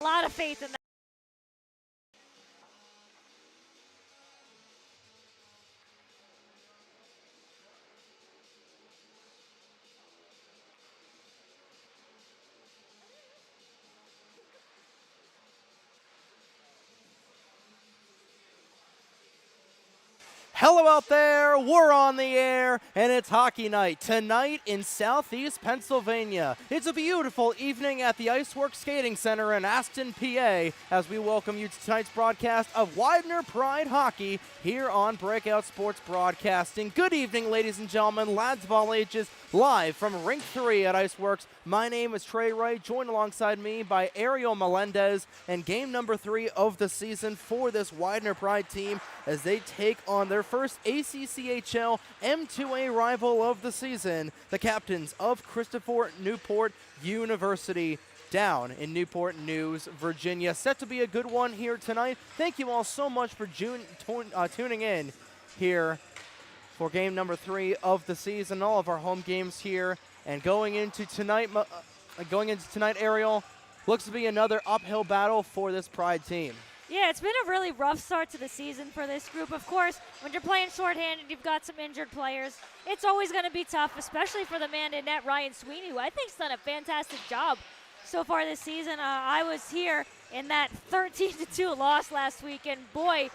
A lot of faith in that. Hello out there, we're on the air, and it's hockey night tonight in Southeast Pennsylvania. It's a beautiful evening at the IceWorks Skating Center in Aston, PA, as we welcome you to tonight's broadcast of Widener Pride Hockey here on Breakout Sports Broadcasting. Good evening, ladies and gentlemen, lads of all ages, live from Rink 3 at IceWorks. My name is Trey Wright, joined alongside me by Ariel Melendez, and game number 3 of the season for this Widener Pride team as they take on their first ACCHL M2A rival of the season, the captains of Christopher Newport University down in Newport News, Virginia. Set to be a good one here tonight. Thank you all so much for tuning in here for game number 3 of the season, all of our home games here. And going into tonight, Ariel, looks to be another uphill battle for this Pride team. Yeah, it's been a really rough start to the season for this group. Of course, when you're playing shorthanded, you've got some injured players. It's always going to be tough, especially for the man in net, Ryan Sweeney, who I think's done a fantastic job so far this season. I was here in that 13-2 loss last week, and boy,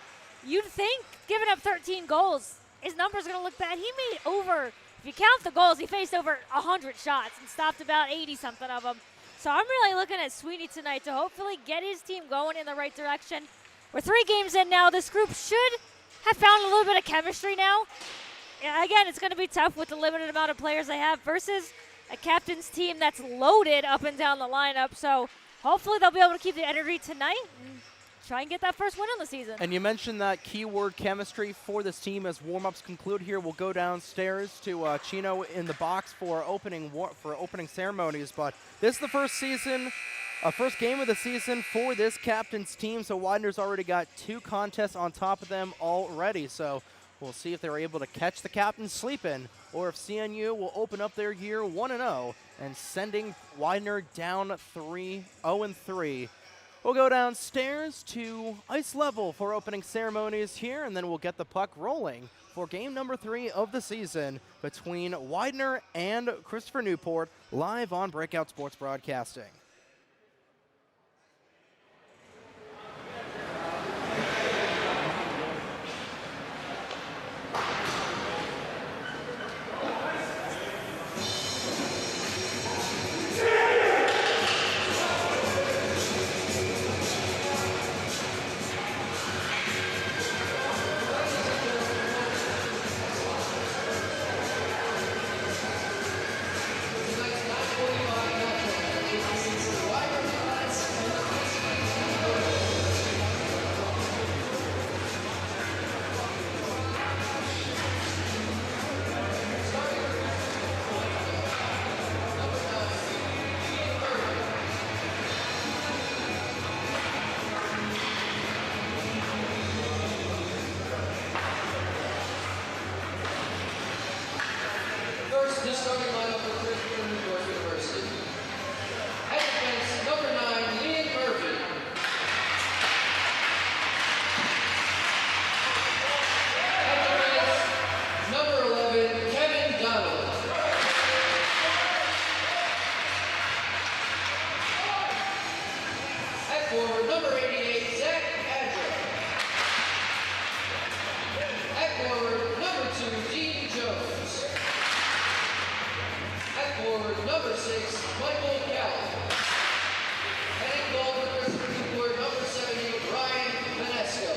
you'd think giving up 13 goals, his number's going to look bad. He made over, if you count the goals, he faced over 100 shots and stopped about 80-something of them. So I'm really looking at Sweeney tonight to hopefully get his team going in the right direction. We're 3 games in now. This group should have found a little bit of chemistry now. Again, it's going to be tough with the limited amount of players they have versus a captain's team that's loaded up and down the lineup. So hopefully they'll be able to keep the energy tonight and try and get that first win of the season. And you mentioned that keyword chemistry for this team as warm-ups conclude here. We'll go downstairs to Chino in the box for opening ceremonies. But this is the first game of the season for this captain's team. So Widener's already got 2 contests on top of them already. So we'll see if they're able to catch the captain sleeping, or if CNU will open up their year 1-0 and sending Widener down 0-3. We'll go downstairs to ice level for opening ceremonies here, and then we'll get the puck rolling for game number 3 of the season between Widener and Christopher Newport, live on Breakout Sports Broadcasting. The starting lineup for Christopher Newport University. At defense, number 9, Ian Murphy. At defense, number 11, Kevin Donald. At forward, number 88, Zach Adra. At forward, number 2, Dean Jones. At forward, number 6, Michael Gallup. And in goal for Christopher Newport, number 70, Ryan Vanesco.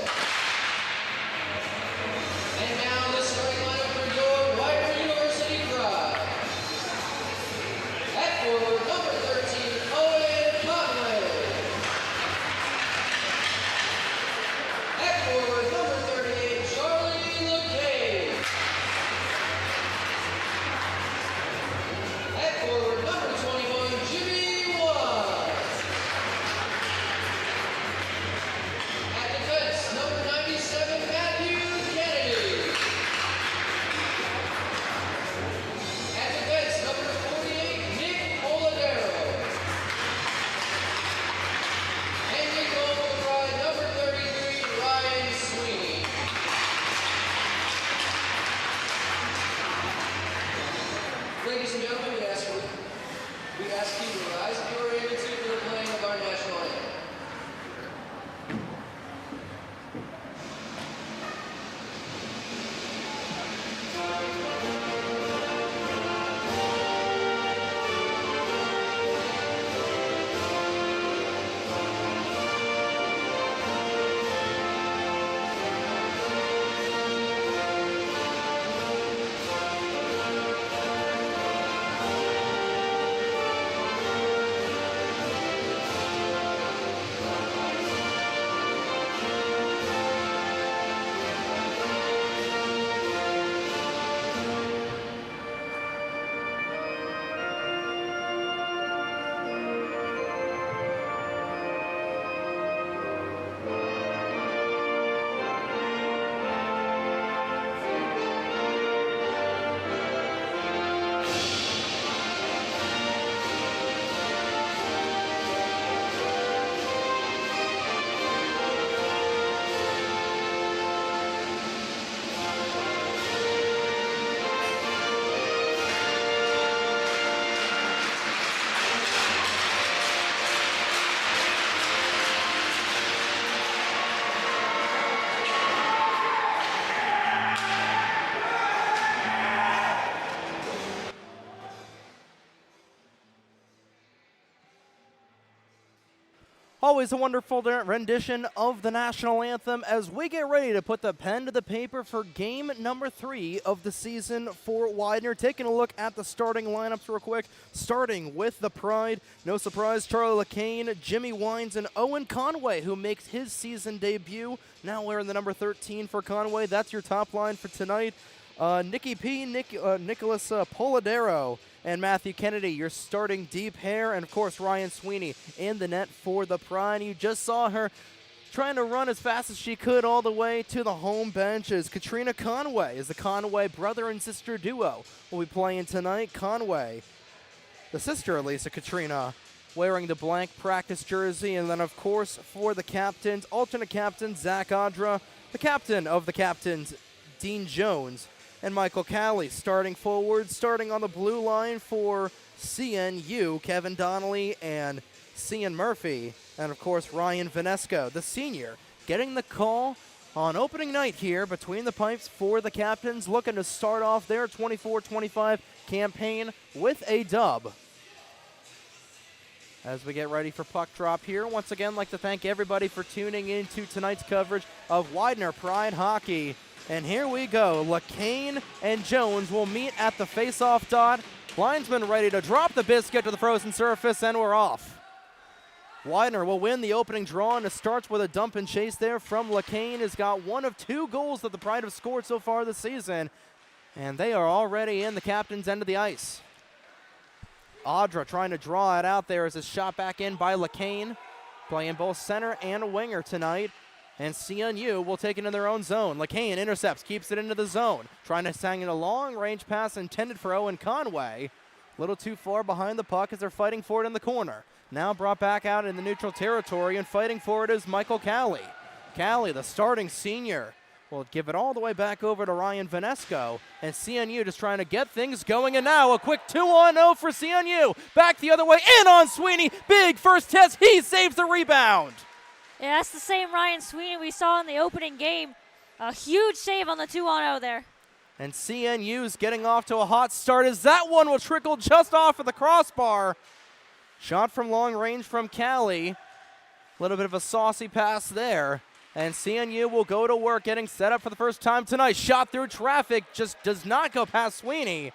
And now the starting lineup for your Widener University Pride. At forward, number 13, Owen Conway. At forward, number 38, Charlie LeCade. At forward, number 21, ask you to rise if you are able to for the playing of our national anthem. Always a wonderful rendition of the national anthem as we get ready to put the pen to the paper for game number 3 of the season for Widener. Taking a look at the starting lineups real quick, starting with the Pride. No surprise, Charlie LeCain, Jimmy Wines, and Owen Conway, who makes his season debut. Now wearing the number 13 for Conway. That's your top line for tonight. Nicky P, Nicholas Polidero, and Matthew Kennedy, your starting deep hair, and of course Ryan Sweeney in the net for the Pride. You just saw her trying to run as fast as she could all the way to the home bench as Katrina Conway is the Conway brother and sister duo will be playing tonight. Conway, the sister at least of Katrina, wearing the blank practice jersey, and then of course for the captains, alternate captain Zach Audra, the captain of the captains Dean Jones, and Michael Calley starting forward, starting on the blue line for CNU, Kevin Donnelly and Cian Murphy, and of course Ryan Vanesco, the senior, getting the call on opening night here between the pipes for the captains, looking to start off their 24-25 campaign with a dub. As we get ready for puck drop here, once again, like to thank everybody for tuning in to tonight's coverage of Widener Pride Hockey. And here we go. LeCain and Jones will meet at the face-off dot. Linesman ready to drop the biscuit to the frozen surface, and we're off. Widener will win the opening draw, and it starts with a dump and chase there from LeCain. Has got one of 2 goals that the Pride have scored so far this season, and they are already in the captain's end of the ice. Audra trying to draw it out there as it's shot back in by LeCain, playing both center and winger tonight. And CNU will take it in their own zone. LeCain intercepts, keeps it into the zone. Trying to sang in a long-range pass intended for Owen Conway. A little too far behind the puck as they're fighting for it in the corner. Now brought back out in the neutral territory, and fighting for it is Michael Calley. Calley, the starting senior, will give it all the way back over to Ryan Vanesco. And CNU just trying to get things going. And now a quick 2-on-0 for CNU. Back the other way, in on Sweeney. Big first test, he saves the rebound. Yeah, that's the same Ryan Sweeney we saw in the opening game. A huge save on the 2-on-0 there. And CNU's getting off to a hot start as that one will trickle just off of the crossbar. Shot from long range from Calley. A little bit of a saucy pass there. And CNU will go to work getting set up for the first time tonight. Shot through traffic, just does not go past Sweeney.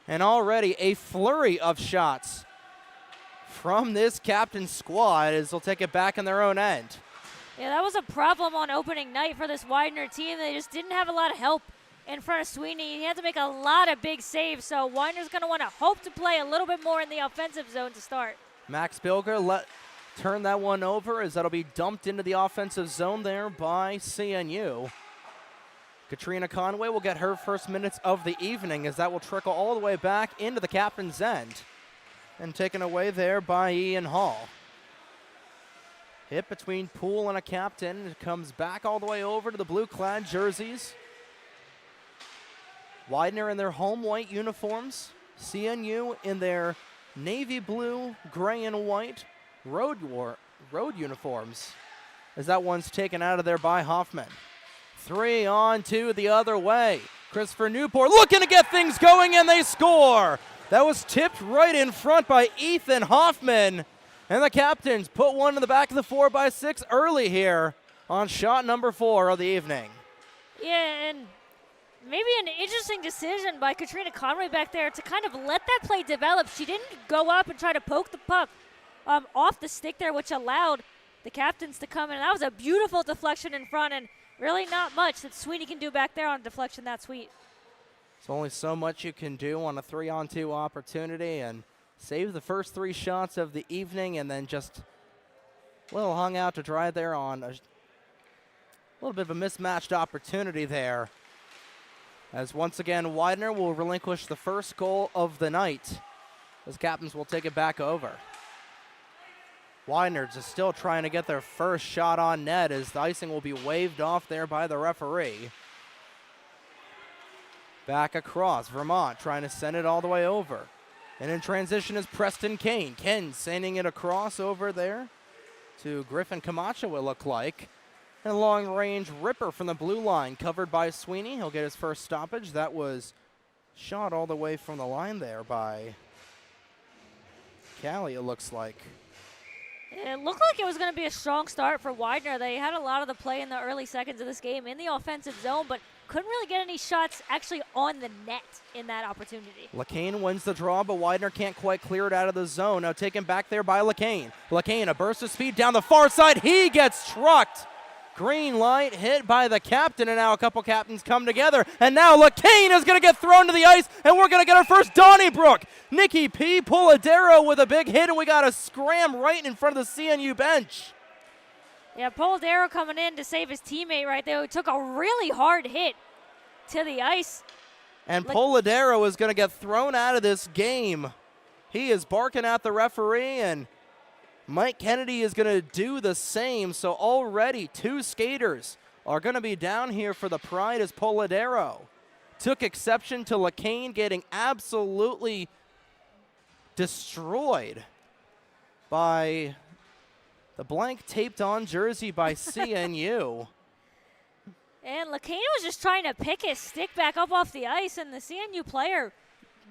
And already a flurry of shots from this captain's squad as they'll take it back in their own end. Yeah, that was a problem on opening night for this Widener team. They just didn't have a lot of help in front of Sweeney. He had to make a lot of big saves, so Widener's going to want to hope to play a little bit more in the offensive zone to start. Max Bilger turn that one over as that'll be dumped into the offensive zone there by CNU. Katrina Conway will get her first minutes of the evening as that will trickle all the way back into the captain's end. And taken away there by Ian Hall. Hit between Poole and a captain. It comes back all the way over to the blue-clad jerseys. Widener in their home white uniforms. CNU in their navy blue, gray, and white road uniforms, as that one's taken out of there by Hoffman. 3-on-2 the other way. Christopher Newport looking to get things going, and they score. That was tipped right in front by Ethan Hoffman. And the captains put one in the back of the 4x6 early here on shot number 4 of the evening. Yeah, and maybe an interesting decision by Katrina Conway back there to kind of let that play develop. She didn't go up and try to poke the puck off the stick there, which allowed the captains to come in. That was a beautiful deflection in front, and really not much that Sweeney can do back there on a deflection that sweet. There's only so much you can do on a 3-on-2 opportunity, and save the first 3 shots of the evening, and then just a little hung out to dry there on a little bit of a mismatched opportunity there. As once again, Widener will relinquish the first goal of the night, as captains will take it back over. Widener just still trying to get their first shot on net, as the icing will be waved off there by the referee. Back across, Vermont trying to send it all the way over. And in transition is Preston Kane. Ken sending it across over there to Griffin Camacho, it looked like. And a long-range ripper from the blue line, covered by Sweeney. He'll get his first stoppage. That was shot all the way from the line there by Callie, it looks like. It looked like it was going to be a strong start for Widener. They had a lot of the play in the early seconds of this game in the offensive zone, but couldn't really get any shots actually on the net in that opportunity. LeCain wins the draw, but Widener can't quite clear it out of the zone. Now taken back there by LeCain. LeCain, a burst of speed down the far side. He gets trucked. Green light hit by the captain, and now a couple captains come together. And now LeCain is going to get thrown to the ice, and we're going to get our first Donnybrook. Nikki P. Polidero with a big hit, and we got a scram right in front of the CNU bench. Yeah, Polidero coming in to save his teammate right there, who took a really hard hit to the ice. And Polidero is going to get thrown out of this game. He is barking at the referee, and Mike Kennedy is going to do the same. So already 2 skaters are going to be down here for the Pride, as Polidero took exception to LeCain getting absolutely destroyed by the blank taped on jersey by CNU. And LeCain was just trying to pick his stick back up off the ice, and the CNU player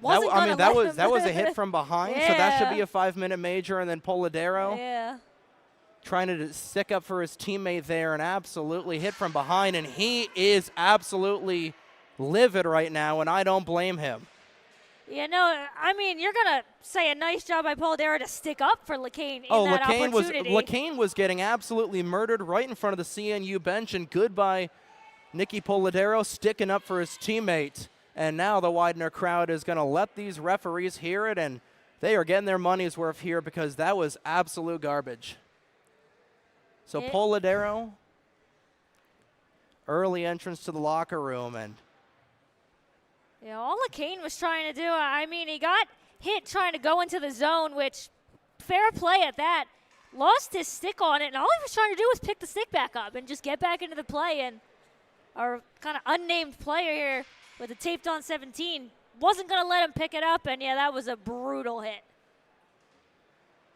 wasn't going to let him. That was a hit from behind, yeah. So that should be a 5-minute major. And then Polidero trying to stick up for his teammate there, and absolutely hit from behind. And he is absolutely livid right now, and I don't blame him. Yeah, no, I mean, you're going to say a nice job by Polidero to stick up for LeCain in that opportunity. LeCain was getting absolutely murdered right in front of the CNU bench, and good by Nicky Polidero sticking up for his teammate. And now the Widener crowd is going to let these referees hear it, and they are getting their money's worth here, because that was absolute garbage. So Polidero, early entrance to the locker room, and all LeCain was trying to do, I mean, he got hit trying to go into the zone, which, fair play at that, lost his stick on it, and all he was trying to do was pick the stick back up and just get back into the play. And our kind of unnamed player here with the taped on 17 wasn't going to let him pick it up, and that was a brutal hit.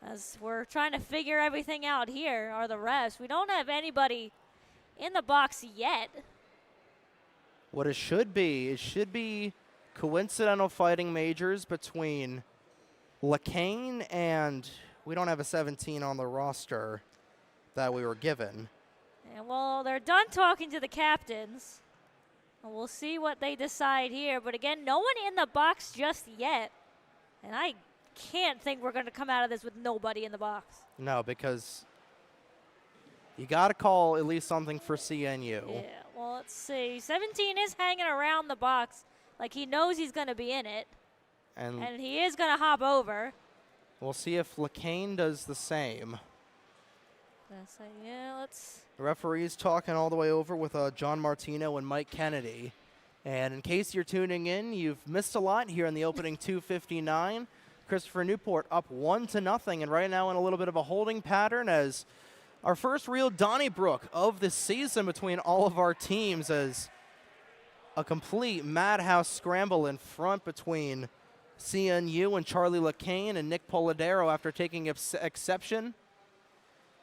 As we're trying to figure everything out here are the refs. We don't have anybody in the box yet. What it should be coincidental fighting majors between LeCain and, we don't have a 17 on the roster that we were given. And well, they're done talking to the captains. And we'll see what they decide here. But again, no one in the box just yet. And I can't think we're going to come out of this with nobody in the box. No, because you got to call at least something for CNU. Yeah, well, let's see. 17 is hanging around the box like he knows he's going to be in it. And he is going to hop over. We'll see if LeCain does the same. Let's. The referee's talking all the way over with John Martino and Mike Kennedy. And in case you're tuning in, you've missed a lot here in the opening 2:59. Christopher Newport up 1-0, and right now in a little bit of a holding pattern, as our first real Donnybrook of the season between all of our teams, as a complete madhouse scramble in front between CNU and Charlie LeCain and Nick Polidero, after taking exception,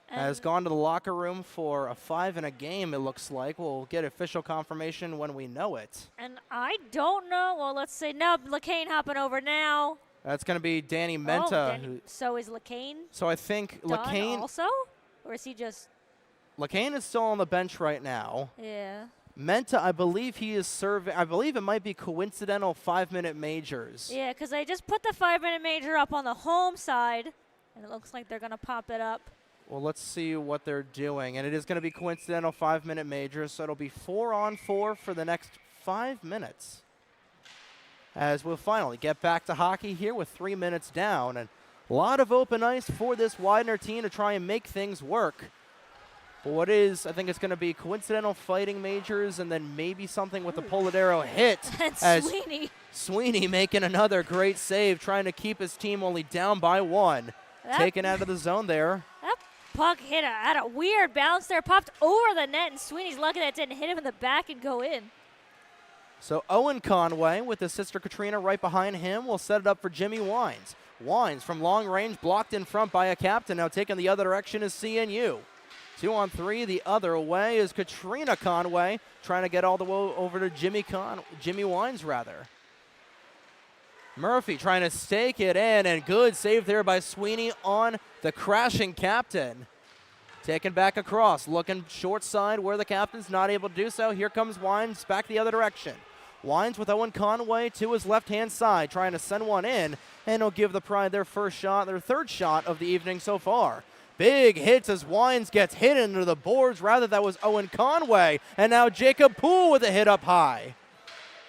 has gone to the locker room for a 5 in a game, it looks like. We'll get official confirmation when we know it. And I don't know. Well, let's see. No, LeCain hopping over now. That's going to be Danny Menta. Oh, so is LeCain So I think done LeCain also? Or is he just... LeCain is still on the bench right now. Yeah. Menta, I believe he is serving. I believe it might be coincidental 5-minute majors. Yeah, because they just put the 5-minute major up on the home side, and it looks like they're going to pop it up. Well, let's see what they're doing. And it is going to be coincidental 5-minute majors, so it'll be 4-on-4 for the next 5 minutes. As we'll finally get back to hockey here with 3 minutes down. And a lot of open ice for this Widener team to try and make things work. But what is, I think it's going to be coincidental fighting majors and then maybe something with the Polidero hit. And Sweeney making another great save, trying to keep his team only down by 1. Taken out of the zone there. That puck had a weird bounce there, popped over the net, and Sweeney's lucky that didn't hit him in the back and go in. So Owen Conway with his sister Katrina right behind him will set it up for Jimmy Wines. Wines from long range, blocked in front by a captain. Now taking the other direction is CNU. 2-on-3 the other way is Katrina Conway, trying to get all the way over to Jimmy Wines rather. Murphy trying to stake it in, and good save there by Sweeney on the crashing captain. Taken back across, looking short side where the captain's not able to do so. Here comes Wines back the other direction. Wines with Owen Conway to his left-hand side, trying to send one in, and he'll give the Pride their third shot of the evening so far. Big hits as Wines gets hit into the boards. Rather, that was Owen Conway, and now Jacob Poole with a hit up high.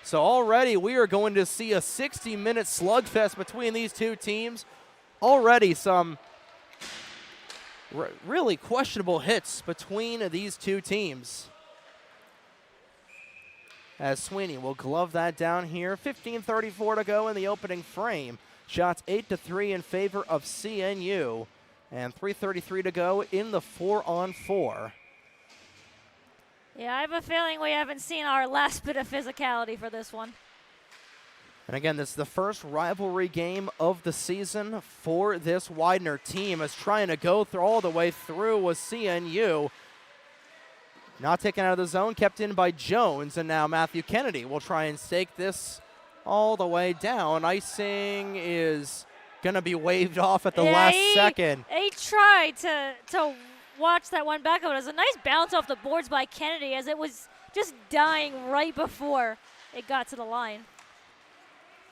So already we are going to see a 60-minute slugfest between these two teams. Already some really questionable hits between these two teams. As Sweeney will glove that down here. 15:34 to go in the opening frame. Shots 8-3 in favor of CNU. And 3:33 to go in the 4-on-4. Yeah, I have a feeling we haven't seen our last bit of physicality for this one. And again, this is the first rivalry game of the season for this Widener team, as trying to go through all the way through was CNU. Not taken out of the zone, kept in by Jones, and now Matthew Kennedy will try and stake this all the way down. Icing is going to be waved off at the last second. He tried to watch that one back, but it was a nice bounce off the boards by Kennedy as it was just dying right before it got to the line.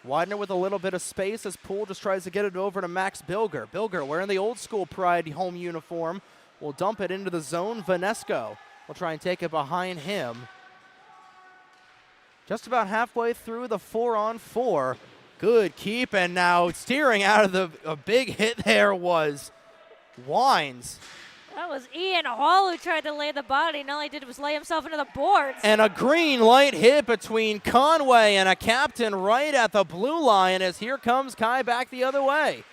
Widener with a little bit of space as Poole just tries to get it over to Max Bilger. Bilger wearing the old school Pride home uniform will dump it into the zone. Vanesco will try and take it behind him. Just about halfway through the 4-on-4. Good keep, and now steering out of a big hit there was Wines. That was Ian Hall who tried to lay the body, and all he did was lay himself into the boards. And a green light hit between Conway and a captain right at the blue line, as here comes Kai back the other way.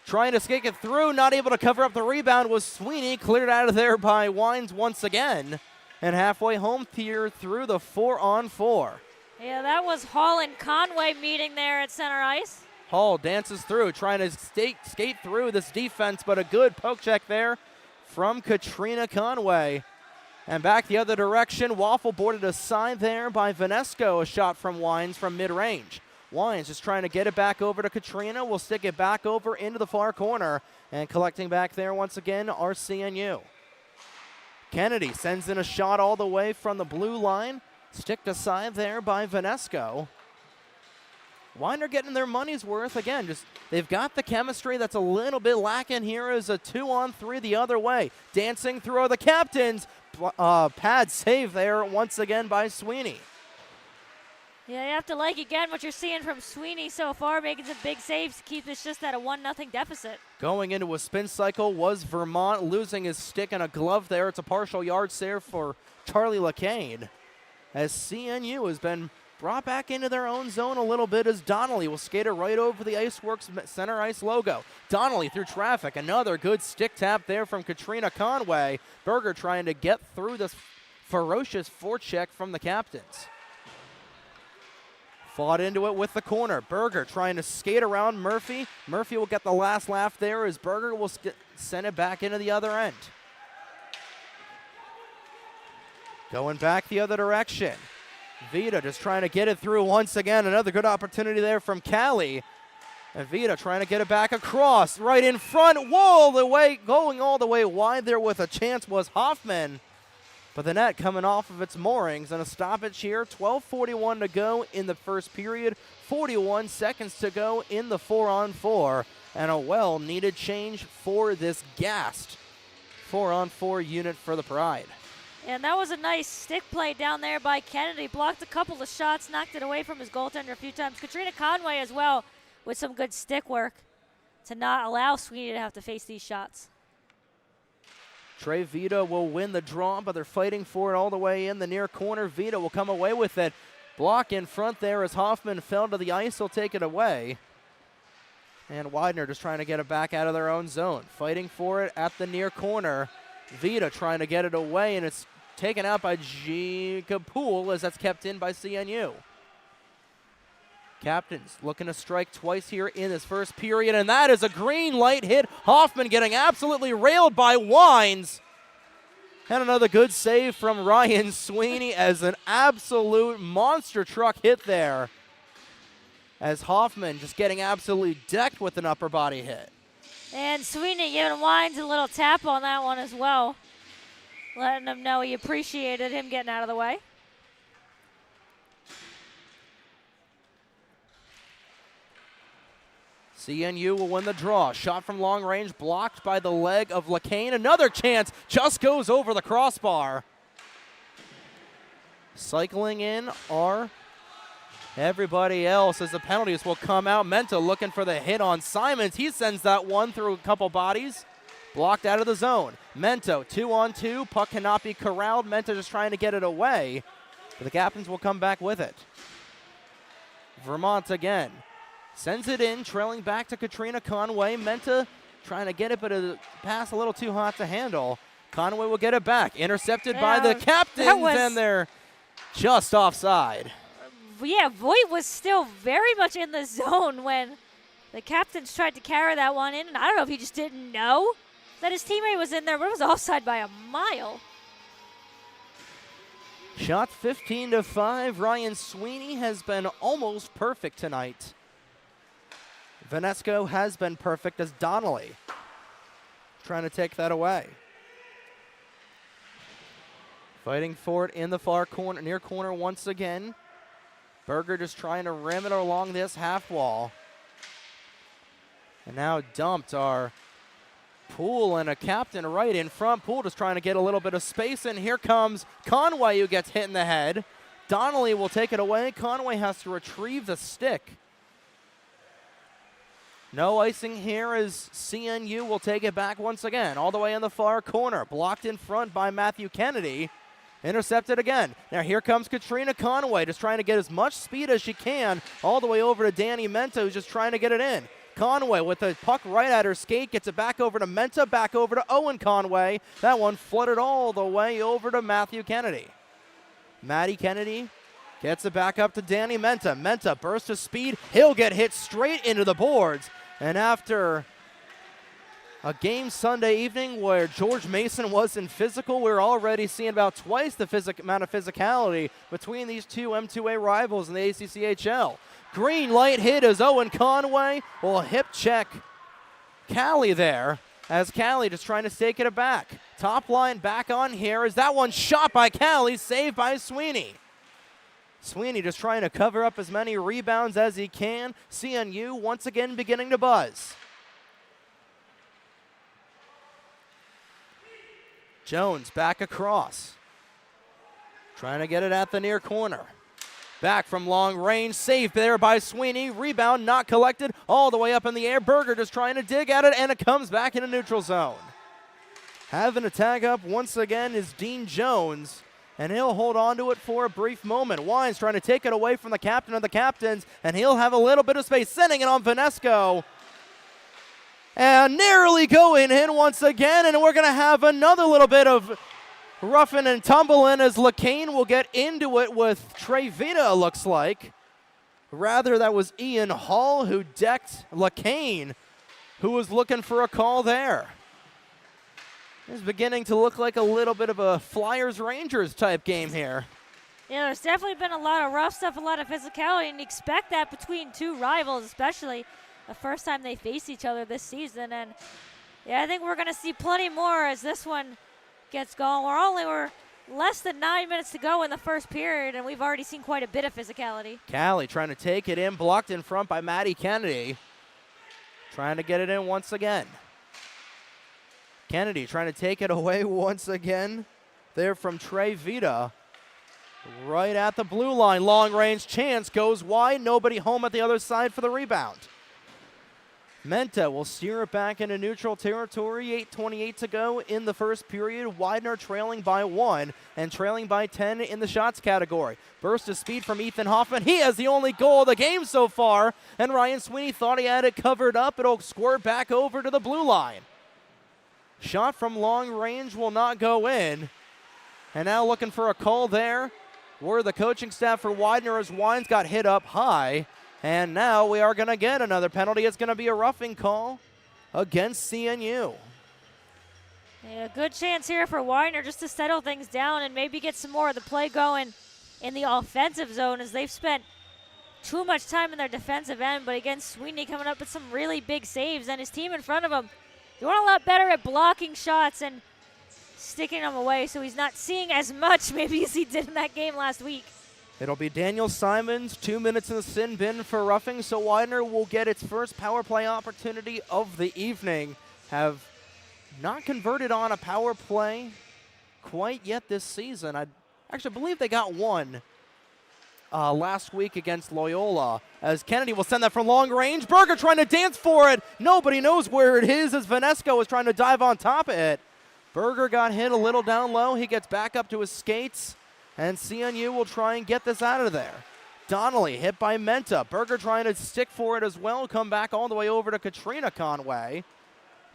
Trying to skate it through, not able to cover up the rebound was Sweeney, cleared out of there by Wines once again. And halfway home here through the 4-on-4. Yeah, that was Hall and Conway meeting there at center ice. Hall dances through, trying to skate through this defense, but a good poke check there from Katrina Conway. And back the other direction, Waffle boarded aside there by Vanesco, a shot from Wines from mid-range. Wines just trying to get it back over to Katrina. Will stick it back over into the far corner. And collecting back there once again, RCNU. Kennedy sends in a shot all the way from the blue line. Sticked aside there by Vanesco. Widener getting their money's worth again. Just they've got the chemistry that's a little bit lacking here. Is a 2-on-3 the other way. Dancing through the captains. Pad save there once again by Sweeney. Yeah, you have to like again what you're seeing from Sweeney so far, making some big saves to keep this just at a 1-0 deficit. Going into a spin cycle was Vermont, losing his stick and a glove there. It's a partial yard save for Charlie LeCain. As CNU has been brought back into their own zone a little bit, as Donnelly will skate it right over the IceWorks center ice logo. Donnelly through traffic. Another good stick tap there from Katrina Conway. Berger trying to get through this ferocious forecheck from the captains. Fought into it with the corner. Berger trying to skate around Murphy. Murphy will get the last laugh there as Berger will send it back into the other end. Going back the other direction. Vita just trying to get it through once again. Another good opportunity there from Callie. And Vita trying to get it back across. Right in front. Whoa, going all the way wide there with a chance was Hoffman. But the net coming off of its moorings, and a stoppage here. 12:41 to go in the first period. 41 seconds to go in the 4-on-4. And a well-needed change for this gassed 4-on-4 unit for the Pride. And that was a nice stick play down there by Kennedy. Blocked a couple of shots, knocked it away from his goaltender a few times. Katrina Conway as well with some good stick work to not allow Sweeney to have to face these shots. Trey Vita will win the draw, but they're fighting for it all the way in the near corner. Vita will come away with it. Block in front there as Hoffman fell to the ice. He'll take it away. And Widener just trying to get it back out of their own zone. Fighting for it at the near corner. Vita trying to get it away, and it's taken out by Jacob Poole as that's kept in by CNU. Captains looking to strike twice here in this first period, and that is a green light hit. Hoffman getting absolutely railed by Wines. And another good save from Ryan Sweeney as an absolute monster truck hit there. As Hoffman just getting absolutely decked with an upper body hit. And Sweeney giving Wines a little tap on that one as well. Letting him know he appreciated him getting out of the way. CNU will win the draw. Shot from long range blocked by the leg of LeCain. Another chance just goes over the crossbar. Cycling in are everybody else as the penalties will come out. Menta looking for the hit on Simons. He sends that one through a couple bodies. Blocked out of the zone. Mento 2-on-2. Puck cannot be corralled. Menta just trying to get it away. But the Captains will come back with it. Vermont again. Sends it in, trailing back to Katrina Conway. Menta trying to get it, but a pass a little too hot to handle. Conway will get it back. Intercepted by the Captains, and they're just offside. Yeah, Voigt was still very much in the zone when the Captains tried to carry that one in. And I don't know if he just didn't know that his teammate was in there, but it was offside by a mile. Shot 15-5. Ryan Sweeney has been almost perfect tonight. Vanesco has been perfect as Donnelly trying to take that away. Fighting for it in the far corner, near corner once again. Berger just trying to ram it along this half wall. And now dumped are Poole and a Captain right in front. Poole just trying to get a little bit of space, and here comes Conway who gets hit in the head. Donnelly will take it away. Conway has to retrieve the stick. No icing here as CNU will take it back once again. All the way in the far corner. Blocked in front by Matthew Kennedy. Intercepted again. Now here comes Katrina Conway just trying to get as much speed as she can all the way over to Danny Menta who's just trying to get it in. Conway with the puck right at her skate. Gets it back over to Menta. Back over to Owen Conway. That one flooded all the way over to Matthew Kennedy. Maddie Kennedy gets it back up to Danny Menta. Menta burst of speed. He'll get hit straight into the boards. And after a game Sunday evening where George Mason wasn't physical, we're already seeing about twice the amount of physicality between these two M2A rivals in the ACCHL. Green light hit as Owen Conway will hip check Callie there as Callie just trying to stake it back. Top line back on here as that one shot by Callie, saved by Sweeney. Sweeney just trying to cover up as many rebounds as he can. CNU once again beginning to buzz. Jones back across. Trying to get it at the near corner. Back from long range, saved there by Sweeney. Rebound not collected, all the way up in the air. Berger just trying to dig at it, and it comes back in a neutral zone. Having a tag up once again is Dean Jones, and he'll hold on to it for a brief moment. Wines trying to take it away from the captain of the Captains, and he'll have a little bit of space, sending it on Vanesco. And nearly going in once again, and we're going to have another little bit of roughing and tumbling as LeCain will get into it with Trey Vita, looks like. Rather, that was Ian Hall who decked LaCane, who was looking for a call there. It's beginning to look like a little bit of a Flyers-Rangers type game here. Yeah, there's definitely been a lot of rough stuff, a lot of physicality, and you expect that between two rivals, especially the first time they face each other this season. And yeah, I think we're going to see plenty more as this one gets going. We're less than 9 minutes to go in the first period, and we've already seen quite a bit of physicality. Callie trying to take it in, blocked in front by Maddie Kennedy. Trying to get it in once again. Kennedy trying to take it away once again. There from Trey Vita. Right at the blue line. Long range chance goes wide. Nobody home at the other side for the rebound. Menta will steer it back into neutral territory. 8:28 to go in the first period. Widener trailing by 1 and trailing by 10 in the shots category. Burst of speed from Ethan Hoffman. He has the only goal of the game so far. And Ryan Sweeney thought he had it covered up. It'll squirt back over to the blue line. Shot from long range will not go in. And now looking for a call there. Where the coaching staff for Widener as Wines got hit up high. And now we are going to get another penalty. It's going to be a roughing call against CNU. Yeah, good chance here for Widener just to settle things down and maybe get some more of the play going in the offensive zone, as they've spent too much time in their defensive end. But again, Sweeney coming up with some really big saves, and his team in front of him doing a lot better at blocking shots and sticking them away, so he's not seeing as much maybe as he did in that game last week. It'll be Daniel Simons, 2 minutes in the sin bin for roughing, so Widener will get its first power play opportunity of the evening. Have not converted on a power play quite yet this season. I actually believe they got one last week against Loyola, as Kennedy will send that from long range. Berger trying to dance for it. Nobody knows where it is, as Vanesco is trying to dive on top of it. Berger got hit a little down low. He gets back up to his skates, and CNU will try and get this out of there. Donnelly hit by Menta. Berger trying to stick for it as well. Come back all the way over to Katrina Conway,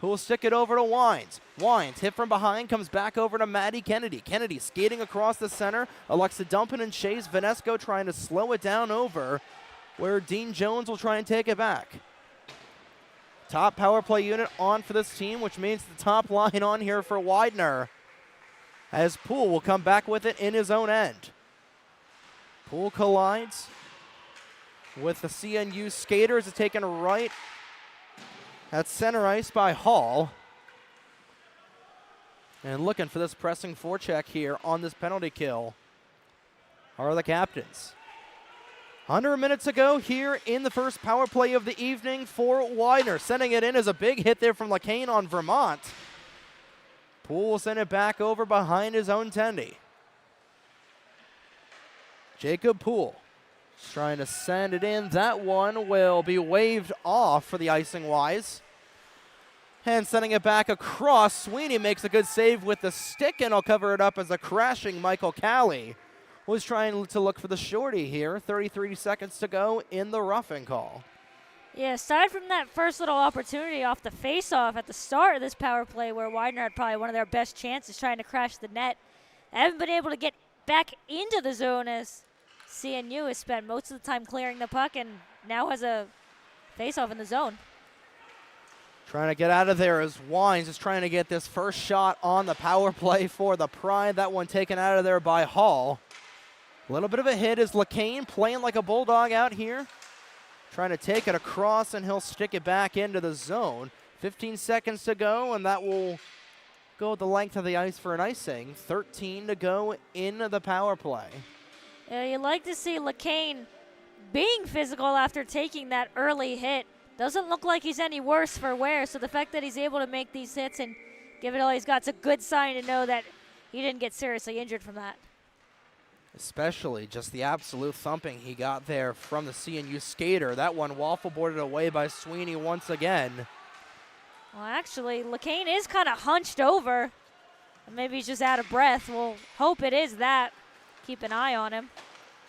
who will stick it over to Wines. Wines hit from behind, comes back over to Maddie Kennedy. Kennedy skating across the center. Alexa dumping and Chase Vanesco trying to slow it down over, where Dean Jones will try and take it back. Top power play unit on for this team, which means the top line on here for Widener, as Poole will come back with it in his own end. Poole collides with the CNU skaters. It's taken right at center ice by Hall. And looking for this pressing forecheck here on this penalty kill are the captains. Under a minute to go here in the first power play of the evening for Widener. Sending it in as a big hit there from LaCane on Vermont. Poole will send it back over behind his own tendy. Jacob Poole is trying to send it in. That one will be waved off for the icing wise. And sending it back across. Sweeney makes a good save with the stick, and he'll cover it up as a crashing Michael Callie was trying to look for the shorty here. 33 seconds to go in the roughing call. Yeah, aside from that first little opportunity off the face-off at the start of this power play, where Widener had probably one of their best chances trying to crash the net, they haven't been able to get back into the zone, as CNU has spent most of the time clearing the puck and now has a face-off in the zone. Trying to get out of there as Wines is trying to get this first shot on the power play for the Pride. That one taken out of there by Hall. A little bit of a hit is LaCane playing like a bulldog out here. Trying to take it across, and he'll stick it back into the zone. 15 seconds to go, and that will go the length of the ice for an icing. 13 to go in the power play. Yeah, you like to see LaCane being physical after taking that early hit. Doesn't look like he's any worse for wear, so the fact that he's able to make these hits and give it all he's got is a good sign to know that he didn't get seriously injured from that. Especially just the absolute thumping he got there from the CNU skater. That one waffle boarded away by Sweeney once again. Well, actually, LaCane is kind of hunched over. Maybe he's just out of breath. We'll hope it is that. Keep an eye on him.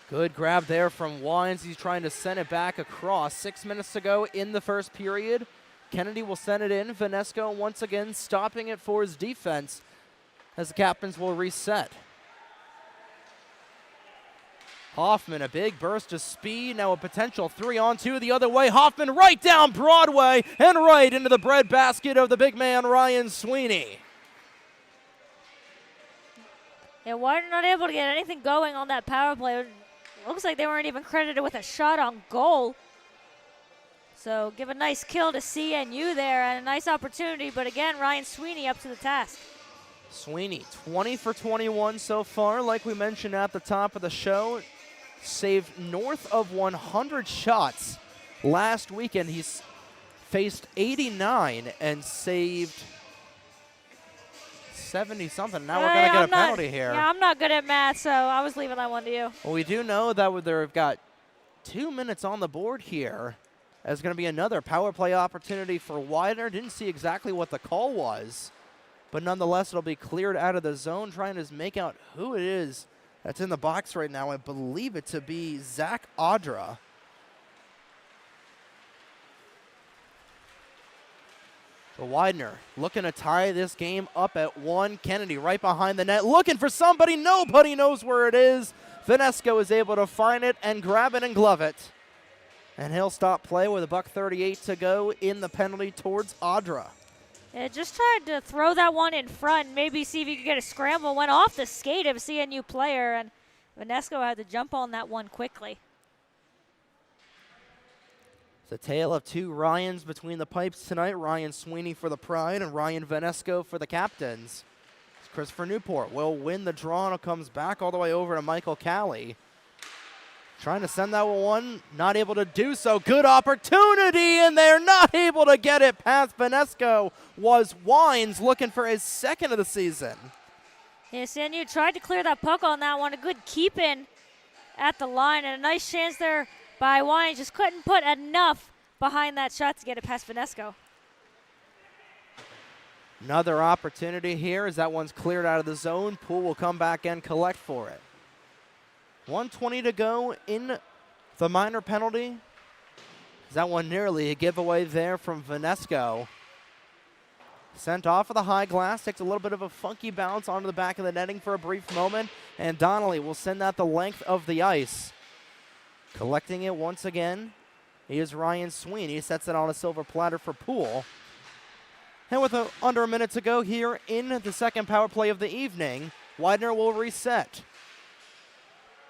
Good grab there from Wines. He's trying to send it back across. 6 minutes to go in the first period. Kennedy will send it in. Vanesco once again stopping it for his defense as the captains will reset. Hoffman, a big burst of speed, now a potential 3-on-2 the other way. Hoffman right down Broadway and right into the breadbasket of the big man, Ryan Sweeney. Yeah, Widener not able to get anything going on that power play. Looks like they weren't even credited with a shot on goal. So give a nice kill to CNU there and a nice opportunity, but again, Ryan Sweeney up to the task. Sweeney, 20 for 21 so far, like we mentioned at the top of the show. Saved north of 100 shots. Last weekend, he's faced 89 and saved 70-something. Now we're going to get a penalty here. Yeah, I'm not good at math, so I was leaving that one to you. Well, we do know that they've got 2 minutes on the board here. There's going to be another power play opportunity for Widener. Didn't see exactly what the call was, but nonetheless, it'll be cleared out of the zone. Trying to make out who it is that's in the box right now. I believe it to be Zach Audra. So Widener looking to tie this game up at 1. Kennedy right behind the net, looking for somebody. Nobody knows where it is. Vanesco is able to find it and grab it and glove it. And he'll stop play with $1:38 to go in the penalty towards Audra. Yeah, just tried to throw that one in front, maybe see if he could get a scramble. Went off the skate of a CNU player, and Vanesco had to jump on that one quickly. It's a tale of 2 Ryans between the pipes tonight. Ryan Sweeney for the Pride and Ryan Vanesco for the Captains. Christopher Newport will win the draw, and it comes back all the way over to Michael Calley. Trying to send that one, not able to do so. Good opportunity, and they're not able to get it past Vanesco. Was Wines looking for his 2nd of the season. Yeah, CNU tried to clear that puck on that one. A good keep in at the line, and a nice chance there by Wines. Just couldn't put enough behind that shot to get it past Vanesco. Another opportunity here as that one's cleared out of the zone. Poole will come back and collect for it. 1:20 to go in the minor penalty. That one nearly a giveaway there from Vanesco. Sent off of the high glass, takes a little bit of a funky bounce onto the back of the netting for a brief moment, and Donnelly will send that the length of the ice. Collecting it once again, he is Ryan Sweeney. Sets it on a silver platter for Poole. And with under a minute to go here in the second power play of the evening, Widener will reset.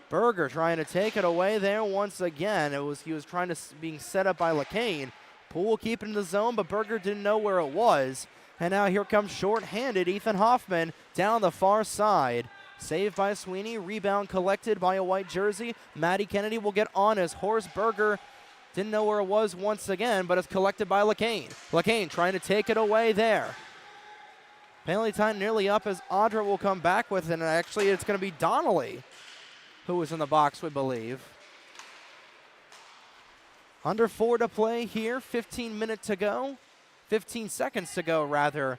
Berger trying to take it away there once again. He was trying to being set up by LeCain. Poole will keep it in the zone, but Berger didn't know where it was. And now here comes short-handed Ethan Hoffman down the far side. Saved by Sweeney, rebound collected by a white jersey. Matty Kennedy will get on his horse. Berger didn't know where it was once again, but it's collected by LeCain. LeCain trying to take it away there. Penalty time nearly up as Audra will come back with it, and actually it's going to be Donnelly who was in the box, we believe. Under 4 to play here, 15 minutes to go. 15 seconds to go, rather,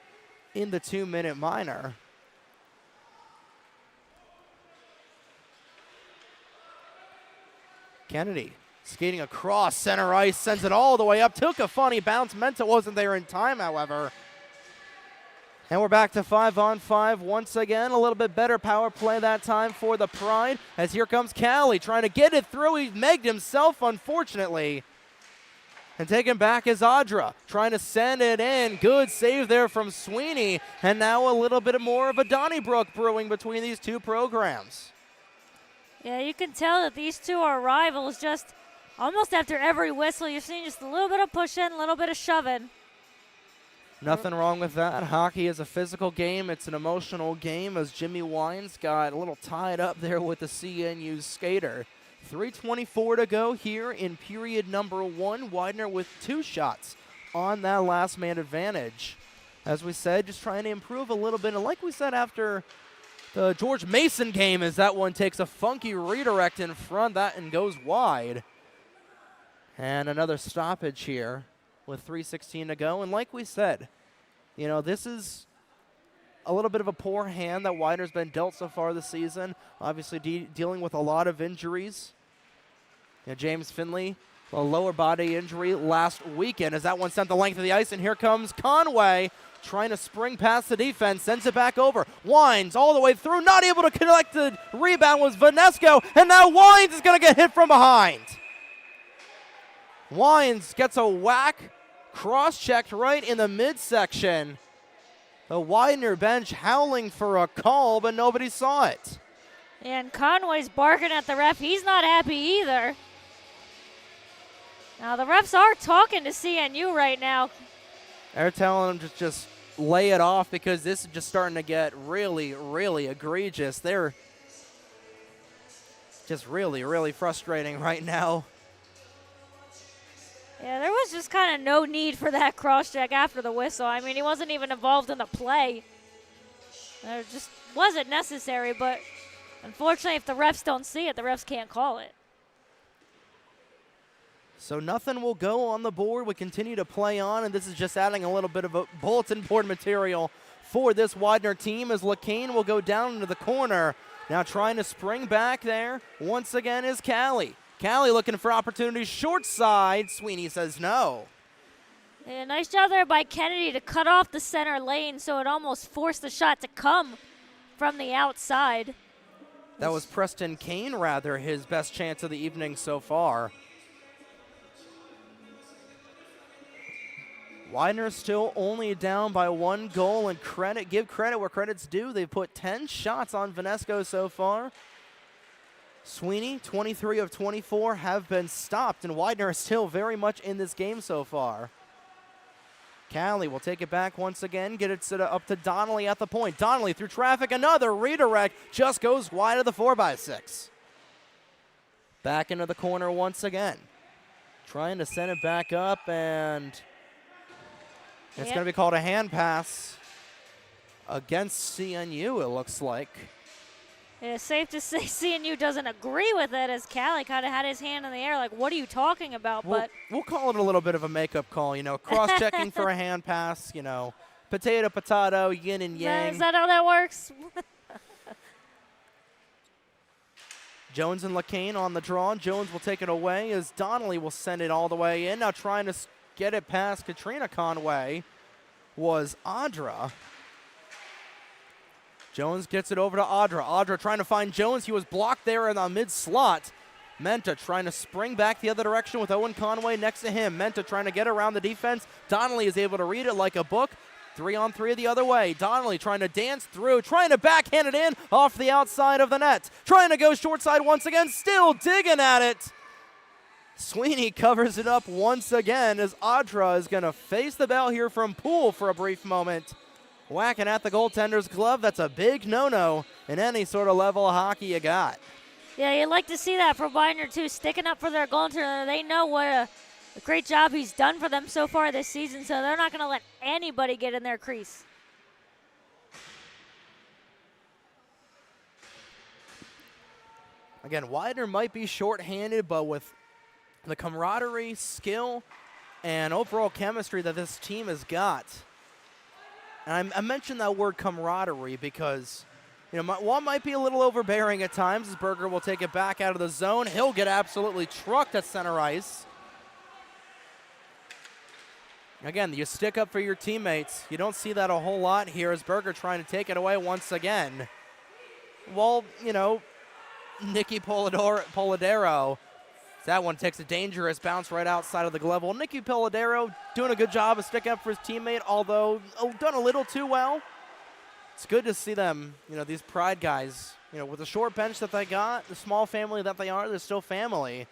in the 2-minute minor. Kennedy skating across center ice, sends it all the way up. Took a funny bounce, meant it wasn't there in time, however. And we're back to 5-on-5 once again. A little bit better power play that time for the Pride, as here comes Calley trying to get it through. He megged himself, unfortunately. And taken back is Audra, trying to send it in. Good save there from Sweeney. And now a little bit more of a Donnybrook brewing between these two programs. Yeah, you can tell that these two are rivals. Just almost after every whistle, you're seeing just a little bit of pushing, a little bit of shoving. Nothing wrong with that. Hockey is a physical game. It's an emotional game, as Jimmy Wines got a little tied up there with the CNU skater. 3:24 to go here in period number 1. Widener with 2 shots on that last man advantage. As we said, just trying to improve a little bit. And like we said after the George Mason game, as that one takes a funky redirect in front, that and goes wide. And another stoppage here with 3:16 to go. And like we said, you know, this is a little bit of a poor hand that Widener's been dealt so far this season. Obviously dealing with a lot of injuries. You know, James Finley a lower body injury last weekend as that one sent the length of the ice, and here comes Conway trying to spring past the defense, sends it back over, winds all the way through, not able to collect the rebound was Vanesco, and now Wines is going to get hit from behind. Wines gets a whack, cross-checked right in the midsection. The Widener bench howling for a call, but nobody saw it. And Conway's barking at the ref. He's not happy either. Now, the refs are talking to CNU right now. They're telling them to just lay it off because this is just starting to get really, really egregious. They're just really, really frustrating right now. Yeah, there was just kind of no need for that cross-check after the whistle. I mean, he wasn't even involved in the play. It just wasn't necessary, but unfortunately, if the refs don't see it, the refs can't call it. So nothing will go on the board. We continue to play on, and this is just adding a little bit of a bulletin board material for this Widener team as LeCain will go down into the corner. Now trying to spring back there once again is Callie. Callie looking for opportunities short side. Sweeney says no. Yeah, nice job there by Kennedy to cut off the center lane so it almost forced the shot to come from the outside. That was Preston Kane, rather, his best chance of the evening so far. Widener still only down by 1 goal, and give credit where credit's due. They've put 10 shots on Vanesco so far. Sweeney, 23 of 24, have been stopped, and Widener is still very much in this game so far. Callie will take it back once again, get it up to Donnelly at the point. Donnelly through traffic, another redirect, just goes wide of the 4x6. Back into the corner once again. Trying to send it back up, and it's going to be called a hand pass against CNU, it looks like. It's safe to say CNU doesn't agree with it as Callie kind of had his hand in the air like, what are you talking about? We'll call it a little bit of a makeup call, cross-checking for a hand pass, potato, potato, yin and yang. Is that how that works? Jones and LeCain on the draw. Jones will take it away as Donnelly will send it all the way in. Now trying to get it past Katrina Conway was Audra. Jones gets it over to Audra. Audra trying to find Jones. He was blocked there in the mid-slot. Menta trying to spring back the other direction with Owen Conway next to him. Menta trying to get around the defense. Donnelly is able to read it like a book. 3-on-3 the other way. Donnelly trying to dance through, trying to backhand it in off the outside of the net. Trying to go short side once again, still digging at it. Sweeney covers it up once again as Audra is going to face the bell here from Poole for a brief moment. Whacking at the goaltender's glove. That's a big no-no in any sort of level of hockey you got. Yeah, you'd like to see that from Widener, too, sticking up for their goaltender. They know what a great job he's done for them so far this season, so they're not going to let anybody get in their crease. Again, Widener might be shorthanded, but with the camaraderie, skill, and overall chemistry that this team has got. And I mentioned that word camaraderie because, one might be a little overbearing at times as Berger will take it back out of the zone. He'll get absolutely trucked at center ice. Again, you stick up for your teammates. You don't see that a whole lot here as Berger trying to take it away once again. Well, Nicky Polidoro. That one takes a dangerous bounce right outside of the glove. Well, Nicky Polidoro doing a good job of sticking up for his teammate, although done a little too well. It's good to see them, these Pride guys, with the short bench that they got, the small family that they are, they're still family.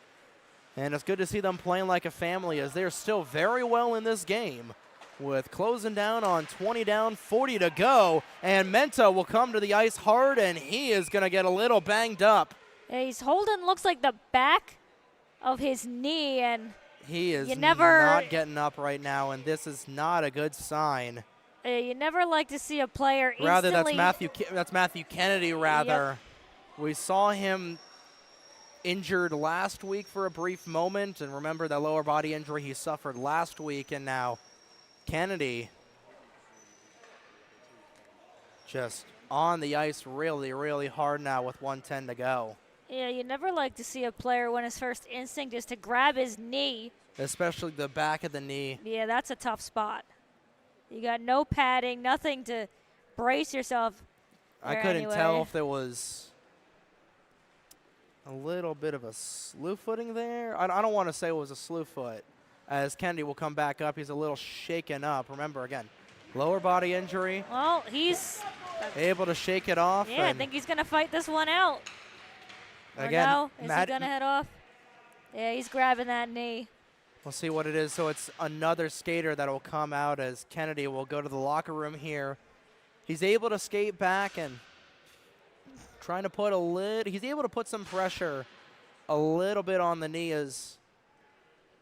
And it's good to see them playing like a family as they're still very well in this game with closing down on 20 down, 40 to go. And Menta will come to the ice hard, and he is going to get a little banged up. Yeah, he's holding, looks like the back of his knee, and he is not getting up right now, and this is not a good sign. You never like to see a player rather instantly. that's Matthew Kennedy rather. Yep. We saw him injured last week for a brief moment, and remember that lower body injury he suffered last week, and now Kennedy just on the ice really, really hard now with 1:10 to go. Yeah, you never like to see a player when his first instinct is to grab his knee. especially the back of the knee. Yeah, that's a tough spot. You got no padding, nothing to brace yourself. I there couldn't tell anyway. if there was a little bit of a slew footing there. I don't want to say it was a slew foot, as Kennedy will come back up. He's a little shaken up. Remember, again, lower body injury, Well, he's able to shake it off. yeah. I and think he's gonna fight this one out. Or again, no? Is he gonna head off? Yeah, he's grabbing that knee. we'll see what it is. So it's another skater that will come out as Kennedy will go to the locker room here. He's able to skate back and trying to put he's able to put some pressure a little bit on the knee as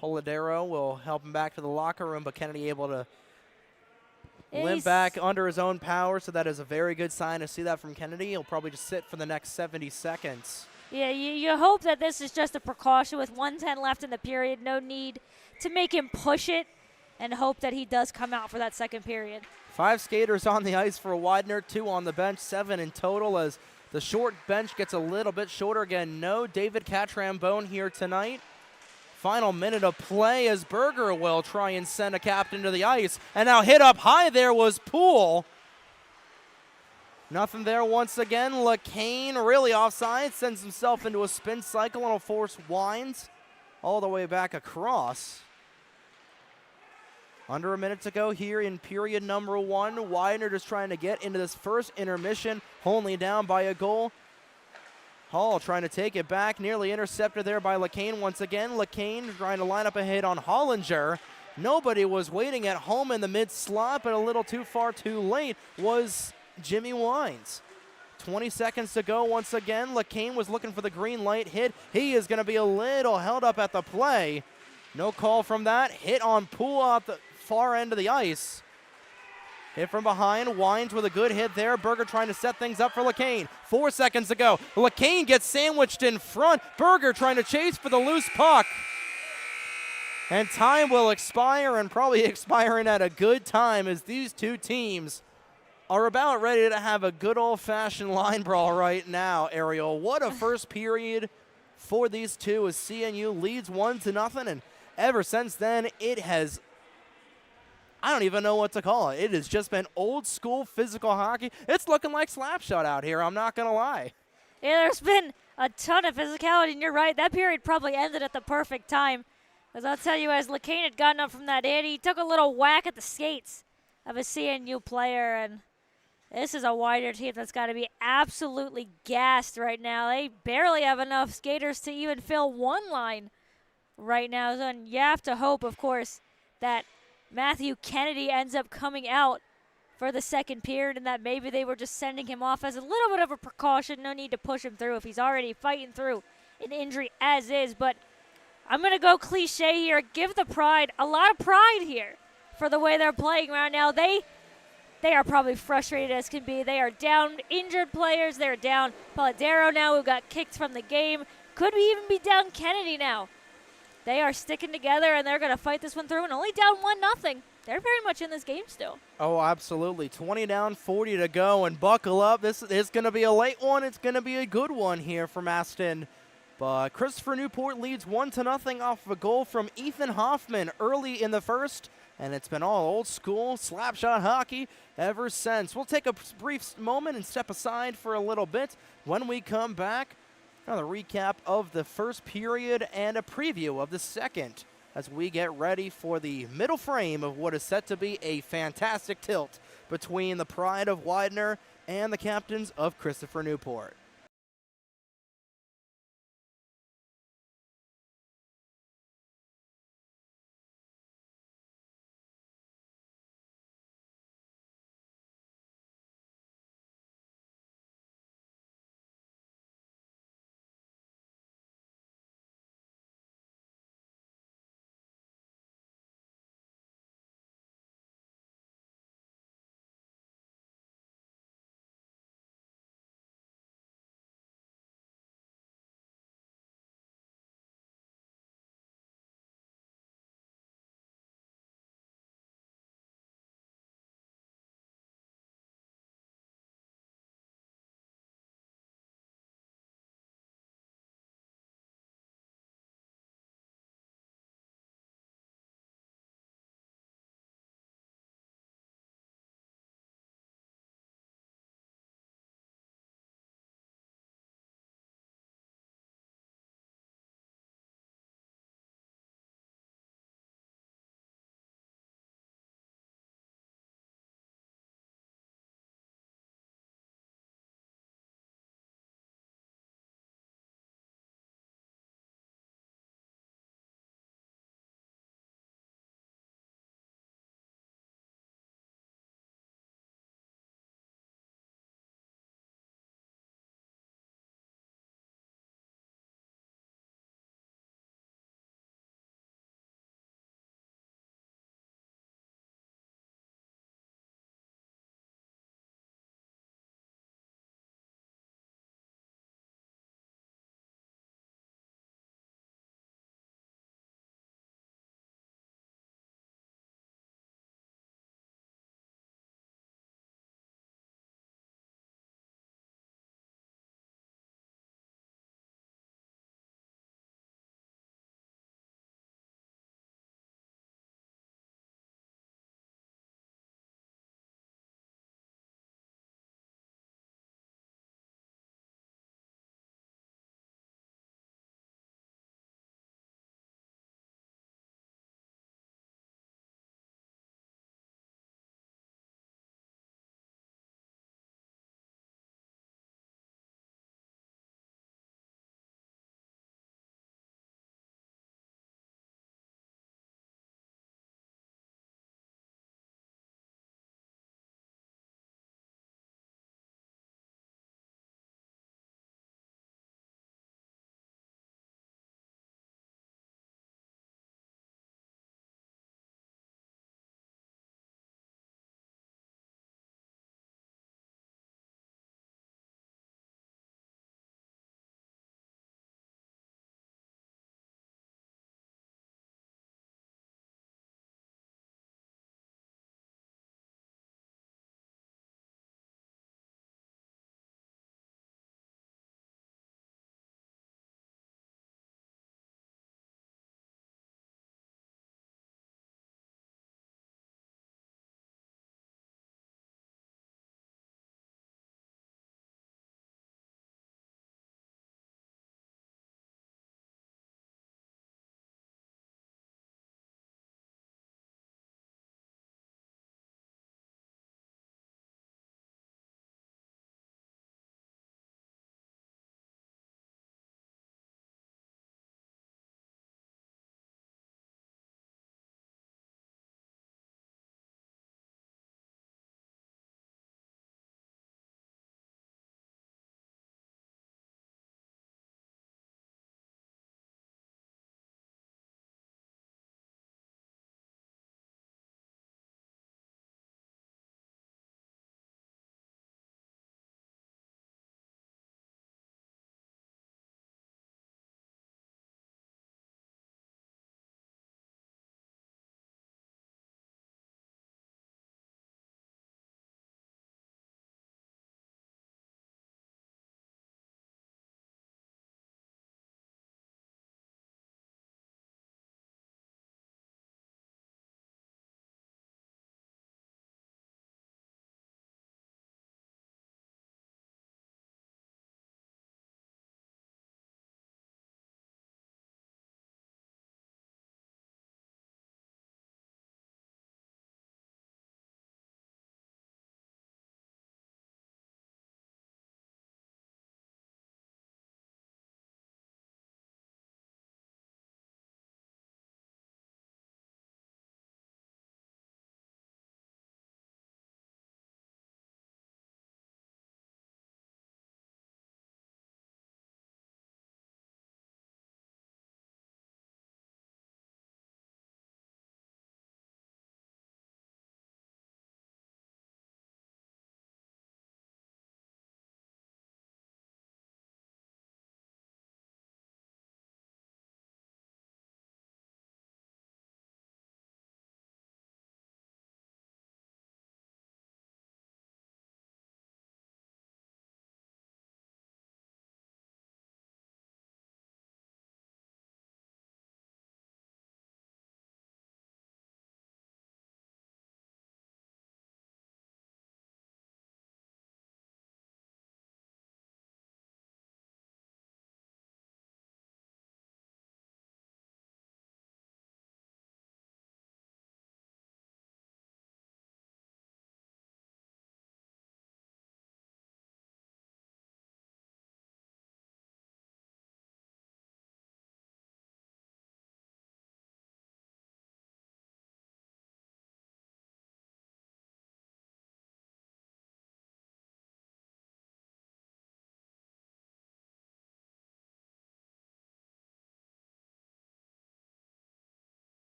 Polidero will help him back to the locker room, but Kennedy able to limp back under his own power, so that is a very good sign to see that from Kennedy. He'll probably just sit for the next 70 seconds. Yeah, you hope that this is just a precaution with 1:10 left in the period. No need to make him push it, and hope that he does come out for that second period. 5 skaters on the ice for Widener, 2 on the bench, 7 in total as the short bench gets a little bit shorter again. No David Catrambone here tonight. Final minute of play as Berger will try and send a captain to the ice. And now hit up high there was Poole. Nothing there once again. LeCain really offside, sends himself into a spin cycle and will force winds all the way back across. Under a minute to go here in period number 1. Widener just trying to get into this first intermission, only down by a goal. Hall trying to take it back, nearly intercepted there by LeCain once again. LeCain trying to line up a hit on Hollinger. Nobody was waiting at home in the mid-slot, but a little too far too late was Jimmy Wines. 20 seconds to go once again. LeCain was looking for the green light hit. He is going to be a little held up at the play. No call from that. Hit on Poole out the far end of the ice. Hit from behind. Wines with a good hit there. Berger trying to set things up for LeCain. 4 seconds to go. LeCain gets sandwiched in front. Berger trying to chase for the loose puck. And time will expire, and probably expiring at a good time, as these two teams are about ready to have a good old-fashioned line brawl right now, Ariel. What a first period for these two as CNU leads 1-0, and ever since then, it has, I don't even know what to call it. It has just been old school physical hockey. It's looking like Slapshot out here, I'm not going to lie. Yeah, there's been a ton of physicality, and you're right. That period probably ended at the perfect time. Because I'll tell you, as LeCain had gotten up from that hit, he took a little whack at the skates of a CNU player, and this is a Widener team that's got to be absolutely gassed right now. They barely have enough skaters to even fill one line right now. And you have to hope, of course, that Matthew Kennedy ends up coming out for the second period and that maybe they were just sending him off as a little bit of a precaution. No need to push him through if he's already fighting through an injury as is. But I'm going to go cliche here. Give the Pride a lot of pride here for the way they're playing right now. They are probably frustrated as can be. They are down injured players. They're down Polidero now, who got kicked from the game. Could we even be down Kennedy now? They are sticking together, and they're going to fight this one through, and only down 1-0. They're very much in this game still. Oh, absolutely. 20 down, 40 to go, and buckle up. This is going to be a late one. It's going to be a good one here from Aston. But Christopher Newport leads 1-0 off of a goal from Ethan Hoffman early in the first, and it's been all old school slapshot hockey ever since. We'll take a brief moment and step aside for a little bit. When we come back, another recap of the first period and a preview of the second as we get ready for the middle frame of what is set to be a fantastic tilt between the Pride of Widener and the captains of Christopher Newport.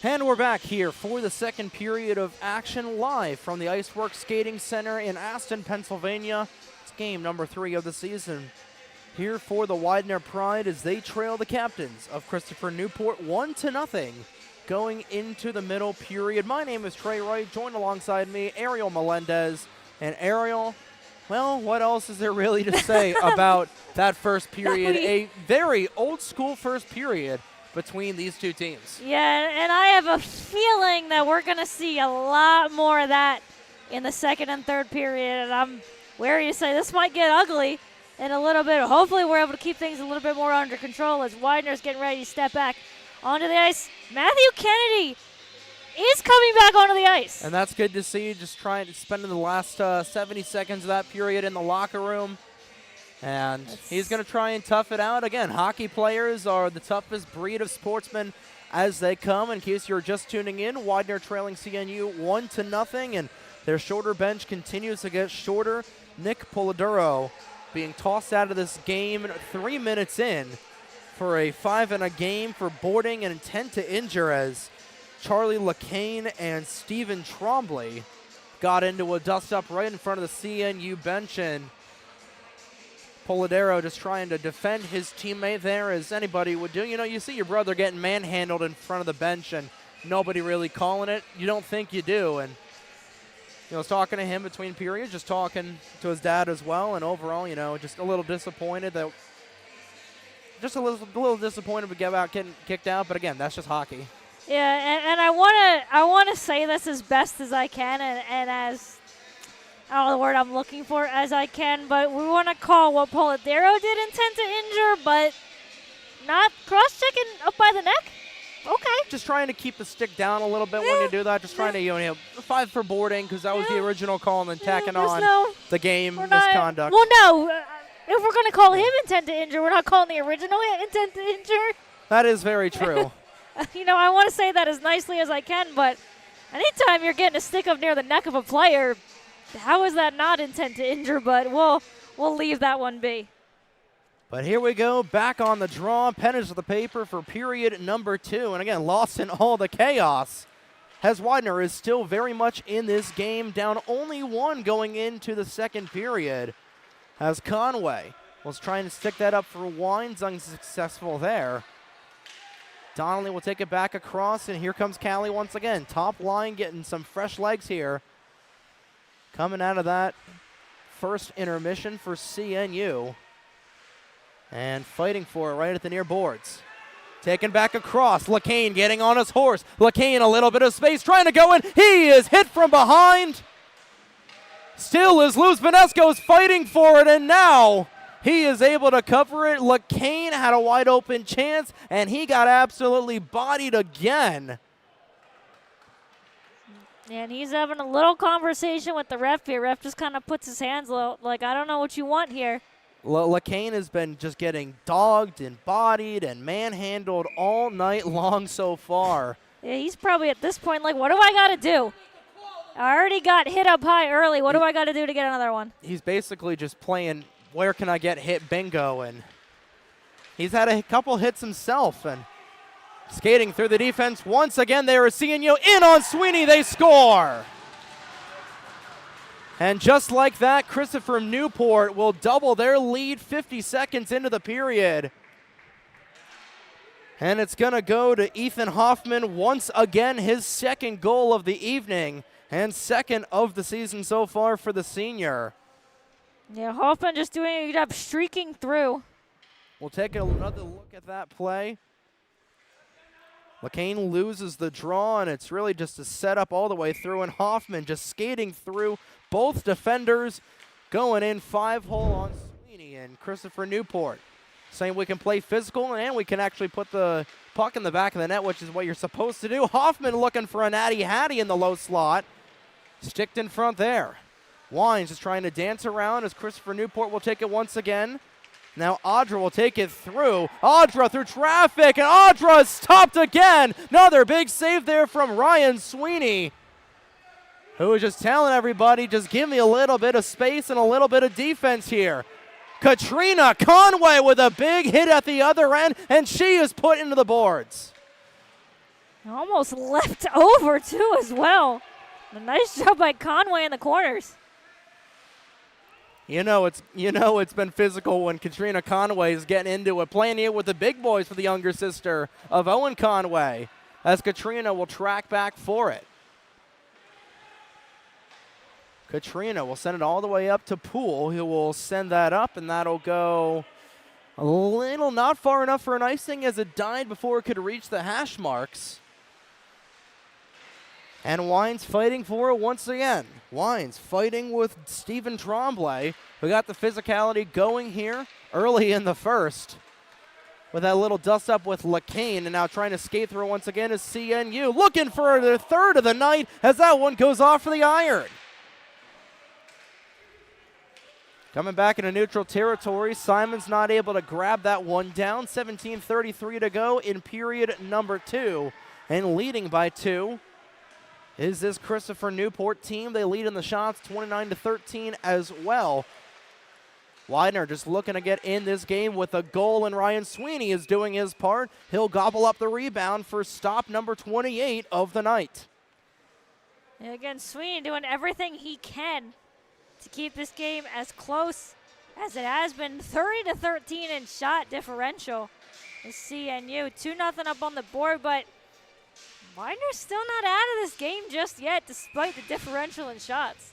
And we're back here for the second period of action live from the IceWorks Skating Center in Aston, Pennsylvania. It's game number 3 of the season. Here for the Widener Pride as they trail the captains of Christopher Newport 1-0 going into the middle period. My name is Trey Wright, joined alongside me, Ariel Melendez. And Ariel, well, what else is there really to say about that first period? A very old school first period between these two teams. Yeah, and I have a feeling that we're going to see a lot more of that in the second and third period. And I'm wary to say this might get ugly in a little bit. Hopefully we're able to keep things a little bit more under control as Widener's getting ready to step back onto the ice. Matthew Kennedy is coming back onto the ice. And that's good to see, just trying to spend the last 70 seconds of that period in the locker room. And he's going to try and tough it out. Again, hockey players are the toughest breed of sportsmen as they come. In case you're just tuning in, Widener trailing CNU 1-0, and their shorter bench continues to get shorter. Nick Polidoro being tossed out of this game 3 minutes in for a 5 in a game for boarding and intent to injure as Charlie LeCain and Stephen Trombley got into a dust-up right in front of the CNU bench, and Polidoro just trying to defend his teammate there as anybody would do. You know, you see your brother getting manhandled in front of the bench and nobody really calling it. You don't think you do. And, you know, I was talking to him between periods, just talking to his dad as well. And overall, you know, just a little disappointed that – just a little disappointed we get out getting kicked out. But, again, that's just hockey. Yeah, and I want to say this as best as I can and as – I don't know the word I'm looking for as I can, but we want to call what Polidoro did intent to injure, but not cross-checking up by the neck? Okay. Just trying to keep the stick down a little bit when you do that. Just trying to, you know, 5 for boarding because that was the original call, and then tacking on the game misconduct. Well, no. If we're going to call him intent to injure, we're not calling the original intent to injure. That is very true. You know, I want to say that as nicely as I can, but anytime you're getting a stick up near the neck of a player, how is that not intent to injure? But we'll leave that one be. But here we go, back on the draw, pen is to the paper for period number 2. And again, lost in all the chaos, as Widener is still very much in this game, down only 1 going into the second period, as Conway was trying to stick that up for Wines, unsuccessful there. Donnelly will take it back across, and here comes Callie once again. Top line getting some fresh legs here. Coming out of that first intermission for CNU. And fighting for it right at the near boards. Taken back across. LeCain getting on his horse. LeCain a little bit of space trying to go in. He is hit from behind. Still is loose. Vanesco's fighting for it, and now he is able to cover it. LeCain had a wide open chance, and he got absolutely bodied again. And he's having a little conversation with the ref here. Ref just kind of puts his hands low, like, I don't know what you want here. LeCain has been just getting dogged and bodied and manhandled all night long so far. Yeah, he's probably at this point like, what do I got to do? I already got hit up high early. What do I got to do to get another one? He's basically just playing where can I get hit bingo, and he's had a couple hits himself, and skating through the defense once again. They are seeing you in on Sweeney. They score. And just like that, Christopher Newport will double their lead 50 seconds into the period. And it's going to go to Ethan Hoffman once again, his second goal of the evening and second of the season so far for the senior. Yeah, Hoffman just doing a good job streaking through. We'll take another look at that play. LeCain loses the draw, and it's really just a setup all the way through, and Hoffman just skating through both defenders, going in 5-hole on Sweeney and Christopher Newport, saying we can play physical and we can actually put the puck in the back of the net, which is what you're supposed to do. Hoffman looking for a natty-hattie in the low slot. Sticked in front there. Wines is trying to dance around as Christopher Newport will take it once again. Now Audra will take it through. Audra through traffic, and Audra stopped again. Another big save there from Ryan Sweeney, who is just telling everybody, just give me a little bit of space and a little bit of defense here. Katrina Conway with a big hit at the other end, and she is put into the boards. Almost left over, too, as well. A nice job by Conway in the corners. It's been physical when Katrina Conway is getting into it, playing it with the big boys for the younger sister of Owen Conway, as Katrina will track back for it. Katrina will send it all the way up to Poole, who will send that up, and that'll go a little not far enough for an icing as it died before it could reach the hash marks. And Wines fighting for it once again. Wines fighting with Stephen Tremblay, who got the physicality going here early in the first. With that little dust up with LeCain, and now trying to skate through once again is CNU. Looking for their third of the night as that one goes off for the iron. Coming back into neutral territory, Simon's not able to grab that one down. 17:33 to go in period number 2. And leading by 2 is this Christopher Newport team. They lead in the shots 29-13 as well. Widener just looking to get in this game with a goal, and Ryan Sweeney is doing his part. He'll gobble up the rebound for stop number 28 of the night. And again, Sweeney doing everything he can to keep this game as close as it has been. 30-13 in shot differential is CNU. 2-0 up on the board, but Widener's still not out of this game just yet, despite the differential in shots.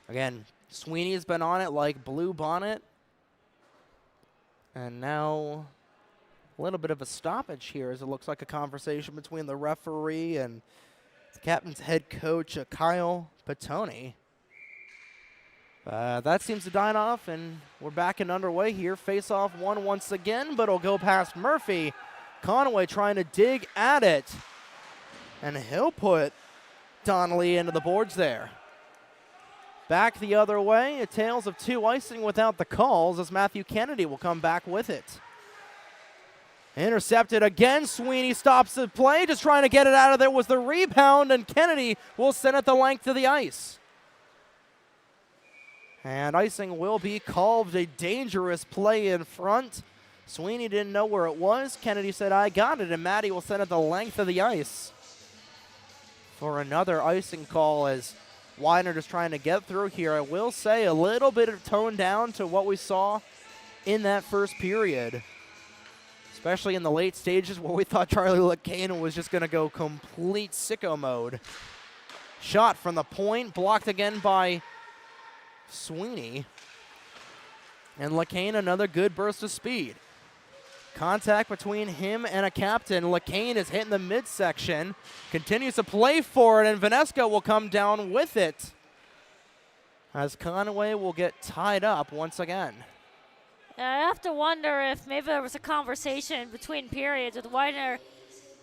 Again, Sweeney's been on it like Blue Bonnet. And now a little bit of a stoppage here, as it looks like a conversation between the referee and the captain's head coach, Kyle Petoni. That seems to die off, and we're back and underway here. Face-off one once again, but it'll go past Murphy. Conway trying to dig at it, and he'll put Donnelly into the boards there. Back the other way, a tales of 2 icing without the calls, as Matthew Kennedy will come back with it. Intercepted again. Sweeney stops the play, just trying to get it out of there was the rebound, and Kennedy will send it the length of the ice. And icing will be called. A dangerous play in front. Sweeney didn't know where it was. Kennedy said, I got it, and Maddie will send it the length of the ice for another icing call, as Widener just trying to get through here. I will say a little bit of tone down to what we saw in that first period, especially in the late stages where we thought Charlie LeCain was just going to go complete sicko mode. Shot from the point, blocked again by Sweeney. And LeCain, another good burst of speed. Contact between him and a captain. LeCain is hitting the midsection, continues to play for it, and Vanesco will come down with it, as Conway will get tied up once again. I have to wonder if maybe there was a conversation between periods with Widener.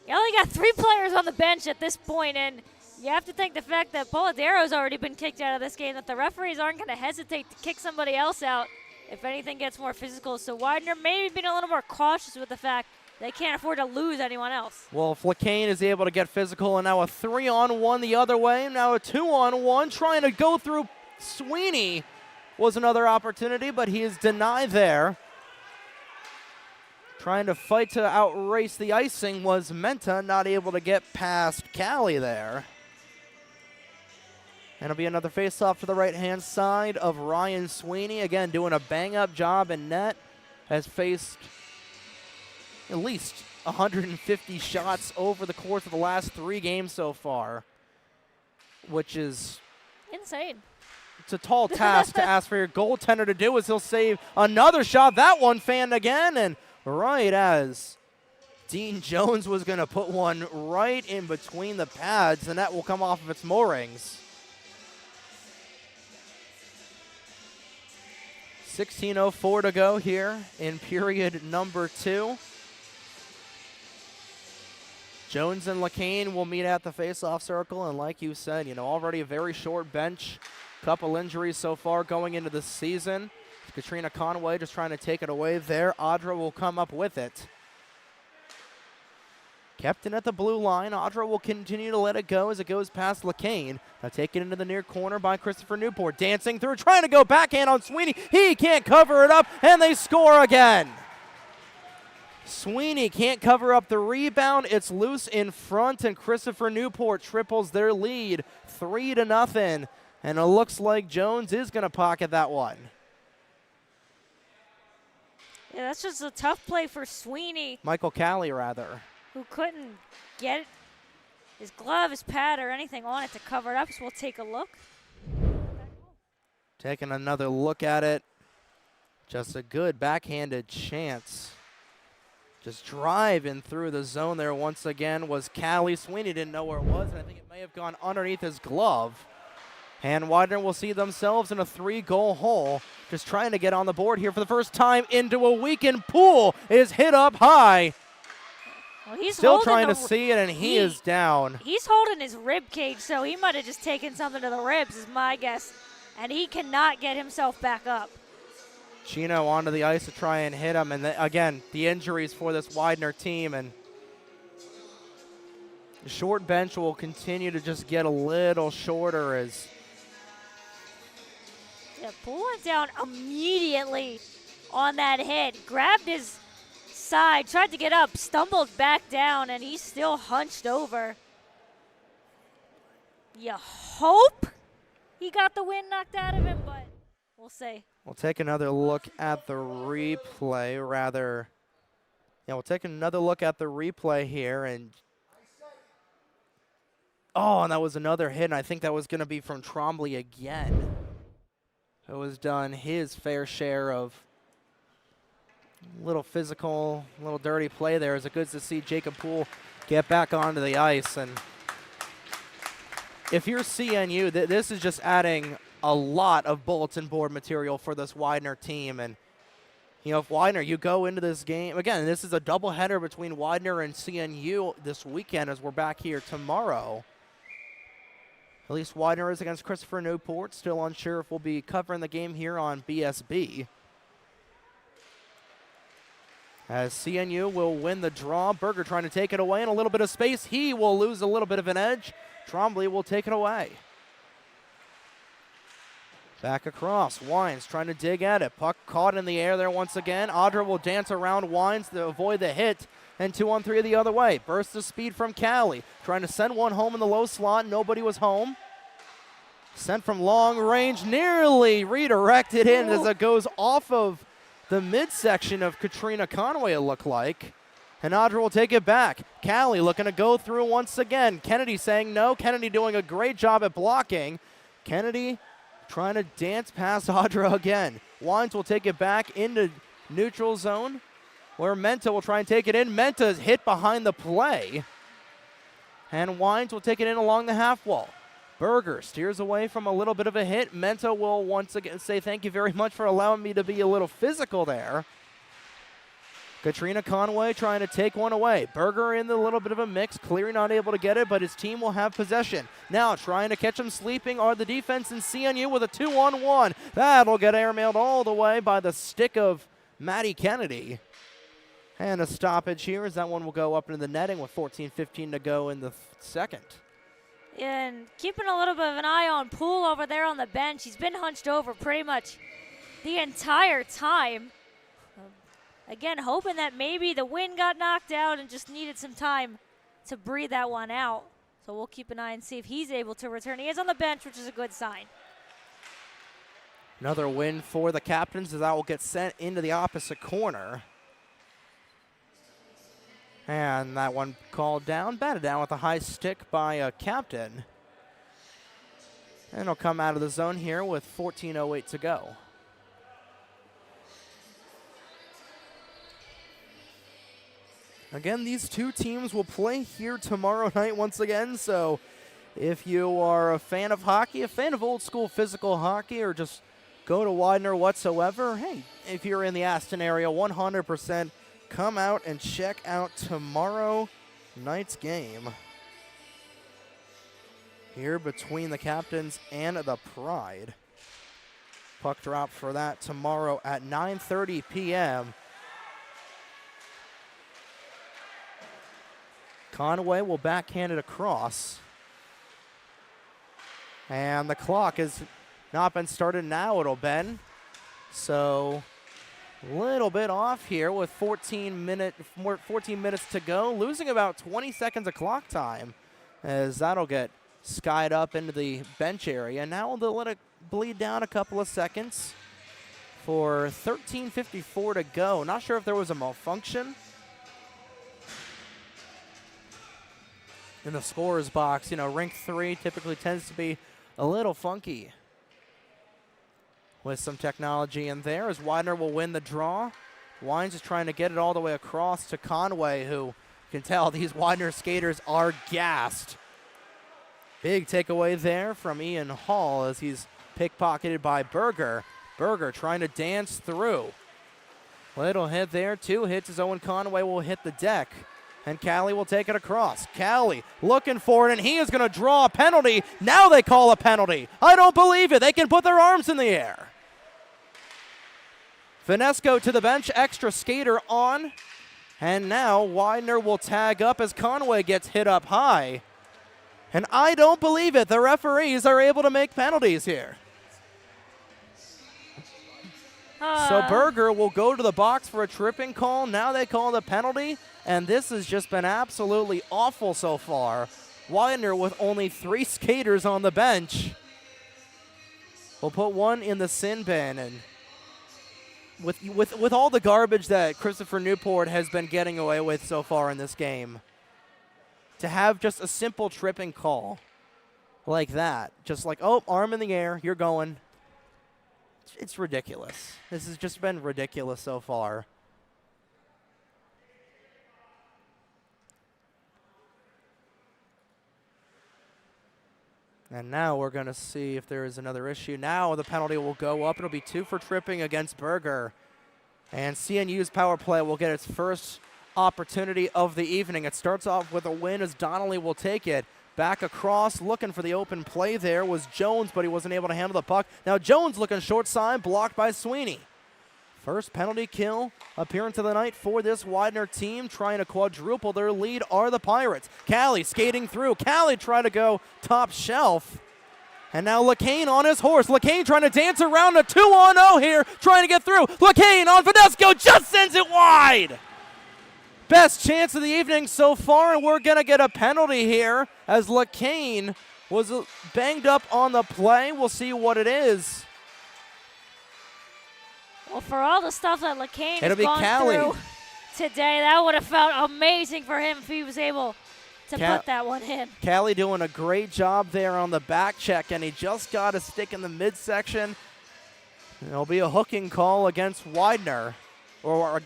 You only got 3 players on the bench at this point, and you have to think the fact that Polidero's already been kicked out of this game, that the referees aren't going to hesitate to kick somebody else out if anything gets more physical. So Widener maybe being a little more cautious with the fact they can't afford to lose anyone else. Well, if LeCain is able to get physical, and now a 3-on-1 the other way, now a 2-on-1 trying to go through Sweeney was another opportunity, but he is denied there. Trying to fight to outrace the icing was Menta, not able to get past Callie there. And it'll be another face-off to the right-hand side of Ryan Sweeney. Again, doing a bang-up job in net. Has faced at least 150 shots over the course of the last 3 games so far, which is insane. It's a tall task to ask for your goaltender to do, as he'll save another shot. That one fanned again, and right as Dean Jones was going to put one right in between the pads, the net will come off of its moorings. 16:04 to go here in period number 2. Jones and LeCain will meet at the face-off circle, and like you said, already a very short bench. Couple injuries so far going into the season. Katrina Conway just trying to take it away there. Audra will come up with it. Kept in at the blue line. Audra will continue to let it go as it goes past LeCain. Now taken into the near corner by Christopher Newport. Dancing through, trying to go backhand on Sweeney. He can't cover it up, and they score again. Sweeney can't cover up the rebound. It's loose in front, and Christopher Newport triples their lead 3-0. And it looks like Jones is going to pocket that one. Yeah, that's just a tough play for Sweeney, Michael Callie, rather. who couldn't get his glove, his pad, or anything on it to cover it up. So we'll take a look. Taking another look at it. Just a good backhanded chance. Just driving through the zone there once again was Callie. Sweeney didn't know where it was, and I think it may have gone underneath his glove. And Widener will see themselves in a 3-goal hole. Just trying to get on the board here for the first time into a weekend. Poole is hit up high. Well, he's Still trying to see it, and he is down. He's holding his rib cage, so he might have just taken something to the ribs, is my guess. And he cannot get himself back up. Chino onto the ice to try and hit him. And again, the injuries for this Widener team. And the short bench will continue to just get a little shorter as Yeah, Poole went down immediately on that hit. Grabbed his side, tried to get up, stumbled back down, and he's still hunched over. You hope he got the wind knocked out of him, but we'll see. we'll take another look at the replay, we'll take another look at the replay here. And and that was another hit, and I think that was going to be from Trombley again. Who has done his fair share of little physical, little dirty play there. It's good to see Jacob Poole get back onto the ice. And if you're CNU, this is just adding a lot of bulletin board material for this Widener team. And, if Widener, you go into this game, again, this is a doubleheader between Widener and CNU this weekend as we're back here tomorrow. At least Widener is against Christopher Newport. Still unsure if we'll be covering the game here on BSB. As CNU will win the draw. Berger trying to take it away in a little bit of space. He will lose a little bit of an edge. Trombley will take it away. Back across. Wines trying to dig at it. Puck caught in the air there once again. Audra will dance around Wines to avoid the hit. And 2-on-3 the other way. Burst of speed from Callie. Trying to send one home in the low slot. Nobody was home. Sent from long range. Nearly redirected in as it goes off of the midsection of Katrina Conway, it looked like. And Audra will take it back. Callie looking to go through once again. Kennedy saying no. Kennedy doing a great job at blocking. Kennedy trying to dance past Audra again. Wines will take it back into neutral zone, where Menta will try and take it in. Menta is hit behind the play. And Wines will take it in along the half wall. Berger steers away from a little bit of a hit. Menta will once again say thank you very much for allowing me to be a little physical there. Katrina Conway trying to take one away. Berger in the little bit of a mix. Cleary not able to get it, but his team will have possession. Now trying to catch him sleeping are the defense in CNU with a 2-on-1. That'll get airmailed all the way by the stick of Maddie Kennedy. And a stoppage here as that one will go up into the netting with 14:15 to go in the second. And keeping a little bit of an eye on Poole over there on the bench. He's been hunched over pretty much the entire time. Again, hoping that maybe the wind got knocked out and just needed some time to breathe that one out. So we'll keep an eye and see if he's able to return. He is on the bench, which is a good sign. Another win for the captains as that will get sent into the opposite corner. And that one called down, batted down with a high stick by a captain. And it'll come out of the zone here with 14:08 to go. Again, these two teams will play here tomorrow night once again, so if you are a fan of hockey, a fan of old school physical hockey, or just go to Widener whatsoever, hey, if you're in the Aston area, 100% come out and check out tomorrow night's game here between the captains and the Pride. Puck drop for that tomorrow at 9:30 p.m. Conway will backhand it across. And the clock has not been started now, it'll bend. So Little bit off here with 14 minutes to go, losing about 20 seconds of clock time, as that'll get skied up into the bench area. Now they'll let it bleed down a couple of seconds for 13:54 to go. Not sure if there was a malfunction in the scorer's box. You know, rink 3 typically tends to be a little funky with some technology in there, as Widener will win the draw. Wines is trying to get it all the way across to Conway, who you can tell these Widener skaters are gassed. Big takeaway there from Ian Hall as he's pickpocketed by Berger. Berger trying to dance through. Little hit there, 2 hits as Owen Conway will hit the deck. And Callie will take it across. Callie looking for it, and he is going to draw a penalty. Now they call a penalty. I don't believe it. They can put their arms in the air. Vanesco to the bench, extra skater on. And now Widener will tag up as Conway gets hit up high. And I don't believe it. The referees are able to make penalties here. So Berger will go to the box for a tripping call. Now they call the penalty, and this has just been absolutely awful so far. Widener with only 3 skaters on the bench. We'll put one in the sin bin, and with all the garbage that Christopher Newport has been getting away with so far in this game, to have just a simple tripping call like that, just like, oh, arm in the air, you're going. It's ridiculous. This has just been ridiculous so far. And now we're going to see if there is another issue. Now the penalty will go up. It'll be 2 for tripping against Berger. And CNU's power play will get its first opportunity of the evening. It starts off with a win as Donnelly will take it. Back across, looking for the open play there was Jones, but he wasn't able to handle the puck. Now Jones looking short side, blocked by Sweeney. First penalty kill appearance of the night for this Widener team. Trying to quadruple their lead are the Pirates. Callie skating through. Callie trying to go top shelf. And now LeCain on his horse. LeCain trying to dance around a 2-on-0 here, trying to get through. LeCain on Vanesco, just sends it wide. Best chance of the evening so far, and we're going to get a penalty here as LeCain was banged up on the play. We'll see what it is. Well, for all the stuff that LeCain has It'll be gone Callie through today, that would have felt amazing for him if he was able to put that one in. Callie doing a great job there on the back check, and he just got a stick in the midsection. It'll be a hooking call against Widener, or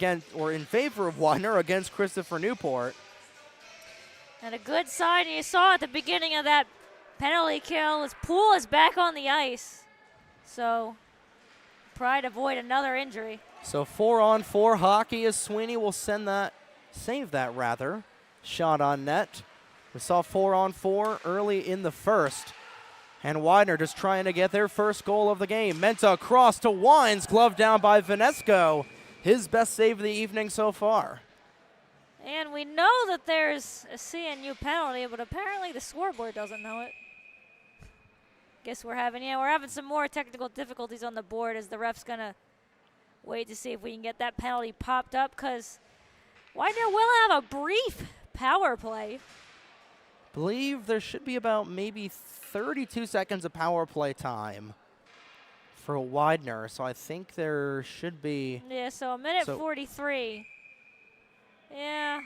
in favor of Widener against Christopher Newport. And a good sign you saw at the beginning of that penalty kill is Poole is back on the ice. So Pride avoid another injury. So 4-on-4 hockey as Sweeney will save that shot on net. We saw 4-on-4 early in the first. And Widener just trying to get their first goal of the game. Menta across to Wines, glove down by Vanesco. His best save of the evening so far. And we know that there's a CNU penalty, but apparently the scoreboard doesn't know it. Guess we're having some more technical difficulties on the board as the ref's gonna wait to see if we can get that penalty popped up, because Widener will have a brief power play. Believe there should be about maybe 32 seconds of power play time for Widener, so I think there should be. Yeah, so a minute 43. Yeah.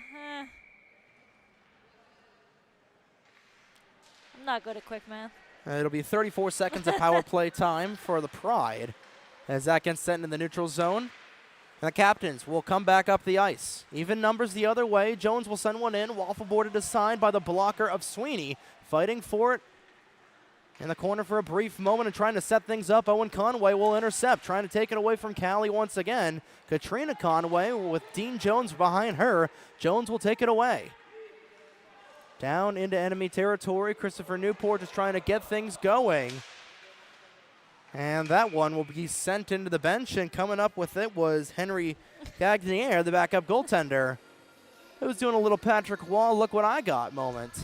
I'm not good at quick math. It'll be 34 seconds of power play time for the Pride as that gets sent in the neutral zone. And the captains will come back up the ice. Even numbers the other way. Jones will send one in. Waffle boarded aside by the blocker of Sweeney. Fighting for it in the corner for a brief moment and trying to set things up. Owen Conway will intercept, trying to take it away from Callie once again. Katrina Conway with Dean Jones behind her. Jones will take it away. Down into enemy territory. Christopher Newport just trying to get things going. And that one will be sent into the bench, and coming up with it was Henry Gagnier, the backup goaltender. He was doing a little Patrick Wall, look what I got moment.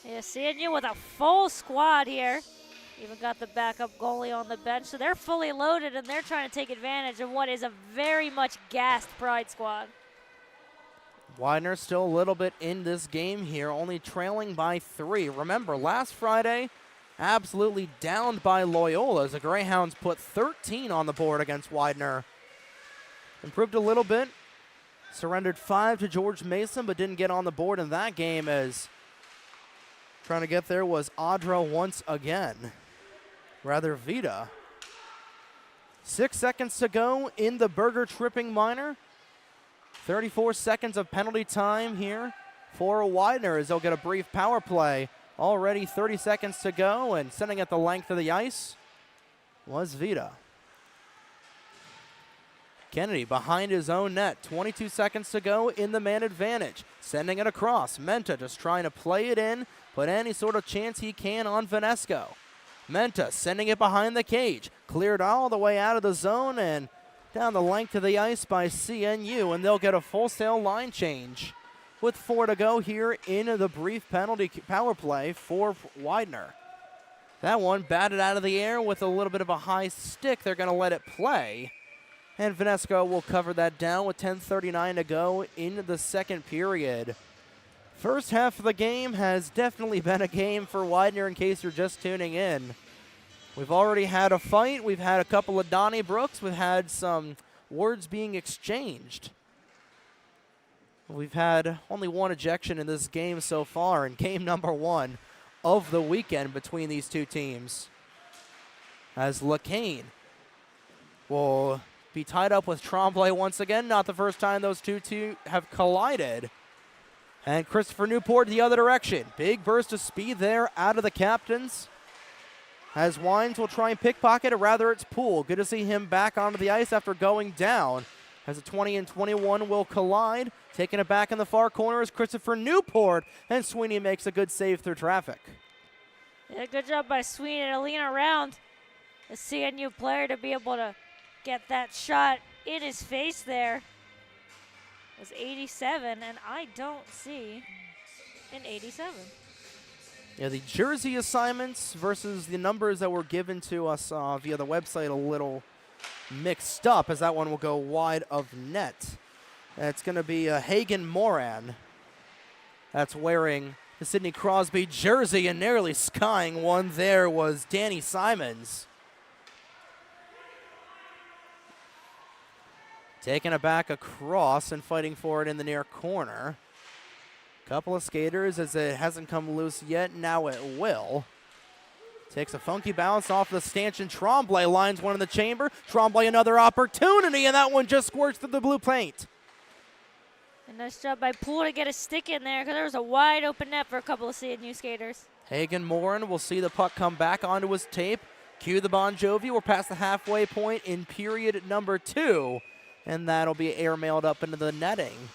Yeah, seeing you with a full squad here. Even got the backup goalie on the bench, so they're fully loaded and they're trying to take advantage of what is a very much gassed Pride squad. Widener still a little bit in this game here, only trailing by 3. Remember, last Friday, absolutely downed by Loyola as the Greyhounds put 13 on the board against Widener. Improved a little bit, surrendered 5 to George Mason, but didn't get on the board in that game as trying to get there was Audra once again. Rather, Vita. 6 seconds to go in the Burger Tripping Minor. 34 seconds of penalty time here for Widener as they'll get a brief power play. Already 30 seconds to go, and sending it the length of the ice was Vita. Kennedy behind his own net. 22 seconds to go in the man advantage. Sending it across. Menta just trying to play it in, put any sort of chance he can on Vanesco. Menta sending it behind the cage. Cleared all the way out of the zone and down the length of the ice by CNU, and they'll get a full-sail line change with 4 to go here in the brief penalty power play for Widener. That one batted out of the air with a little bit of a high stick. They're going to let it play, and Vanesco will cover that down with 10:39 to go in the second period. First half of the game has definitely been a game for Widener in case you're just tuning in. We've already had a fight. We've had a couple of Donnybrooks. We've had some words being exchanged. We've had only one ejection in this game so far, in game number 1 of the weekend between these two teams. As LeCain will be tied up with Tremblay once again. Not the first time those two have collided. And Christopher Newport the other direction. Big burst of speed there out of the captains. As Wines will try and pickpocket, or rather it's Poole. Good to see him back onto the ice after going down. As the 20 and 21 will collide. Taking it back in the far corner is Christopher Newport. And Sweeney makes a good save through traffic. Yeah, good job by Sweeney to lean around the CNU player to be able to get that shot in his face there. It was 87, and I don't see an 87. Yeah, the jersey assignments versus the numbers that were given to us via the website a little mixed up, as that one will go wide of net. It's going to be Hagen Moran that's wearing the Sidney Crosby jersey, and nearly skying one there was Danny Simons. Taking it back across and fighting for it in the near corner. Couple of skaters as it hasn't come loose yet. Now it will. Takes a funky bounce off the stanchion. Tremblay lines one in the chamber. Tremblay another opportunity, and that one just squirts through the blue paint. A nice job by Poole to get a stick in there, because there was a wide open net for a couple of CNU skaters. Hagen Moran will see the puck come back onto his tape. Cue the Bon Jovi. We're past the halfway point in period number 2, and that'll be airmailed up into the netting.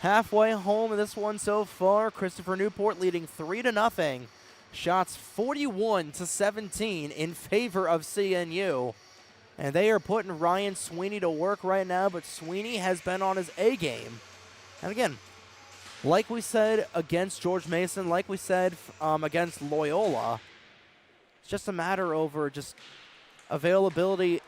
Halfway home in this one so far, Christopher Newport leading 3-0. Shots 41-17 in favor of CNU. And they are putting Ryan Sweeney to work right now, but Sweeney has been on his A game. And again, like we said against George Mason, like we said against Loyola, it's just a matter over just availability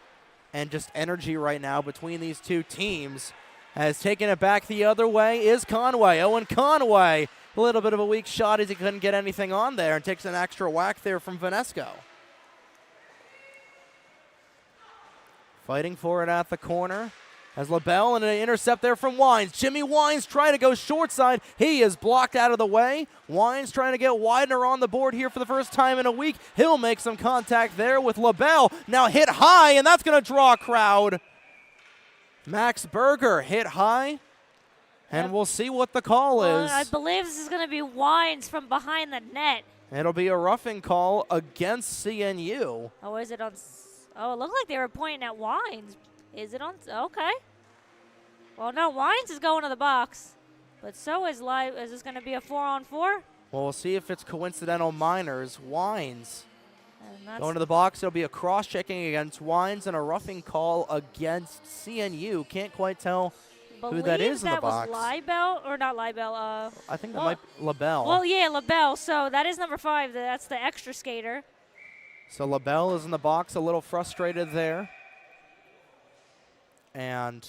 and just energy right now between these two teams. Has taken it back the other way is Conway. Owen Conway, a little bit of a weak shot as he couldn't get anything on there, and takes an extra whack there from Vanesco. Fighting for it at the corner. As LaBelle and an intercept there from Wines. Jimmy Wines trying to go short side. He is blocked out of the way. Wines trying to get Widener on the board here for the first time in a week. He'll make some contact there with LaBelle. Now hit high, and that's going to draw a crowd. Max Berger hit high, and we'll see what the call is. I believe this is going to be Wines from behind the net. It'll be a roughing call against CNU. Oh, is it on? Oh, it looked like they were pointing at Wines. Is it on? Okay. Well, no, Wines is going to the box, but so is live. Is this going to be a 4-on-4? Well, we'll see if it's coincidental minors. Wines going to the box. It'll be a cross-checking against Wines and a roughing call against CNU. Can't quite tell who that is in the box. That was Libel, or not Libel. I think that might be LaBelle. Well, yeah, LaBelle. So that is number 5. That's the extra skater. So LaBelle is in the box, a little frustrated there. And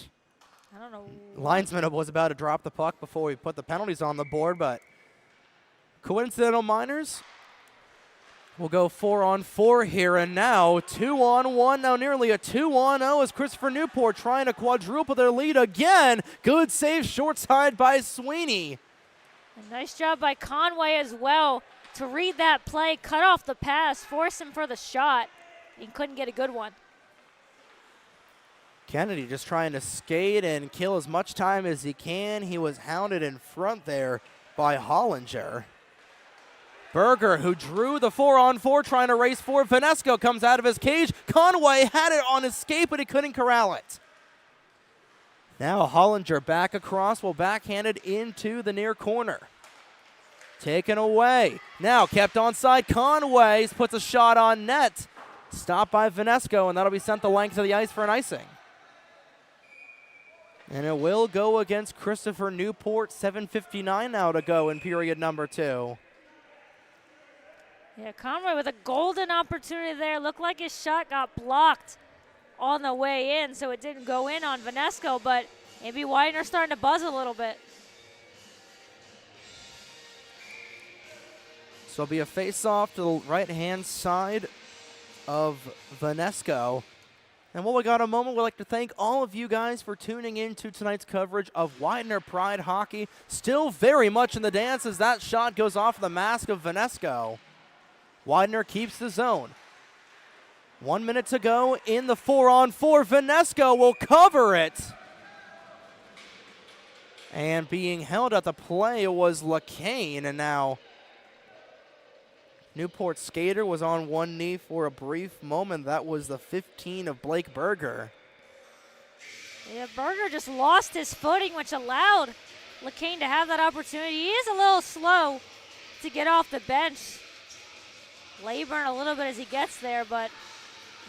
I don't know. linesman was about to drop the puck before we put the penalties on the board, but coincidental minors will go 4-on-4 here, and now 2-on-1, now nearly a 2-on-0 as Christopher Newport trying to quadruple their lead again. Good save short side by Sweeney. A nice job by Conway as well to read that play, cut off the pass, force him for the shot. He couldn't get a good one. Kennedy just trying to skate and kill as much time as he can. He was hounded in front there by Hollinger. Berger, who drew the 4-on-4, trying to race forward. Vanesco comes out of his cage. Conway had it on his skate, but he couldn't corral it. Now Hollinger back across, will backhanded into the near corner. Taken away. Now kept onside. Conway puts a shot on net. Stopped by Vanesco, and that'll be sent the length of the ice for an icing. And it will go against Christopher Newport. 7:59 now to go in period number 2. Yeah, Conway with a golden opportunity there. Looked like his shot got blocked on the way in, so it didn't go in on Vanesco, but maybe Widener's starting to buzz a little bit. So it'll be a face-off to the right-hand side of Vanesco. And while we got a moment, we'd like to thank all of you guys for tuning in to tonight's coverage of Widener Pride hockey. Still very much in the dance as that shot goes off the mask of Vanesco. Widener keeps the zone. 1 minute to go in the 4-on-4. Vanesco will cover it. And being held at the play was LaCain, and now Newport skater was on one knee for a brief moment. That was the 15 of Blake Berger. Yeah, Berger just lost his footing, which allowed LaCain to have that opportunity. He is a little slow to get off the bench. Laboring a little bit as he gets there, but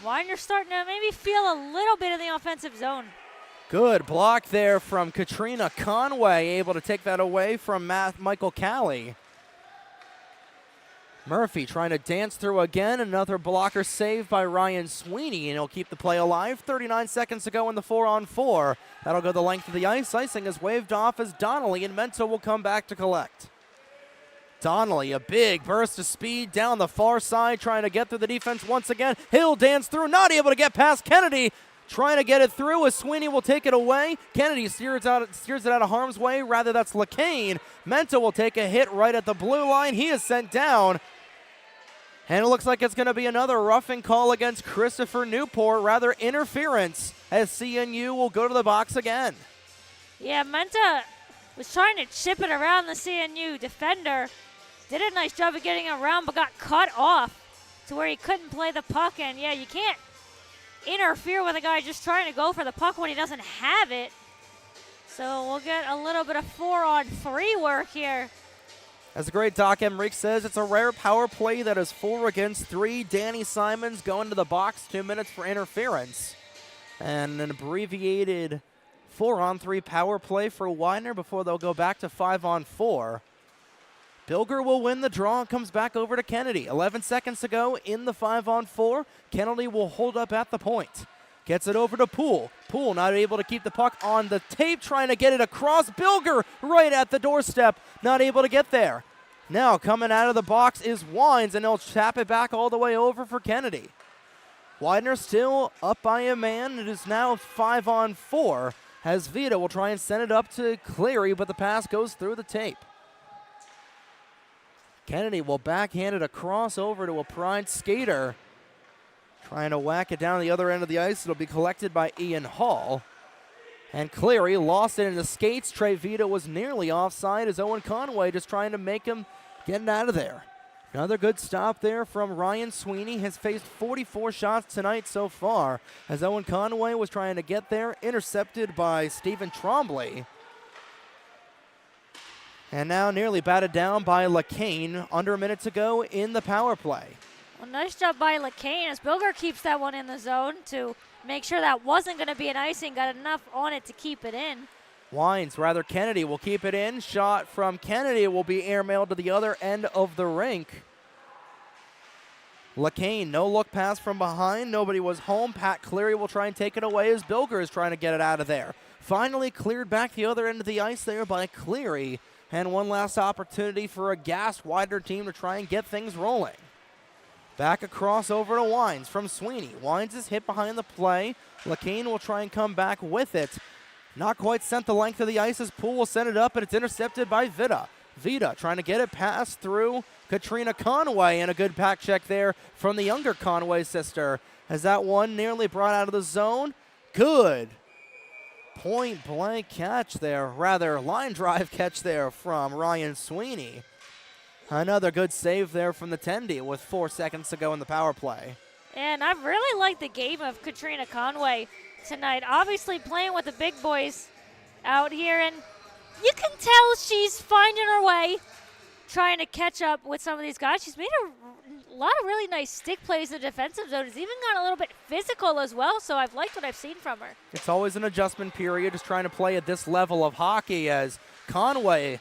Widener's starting to maybe feel a little bit in the offensive zone. Good block there from Katrina Conway, able to take that away from Michael Calley. Murphy trying to dance through again. Another blocker saved by Ryan Sweeney, and he'll keep the play alive. 39 seconds to go in the 4-on-4. That'll go the length of the ice. Icing is waved off as Donnelly and Mento will come back to collect. Donnelly, a big burst of speed down the far side, trying to get through the defense once again. He'll dance through, not able to get past Kennedy. Trying to get it through as Sweeney will take it away. Kennedy steers it out of harm's way. Rather, that's LaCain. Mento will take a hit right at the blue line. He is sent down. And it looks like it's going to be another roughing call against Christopher Newport. Rather, interference as CNU will go to the box again. Yeah, Menta was trying to chip it around the CNU defender. Did a nice job of getting around, but got cut off to where he couldn't play the puck. And yeah, you can't interfere with a guy just trying to go for the puck when he doesn't have it. So we'll get a little bit of 4-on-3 work here. As the great Doc Emmerich says, it's a rare power play that is 4 against 3. Danny Simons going to the box, 2 minutes for interference. And an abbreviated 4-on-3 power play for Widener before they'll go back to 5-on-4. Bilger will win the draw and comes back over to Kennedy. 11 seconds to go in the 5-on-4. Kennedy will hold up at the point. Gets it over to Poole. Poole not able to keep the puck on the tape, trying to get it across. Bilger right at the doorstep, not able to get there. Now coming out of the box is Wines, and he'll tap it back all the way over for Kennedy. Widener still up by a man. It is now 5-on-4 as Vita will try and send it up to Cleary, but the pass goes through the tape. Kennedy will backhand it across over to a Pride skater. Trying to whack it down the other end of the ice. It'll be collected by Ian Hall. And Cleary lost it in the skates. Trey Vita was nearly offside as Owen Conway just trying to make him get it out of there. Another good stop there from Ryan Sweeney. Has faced 44 shots tonight so far as Owen Conway was trying to get there. Intercepted by Stephen Trombley. And now nearly batted down by LaCain. Under a minute to go in the power play. Well, nice job by LaCain as Bilger keeps that one in the zone to make sure that wasn't going to be an icing. Got enough on it to keep it in. Kennedy will keep it in. Shot from Kennedy will be airmailed to the other end of the rink. LeCain, no look pass from behind. Nobody was home. Pat Cleary will try and take it away as Bilger is trying to get it out of there. Finally cleared back the other end of the ice there by Cleary. And one last opportunity for a gassed Widener team to try and get things rolling. Back across over to Wines from Sweeney. Wines is hit behind the play. LeCain will try and come back with it. Not quite sent the length of the ice as Poole will send it up, and it's intercepted by Vida. Vida trying to get it passed through Katrina Conway, and a good back check there from the younger Conway sister. Has that one nearly brought out of the zone? Good point blank catch there, rather line drive catch there from Ryan Sweeney. Another good save there from the Tendy with 4 seconds to go in the power play. And I really like the game of Katrina Conway tonight. Obviously playing with the big boys out here, and you can tell she's finding her way, trying to catch up with some of these guys. She's made a lot of really nice stick plays in the defensive zone. She's even got a little bit physical as well, so I've liked what I've seen from her. It's always an adjustment period, just trying to play at this level of hockey as Conway,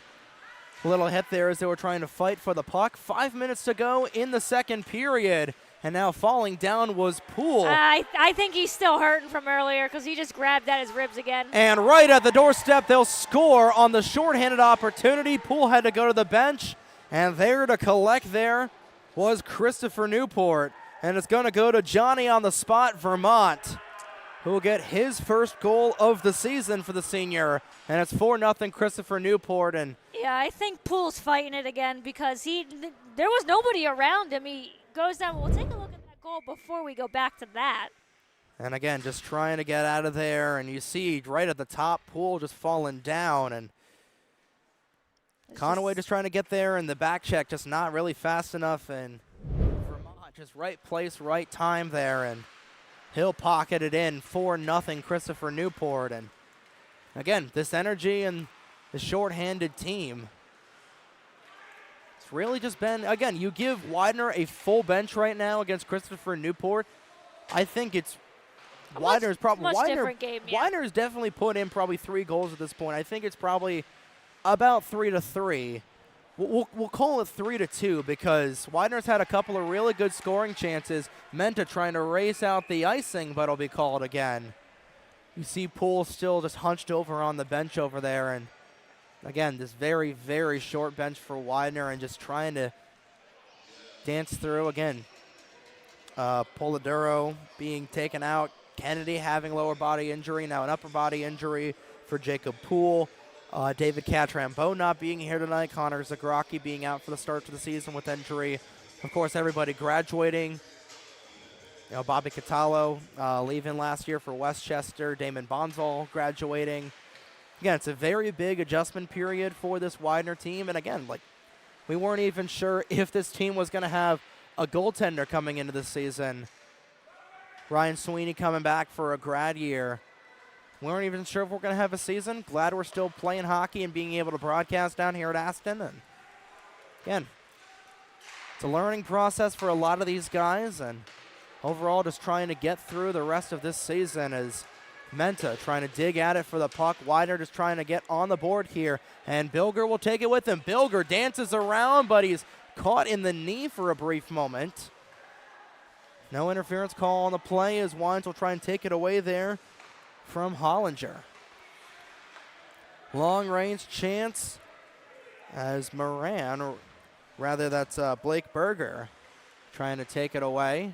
a little hit there as they were trying to fight for the puck. 5 minutes to go in the second period, and now falling down was Poole. I think he's still hurting from earlier because he just grabbed at his ribs again. And right at the doorstep, they'll score on the shorthanded opportunity. Poole had to go to the bench, and there to collect there was Christopher Newport. And it's going to go to Johnny on the spot, Vermont, who will get his first goal of the season for the senior. And it's 4-0 Christopher Newport. And yeah, I think Poole's fighting it again because there was nobody around him. He goes down. We'll take a look at that goal before we go back to that. And again, just trying to get out of there. And you see right at the top, Poole just falling down. And Conway just trying to get there, and the back check just not really fast enough. And Vermont just right place, right time there. And he'll pocket it in. 4-0 Christopher Newport. And again, this energy and the shorthanded team, it's really just been, again, you give Widener a full bench right now against Christopher Newport. I think it's Widener's probably Widener's definitely put in probably 3 goals at this point. I think it's probably about 3-3. We'll call it 3-2 because Widener's had a couple of really good scoring chances. Menta trying to race out the icing, but it'll be called again. You see Poole still just hunched over on the bench over there, and again, this very, very short bench for Widener and just trying to dance through. Again, Polidoro being taken out. Kennedy having lower body injury, now an upper body injury for Jacob Poole. David Catrambeau not being here tonight. Connor Zagraki being out for the start of the season with injury. Of course, everybody graduating. You know, Bobby Catalo leaving last year for Westchester. Damon Bonzal graduating. Again, it's a very big adjustment period for this Widener team. And again, like, we weren't even sure if this team was going to have a goaltender coming into the season. Ryan Sweeney coming back for a grad year. We weren't even sure if we're going to have a season. Glad we're still playing hockey and being able to broadcast down here at Aston. And again, it's a learning process for a lot of these guys. And overall, just trying to get through the rest of this season as Menta trying to dig at it for the puck. Widener just trying to get on the board here. And Bilger will take it with him. Bilger dances around, but he's caught in the knee for a brief moment. No interference call on the play as Wines will try and take it away there from Hollinger. Long range chance as Moran, or rather that's Blake Berger, trying to take it away.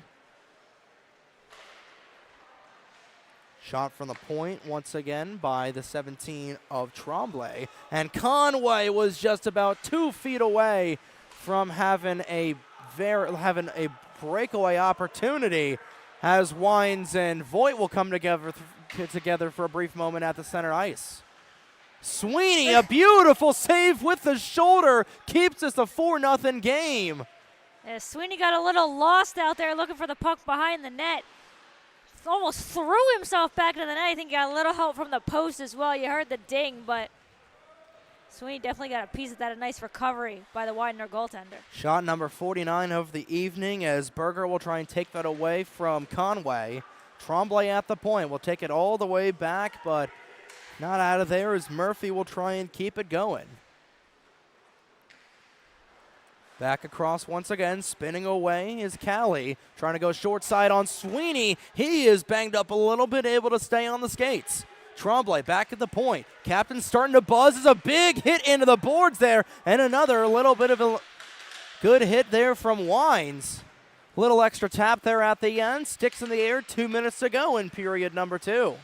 Shot from the point once again by the 17 of Tremblay. And Conway was just about 2 feet away from having a breakaway opportunity as Wines and Voigt will come together for a brief moment at the center ice. Sweeney, a beautiful save with the shoulder, keeps us a 4-0 game. Yeah, Sweeney got a little lost out there looking for the puck behind the net. Almost threw himself back into the net. I think he got a little help from the post as well. You heard the ding, but Sweeney definitely got a piece of that. A nice recovery by the Widener goaltender. Shot number 49 of the evening as Berger will try and take that away from Conway. Tremblay at the point will take it all the way back, but not out of there as Murphy will try and keep it going. Back across once again, spinning away is Callie. Trying to go short side on Sweeney. He is banged up a little bit, able to stay on the skates. Tremblay back at the point. Captain starting to buzz. Is a big hit into the boards there. And another little bit of a good hit there from Wines. Little extra tap there at the end. Sticks in the air. 2 minutes to go in period number 2.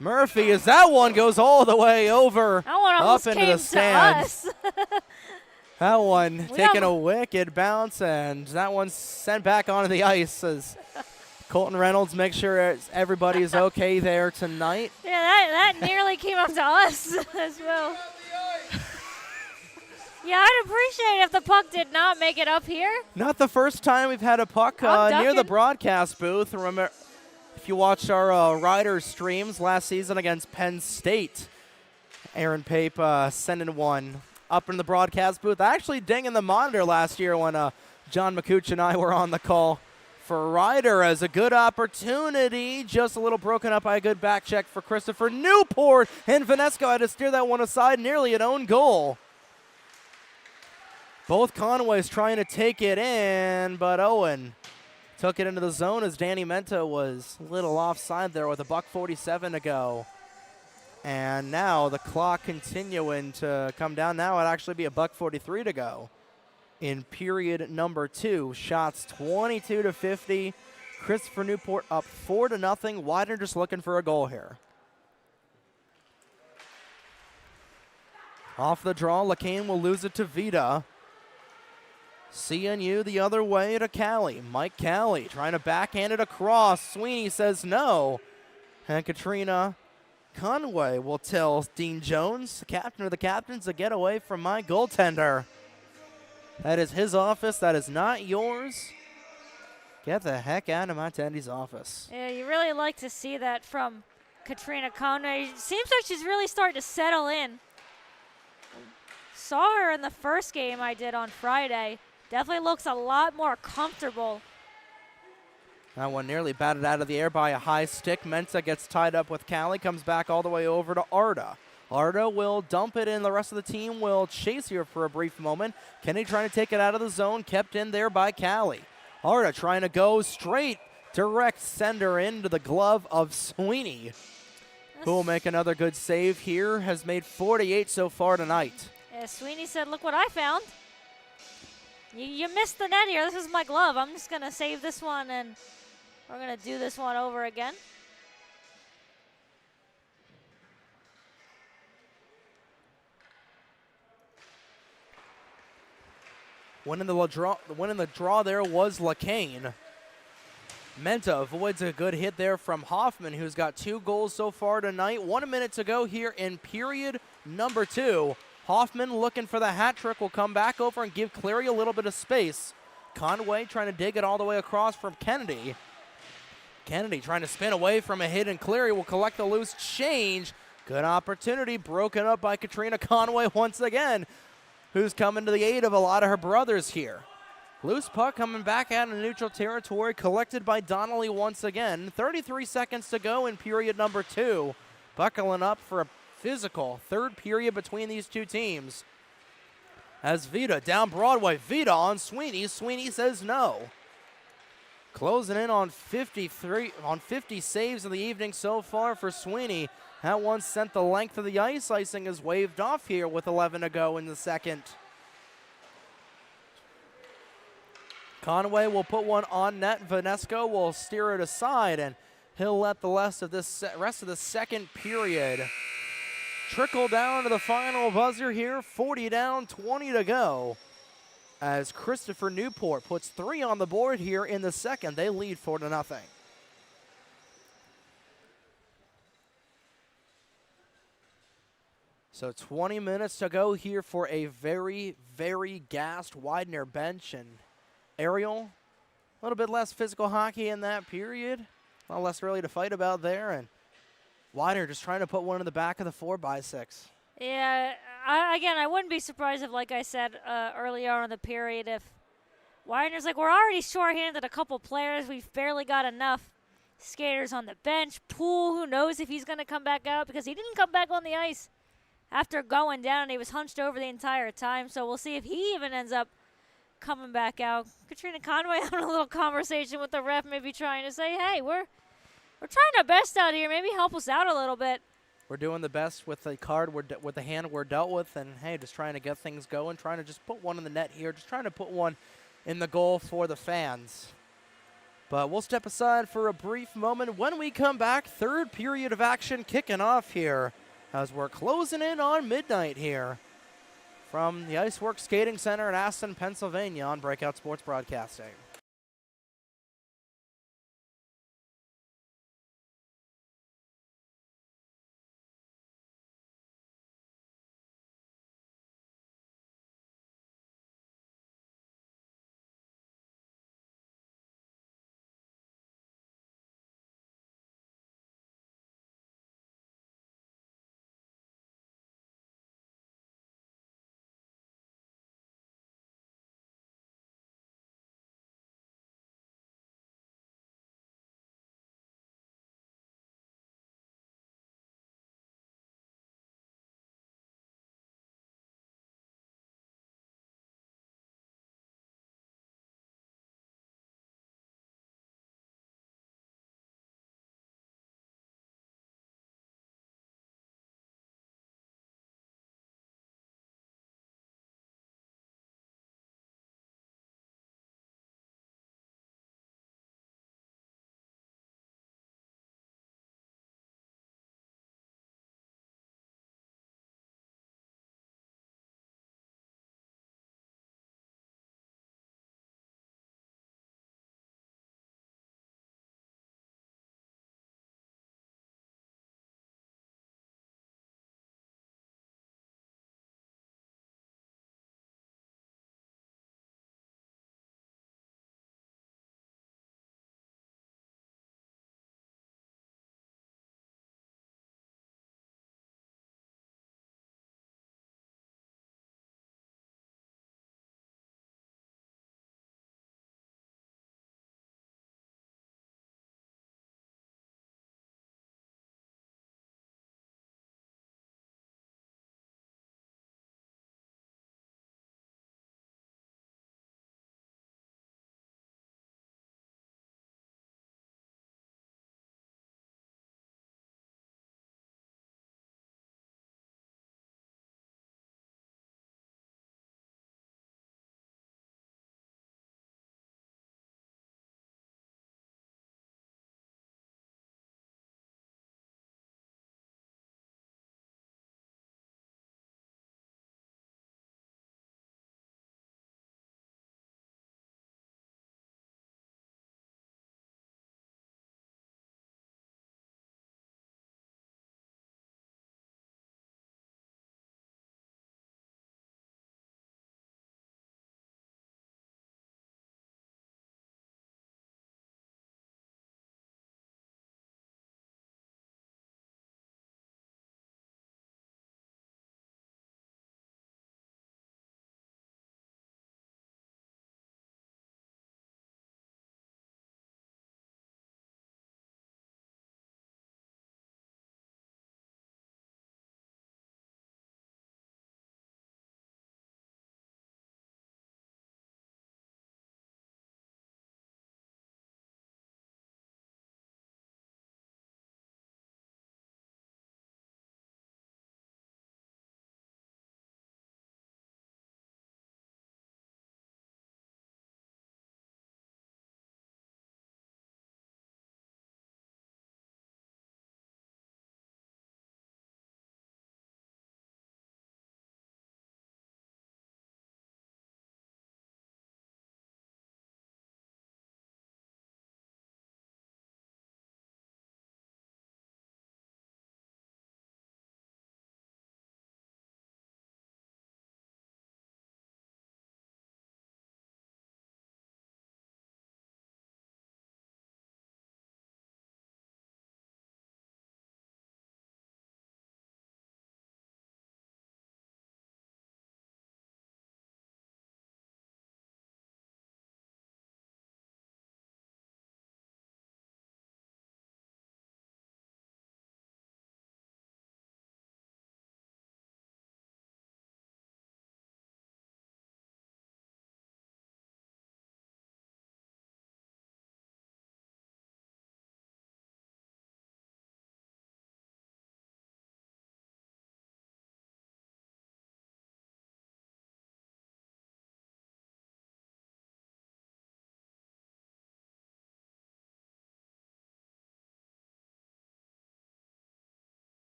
Murphy, as that one goes all the way over, That one almost up into came the stands. to us. That one We taking have- a wicked bounce, and that one's sent back onto the ice as Colton Reynolds makes sure everybody is okay there tonight. Yeah, that nearly came up to us as well. Yeah, I'd appreciate it if the puck did not make it up here. Not the first time we've had a puck I'm near the ducking. broadcast booth. Remember, if you watched our Riders streams last season against Penn State, Aaron Pape sending one up in the broadcast booth. Actually dinging the monitor last year when John McCooch and I were on the call for Ryder as a good opportunity. Just a little broken up by a good back check for Christopher Newport. And Vanesco had to steer that one aside, nearly an own goal. Both Conways trying to take it in, but Owen took it into the zone as Danny Menta was a little offside there with a $1:47 to go. And now the clock continuing to come down. Now it'd actually be a $1:43 to go in period number 2. Shots 22-50. Christopher Newport up 4-0. Widener just looking for a goal here. Off the draw, LeCain will lose it to Vita. CNU the other way to Callie. Mike Callie trying to backhand it across. Sweeney says no. And Katrina Conway will tell Dean Jones, the captain of the captains, to get away from my goaltender. That is his office. That is not yours. Get the heck out of my tendy's office. Yeah, you really like to see that from Katrina Conway. It seems like she's really starting to settle in. Saw her in the first game I did on Friday. Definitely looks a lot more comfortable. That one nearly batted out of the air by a high stick. Mensah gets tied up with Callie, comes back all the way over to Arda. Arda will dump it in. The rest of the team will chase here for a brief moment. Kenny trying to take it out of the zone, kept in there by Callie. Arda trying to go straight, direct sender into the glove of Sweeney, who will make another good save here. Has made 48 so far tonight. Yeah, Sweeney said, look what I found. You missed the net here. This is my glove. I'm just going to save this one, and we're going to do this one over again. Winning the draw there was LeCain. Menta avoids a good hit there from Hoffman, who's got 2 goals so far tonight. 1 minute to go here in period number 2. Hoffman looking for the hat trick will come back over and give Cleary a little bit of space. Conway trying to dig it all the way across from Kennedy. Kennedy trying to spin away from a hit, and Cleary will collect the loose change. Good opportunity broken up by Katrina Conway once again, who's coming to the aid of a lot of her brothers here. Loose puck coming back out of neutral territory, collected by Donnelly once again. 33 seconds to go in period number 2. Buckling up for a physical third period between these two teams. As Vita down Broadway, Vita on Sweeney. Sweeney says no. Closing in on 50 saves of the evening so far for Sweeney. That one sent the length of the ice. Icing is waved off here with 11 to go in the second. Conway will put one on net. Vanesco will steer it aside, and he'll let the rest of the second period trickle down to the final buzzer here. 40 down, 20 to go. As Christopher Newport puts 3 on the board here in the second. They lead 4-0. So 20 minutes to go here for a very, very gassed Widener bench. And Ariel, a little bit less physical hockey in that period. A lot less really to fight about there. And Widener just trying to put one in the back of the 4x6. Yeah, I wouldn't be surprised if, like I said earlier on in the period, if Widener's like, we're already shorthanded a couple players. We've barely got enough skaters on the bench. Poole, who knows if he's going to come back out, because he didn't come back on the ice after going down. He was hunched over the entire time, so we'll see if he even ends up coming back out. Katrina Conway having a little conversation with the ref, maybe trying to say, hey, we're trying our best out here. Maybe help us out a little bit. We're doing the best with the card, with the hand we're dealt with, and hey, just trying to get things going, trying to just put one in the net here, just trying to put one in the goal for the fans. But we'll step aside for a brief moment. When we come back, third period of action kicking off here as we're closing in on midnight here from the IceWorks Skating Center in Aston, Pennsylvania on Breakout Sports Broadcasting.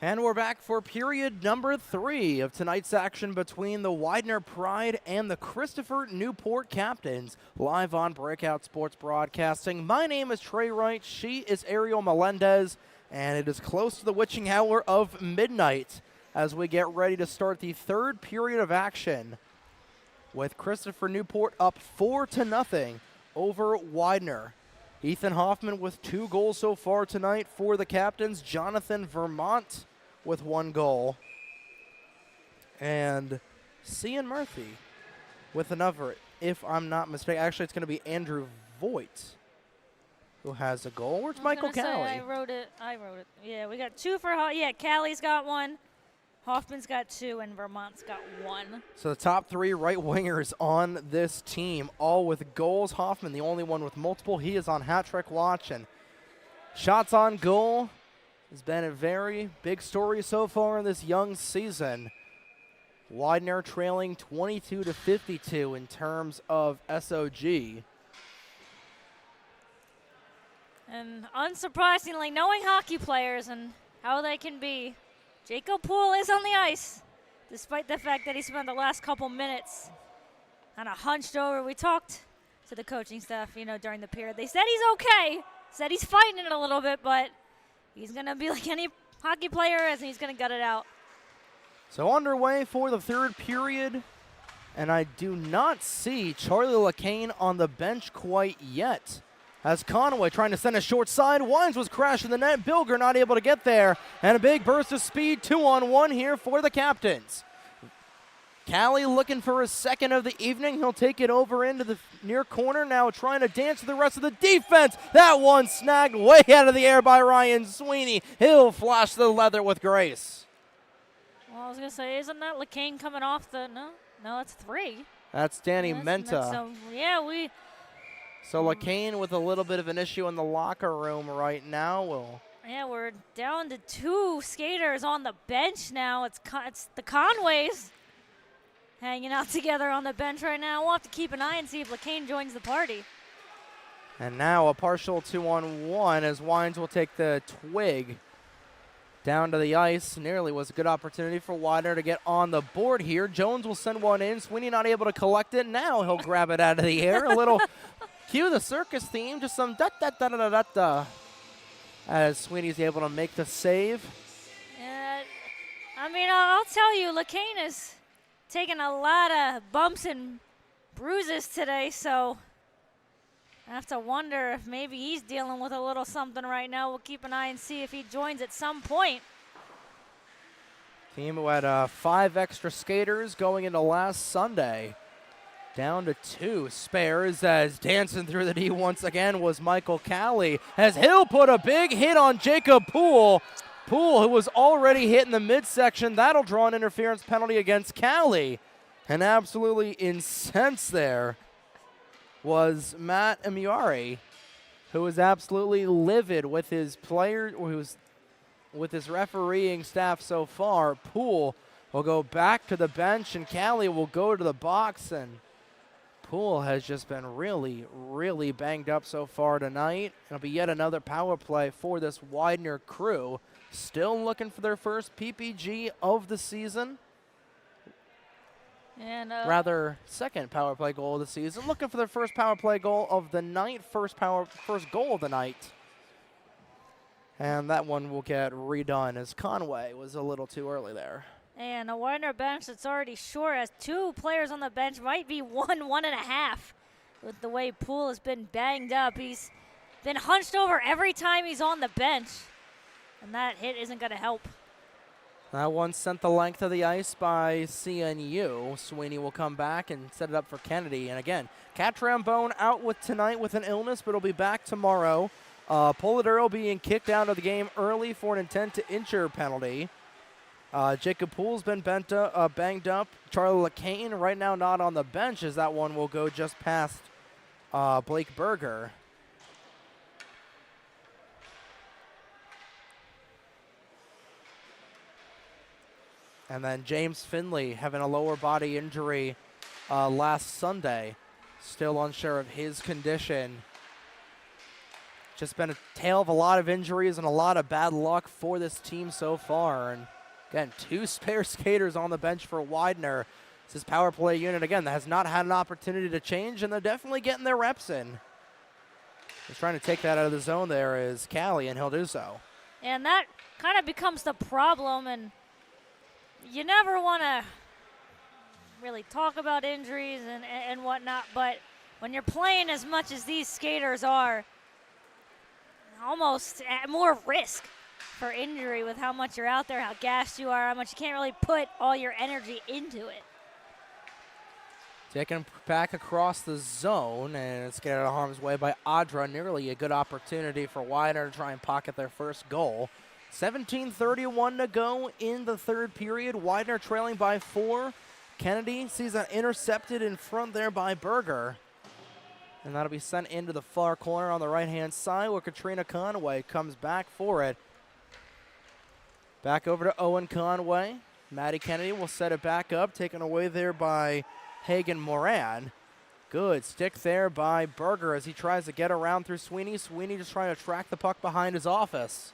And we're back for period number 3 of tonight's action between the Widener Pride and the Christopher Newport Captains, live on Breakout Sports Broadcasting. My name is Trey Wright, she is Ariel Melendez, and it is close to the witching hour of midnight as we get ready to start the 3rd period of action, with Christopher Newport up 4-0 over Widener. Ethan Hoffman with 2 goals so far tonight for the captains. Jonathan Vermont with 1 goal. And Cian Murphy with another, if I'm not mistaken. Actually, it's going to be Andrew Voigt who has a goal. Where's Michael Callie? I wrote it. Yeah, we got 2 for Callie's got 1. Hoffman's got 2, and Vermont's got 1. So the top 3 right wingers on this team, all with goals. Hoffman, the only one with multiple. He is on hat trick watch, and shots on goal has been a very big story so far in this young season. Widener trailing 22-52 in terms of SOG. And unsurprisingly, knowing hockey players and how they can be, Jacob Poole is on the ice, despite the fact that he spent the last couple minutes kind of hunched over. We talked to the coaching staff, during the period. They said he's okay, said he's fighting it a little bit, but he's going to be like any hockey player is, and he's going to gut it out. So underway for the 3rd period, and I do not see Charlie LeCain on the bench quite yet. As Conway trying to send a short side. Wines was crashing the net. Bilger not able to get there. And a big burst of speed. 2-on-1 here for the captains. Callie looking for his 2nd of the evening. He'll take it over into the near corner. Now trying to dance to the rest of the defense. That one snagged way out of the air by Ryan Sweeney. He'll flash the leather with grace. Well, I was going to say, isn't that LeCain coming off the... No, that's 3. That's Danny Menta. So LeCain with a little bit of an issue in the locker room right now. Yeah, we're down to 2 skaters on the bench now. It's the Conways hanging out together on the bench right now. We'll have to keep an eye and see if LeCain joins the party. And now a partial 2-on-1 as Wines will take the twig down to the ice. Nearly was a good opportunity for Widener to get on the board here. Jones will send one in. Sweeney not able to collect it. Now he'll grab it out of the air. A little cue the circus theme, just some da-da-da-da-da-da as Sweeney's able to make the save. I'll tell you, LeCain is taking a lot of bumps and bruises today, so I have to wonder if maybe he's dealing with a little something right now. We'll keep an eye and see if he joins at some point. Team who had 5 extra skaters going into last Sunday. Down to 2 spares as dancing through the D once again was Michael Callie as he'll put a big hit on Jacob Poole. Poole, who was already hit in the midsection, that'll draw an interference penalty against Callie. And absolutely incensed there was Matt Amiari, who was absolutely livid with his with his refereeing staff so far. Poole will go back to the bench and Callie will go to the box, and Poole has just been really, really banged up so far tonight. It'll be yet another power play for this Widener crew. Still looking for their first PPG of the season. And Rather, 2nd power play goal of the season. Looking for their first power play goal of the night. First goal of the night. And that one will get redone as Conway was a little too early there. And a Widener bench that's already short, as 2 players on the bench, might be 1.5 with the way Poole has been banged up. He's been hunched over every time he's on the bench, and that hit isn't going to help. That one sent the length of the ice by CNU. Sweeney will come back and set it up for Kennedy. And again, Cat Trambone out with tonight with an illness, but he'll be back tomorrow. Polidoro being kicked out of the game early for an intent to injure penalty. Jacob Poole's been banged up. Charlie LeCain right now not on the bench, as that one will go just past Blake Berger. And then James Finley having a lower body injury last Sunday. Still unsure of his condition. just been a tale of a lot of injuries and a lot of bad luck for this team so far. And again, 2 spare skaters on the bench for Widener. This power play unit, again, that has not had an opportunity to change, and they're definitely getting their reps in. He's trying to take that out of the zone there is Callie, and he'll do so. And that kind of becomes the problem, and you never want to really talk about injuries and whatnot, but when you're playing as much as these skaters are, almost at more risk for injury with how much you're out there, how gassed you are, how much you can't really put all your energy into it. Taken back across the zone, and it's get out of harm's way by Audra. Nearly a good opportunity for Widener to try and pocket their first goal. 17:31 to go in the third period. Widener trailing by 4. Kennedy sees that intercepted in front there by Berger. And that'll be sent into the far corner on the right-hand side where Katrina Conway comes back for it. Back over to Owen Conway. Maddie Kennedy will set it back up, taken away there by Hagen Moran. Good stick there by Berger as he tries to get around through Sweeney. Sweeney just trying to track the puck behind his office.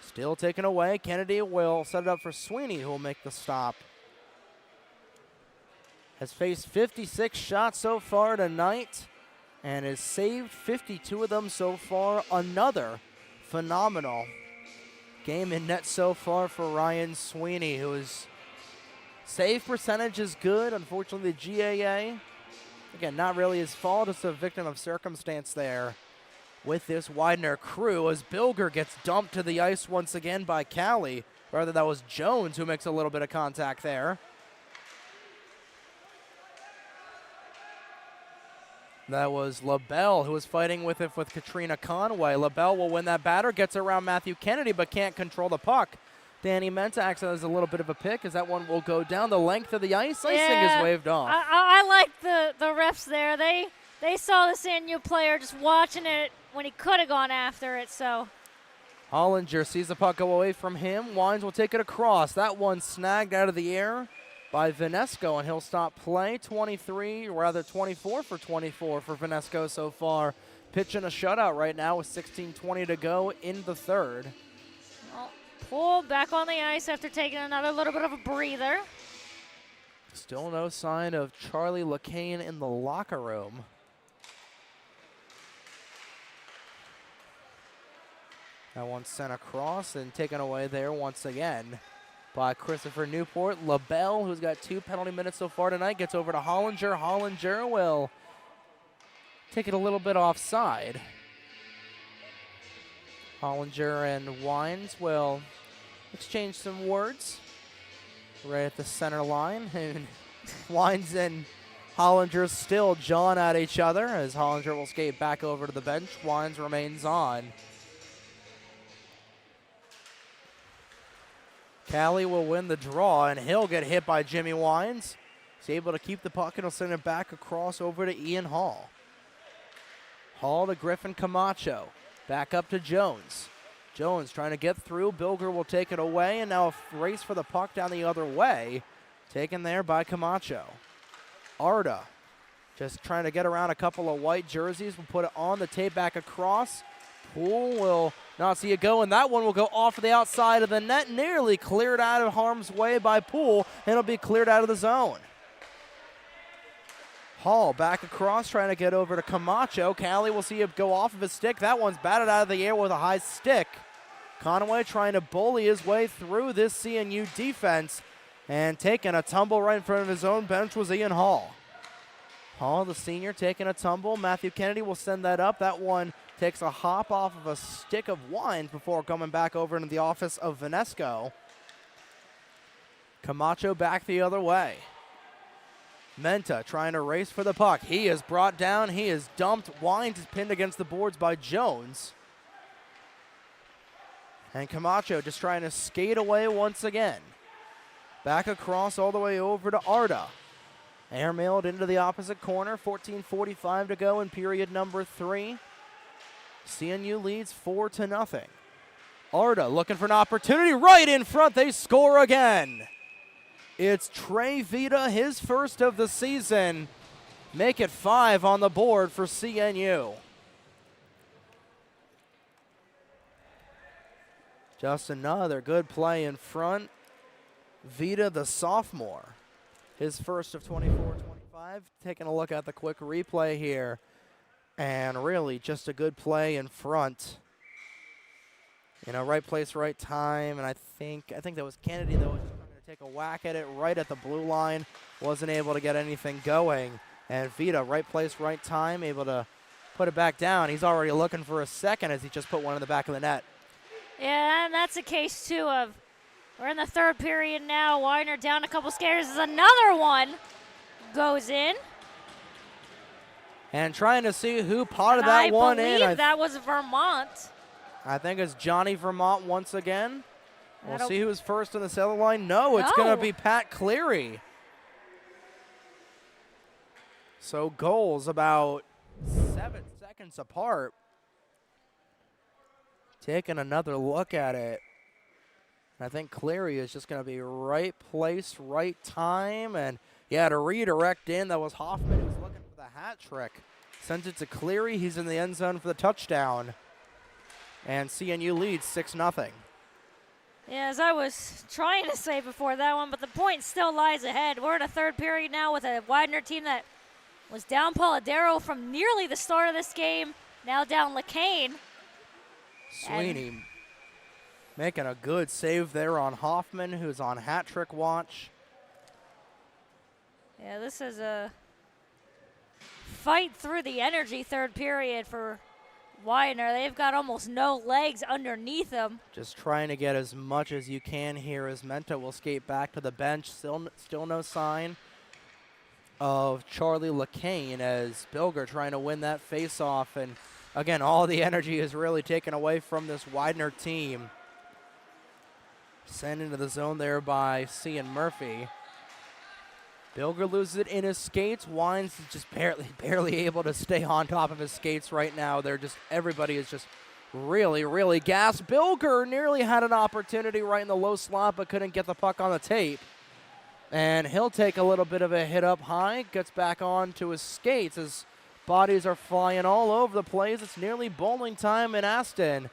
Still taken away. Kennedy will set it up for Sweeney, who will make the stop. Has faced 56 shots so far tonight and has saved 52 of them so far. Another phenomenal game in net so far for Ryan Sweeney, who is save percentage is good. Unfortunately, the GAA, again, not really his fault. It's a victim of circumstance there with this Widener crew as Bilger gets dumped to the ice once again by Callie. Rather, that was Jones who makes a little bit of contact there. That was LaBelle who was fighting with it with Katrina Conway. LaBelle will win that batter, gets around Matthew Kennedy, but can't control the puck. Danny Mentax has a little bit of a pick as that one will go down the length of the ice. Icing is waved off. I like the refs there. They saw the CNU player just watching it when he could have gone after it, so. Hollinger sees the puck go away from him. Wines will take it across. That one snagged out of the air by Vanesco, and he'll stop play. 24 for 24 for Vanesco so far. Pitching a shutout right now with 16:20 to go in the third. Well, Poole back on the ice after taking another little bit of a breather. Still no sign of Charlie LeCain in the locker room. That one sent across and taken away there once again by Christopher Newport. LaBelle, who's got 2 penalty minutes so far tonight, gets over to Hollinger. Hollinger will take it a little bit offside. Hollinger and Wines will exchange some words right at the center line. And Wines and Hollinger still jawing at each other as Hollinger will skate back over to the bench. Wines remains on. Callie will win the draw, and he'll get hit by Jimmy Wines. He's able to keep the puck, and he'll send it back across over to Ian Hall. Hall to Griffin Camacho. Back up to Jones. Jones trying to get through. Bilger will take it away, and now a race for the puck down the other way. Taken there by Camacho. Arda just trying to get around a couple of white jerseys. Will put it on the tape back across. Poole will not see it go, and that one will go off to the outside of the net. Nearly cleared out of harm's way by Poole, and it'll be cleared out of the zone. Hall back across, trying to get over to Camacho. Callie will see it go off of his stick. That one's batted out of the air with a high stick. Conway trying to bully his way through this CNU defense, and taking a tumble right in front of his own bench was Ian Hall. Hall, the senior, taking a tumble. Matthew Kennedy will send that up. That one takes a hop off of a stick of Wines before coming back over into the office of Vanesco. Camacho back the other way. Menta trying to race for the puck. He is brought down. He is dumped. Wines is pinned against the boards by Jones. And Camacho just trying to skate away once again. Back across all the way over to Arda. Airmailed into the opposite corner. 14:45 to go in period number 3. CNU leads 4-0. Arda looking for an opportunity right in front. They score again. It's Trey Vita, his first of the season. Make it 5 on the board for CNU. Just another good play in front. Vita, the sophomore, his first of 24-25. Taking a look at the quick replay here. And really just a good play in front. You know, right place, right time. And I think that was Kennedy that was just going to take a whack at it right at the blue line. Wasn't able to get anything going. And Vita, right place, right time, able to put it back down. He's already looking for a second as he just put one in the back of the net. Yeah, and that's a case, too, of we're in the third period now. Widener down a couple skaters. Another one goes in. And trying to see who potted that one in. I believe that was Vermont. I think it's Johnny Vermont once again. We'll see who's first on the center line. No, it's going to be Pat Cleary. So goals about 7 seconds apart. Taking another look at it. I think Cleary is just going to be right place, right time. And yeah, to redirect in, that was Hoffman who was looking for the hat trick. Sends it to Cleary. He's in the end zone for the touchdown. And CNU leads 6-0. Yeah, as I was trying to say before that one, but the point still lies ahead. We're in a third period now with a Widener team that was down Polidoro from nearly the start of this game. Now down LeCain. Sweeney making a good save there on Hoffman, who's on hat trick watch. Yeah, this is a fight through the energy third period for Widener. They've got almost no legs underneath them. Just trying to get as much as you can here as Menta will skate back to the bench. Still no sign of Charlie LeCain as Bilger trying to win that face-off. And again, all the energy is really taken away from this Widener team. Sent into the zone there by Cian Murphy. Bilger loses it in his skates. Wines is just barely able to stay on top of his skates right now. Everybody is just really gassed. Bilger nearly had an opportunity right in the low slot, but couldn't get the puck on the tape. And he'll take a little bit of a hit up high, gets back on to his skates as bodies are flying all over the place. It's nearly bowling time in Aston.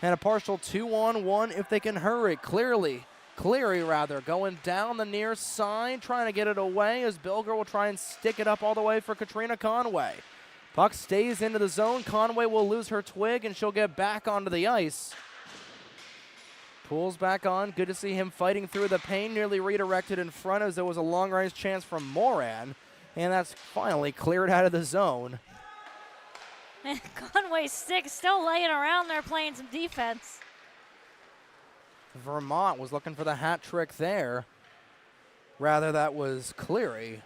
And a partial 2-on-1 if they can hurry. Cleary going down the near side, trying to get it away as Bilger will try and stick it up all the way for Katrina Conway. Puck stays into the zone. Conway will lose her twig, and she'll get back onto the ice. Pulls back on. Good to see him fighting through the pain. Nearly redirected in front as there was a long-range chance from Moran. And that's finally cleared out of the zone. And Conway's stick still laying around there playing some defense. Vermont was looking for the hat trick there. Rather, that was Cleary.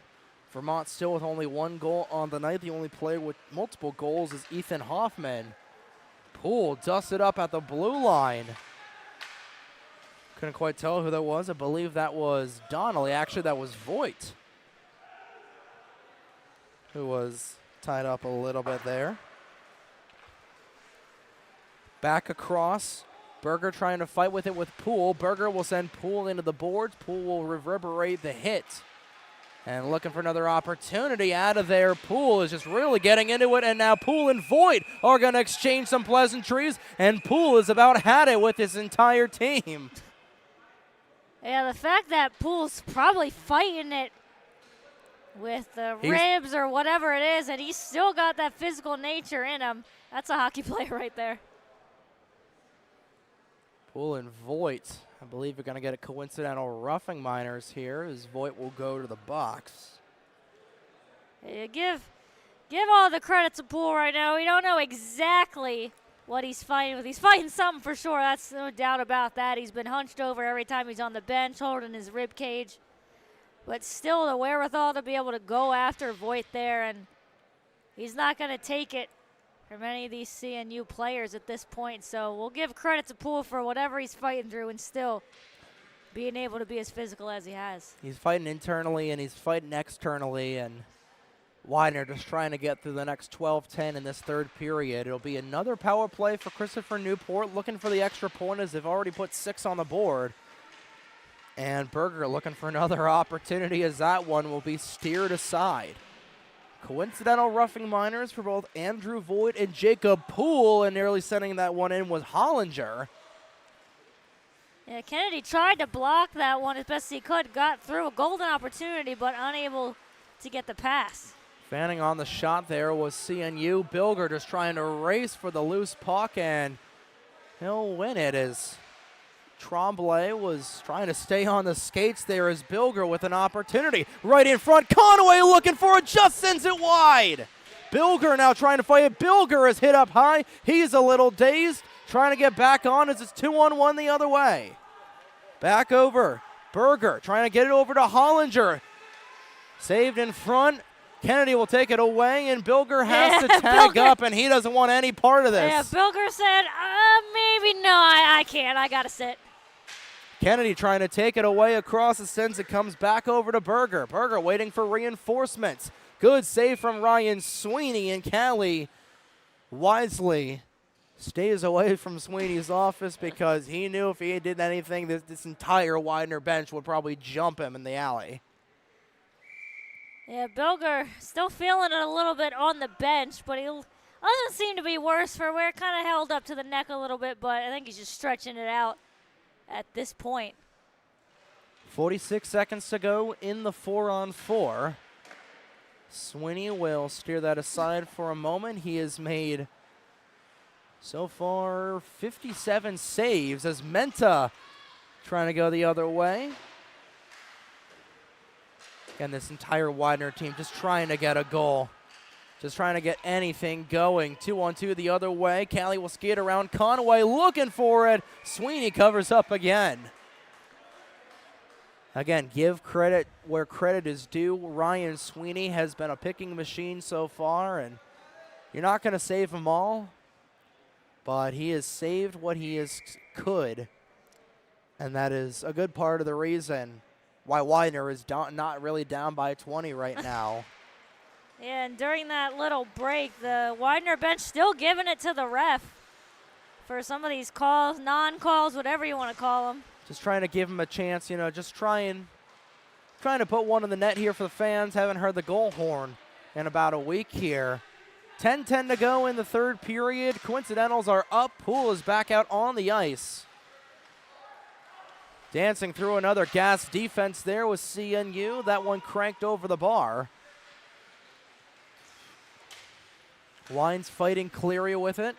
Vermont still with only one goal on the night. The only player with multiple goals is Ethan Hoffman. Poole dusted up at the blue line. Couldn't quite tell who that was. I believe that was Donnelly. Actually, that was Voigt, who was tied up a little bit there. Back across. Berger trying to fight with it with Poole. Berger will send Poole into the boards. Poole will reverberate the hit. And looking for another opportunity out of there. Poole is just really getting into it. And now Poole and Voigt are going to exchange some pleasantries. And Poole is about had it with his entire team. Yeah, the fact that Poole's probably fighting it with the ribs or whatever it is, and he's still got that physical nature in him. That's a hockey player right there. Poole and Voigt, I believe, are going to get a coincidental roughing minors here as Voigt will go to the box. Yeah, give all the credit to Poole right now. We don't know exactly what he's fighting with. He's fighting something for sure. That's no doubt about that. He's been hunched over every time he's on the bench, holding his rib cage. But still the wherewithal to be able to go after Voigt there, and he's not going to take it from any of these CNU players at this point. So we'll give credit to Poole for whatever he's fighting through and still being able to be as physical as he has. He's fighting internally and he's fighting externally, and Widener just trying to get through the next 12-10 in this third period. It'll be another power play for Christopher Newport, looking for the extra point as they've already put 6 on the board. And Berger looking for another opportunity as that one will be steered aside. Coincidental roughing minors for both Andrew Voigt and Jacob Poole, and nearly sending that one in was Hollinger. Yeah, Kennedy tried to block that one as best he could, got through a golden opportunity, but unable to get the pass. Fanning on the shot there was CNU. Bilger just trying to race for the loose puck, and he'll win it as Tremblay was trying to stay on the skates there as Bilger with an opportunity. Right in front, Conway looking for it, just sends it wide. Bilger now trying to fight it. Bilger is hit up high. He's a little dazed, trying to get back on as it's 2-on-1 the other way. Back over, Berger trying to get it over to Hollinger. Saved in front. Kennedy will take it away, and Bilger has to tag up, and he doesn't want any part of this. Yeah, Bilger said, maybe no, I can't. I got to sit. Kennedy trying to take it away across the sends. It comes back over to Berger. Berger waiting for reinforcements. Good save from Ryan Sweeney, and Callie wisely stays away from Sweeney's office because he knew if he did anything, this entire Widener bench would probably jump him in the alley. Yeah, Bilger still feeling it a little bit on the bench, but he doesn't seem to be worse for where it kind of held up to the neck a little bit, but I think he's just stretching it out at this point. 46 seconds to go in the 4-on-4. Sweeney will steer that aside for a moment. He has made so far 57 saves as Menta trying to go the other way. Again, this entire Widener team just trying to get a goal. Just trying to get anything going. 2-on-2 the other way. Callie will skate around. Conway looking for it. Sweeney covers up again. Again, give credit where credit is due. Ryan Sweeney has been a picking machine so far, and you're not going to save them all, but he has saved what he could, and that is a good part of the reason why Widener is not really down by 20 right now. Yeah, and during that little break, the Widener bench still giving it to the ref for some of these calls, non-calls, whatever you want to call them. Just trying to give him a chance, just trying to put one in the net here for the fans. Haven't heard the goal horn in about a week here. 10-10 to go in the third period. Coincidentals are up. Poole is back out on the ice. Dancing through another gas defense there with CNU. That one cranked over the bar. Lines fighting Cleary with it.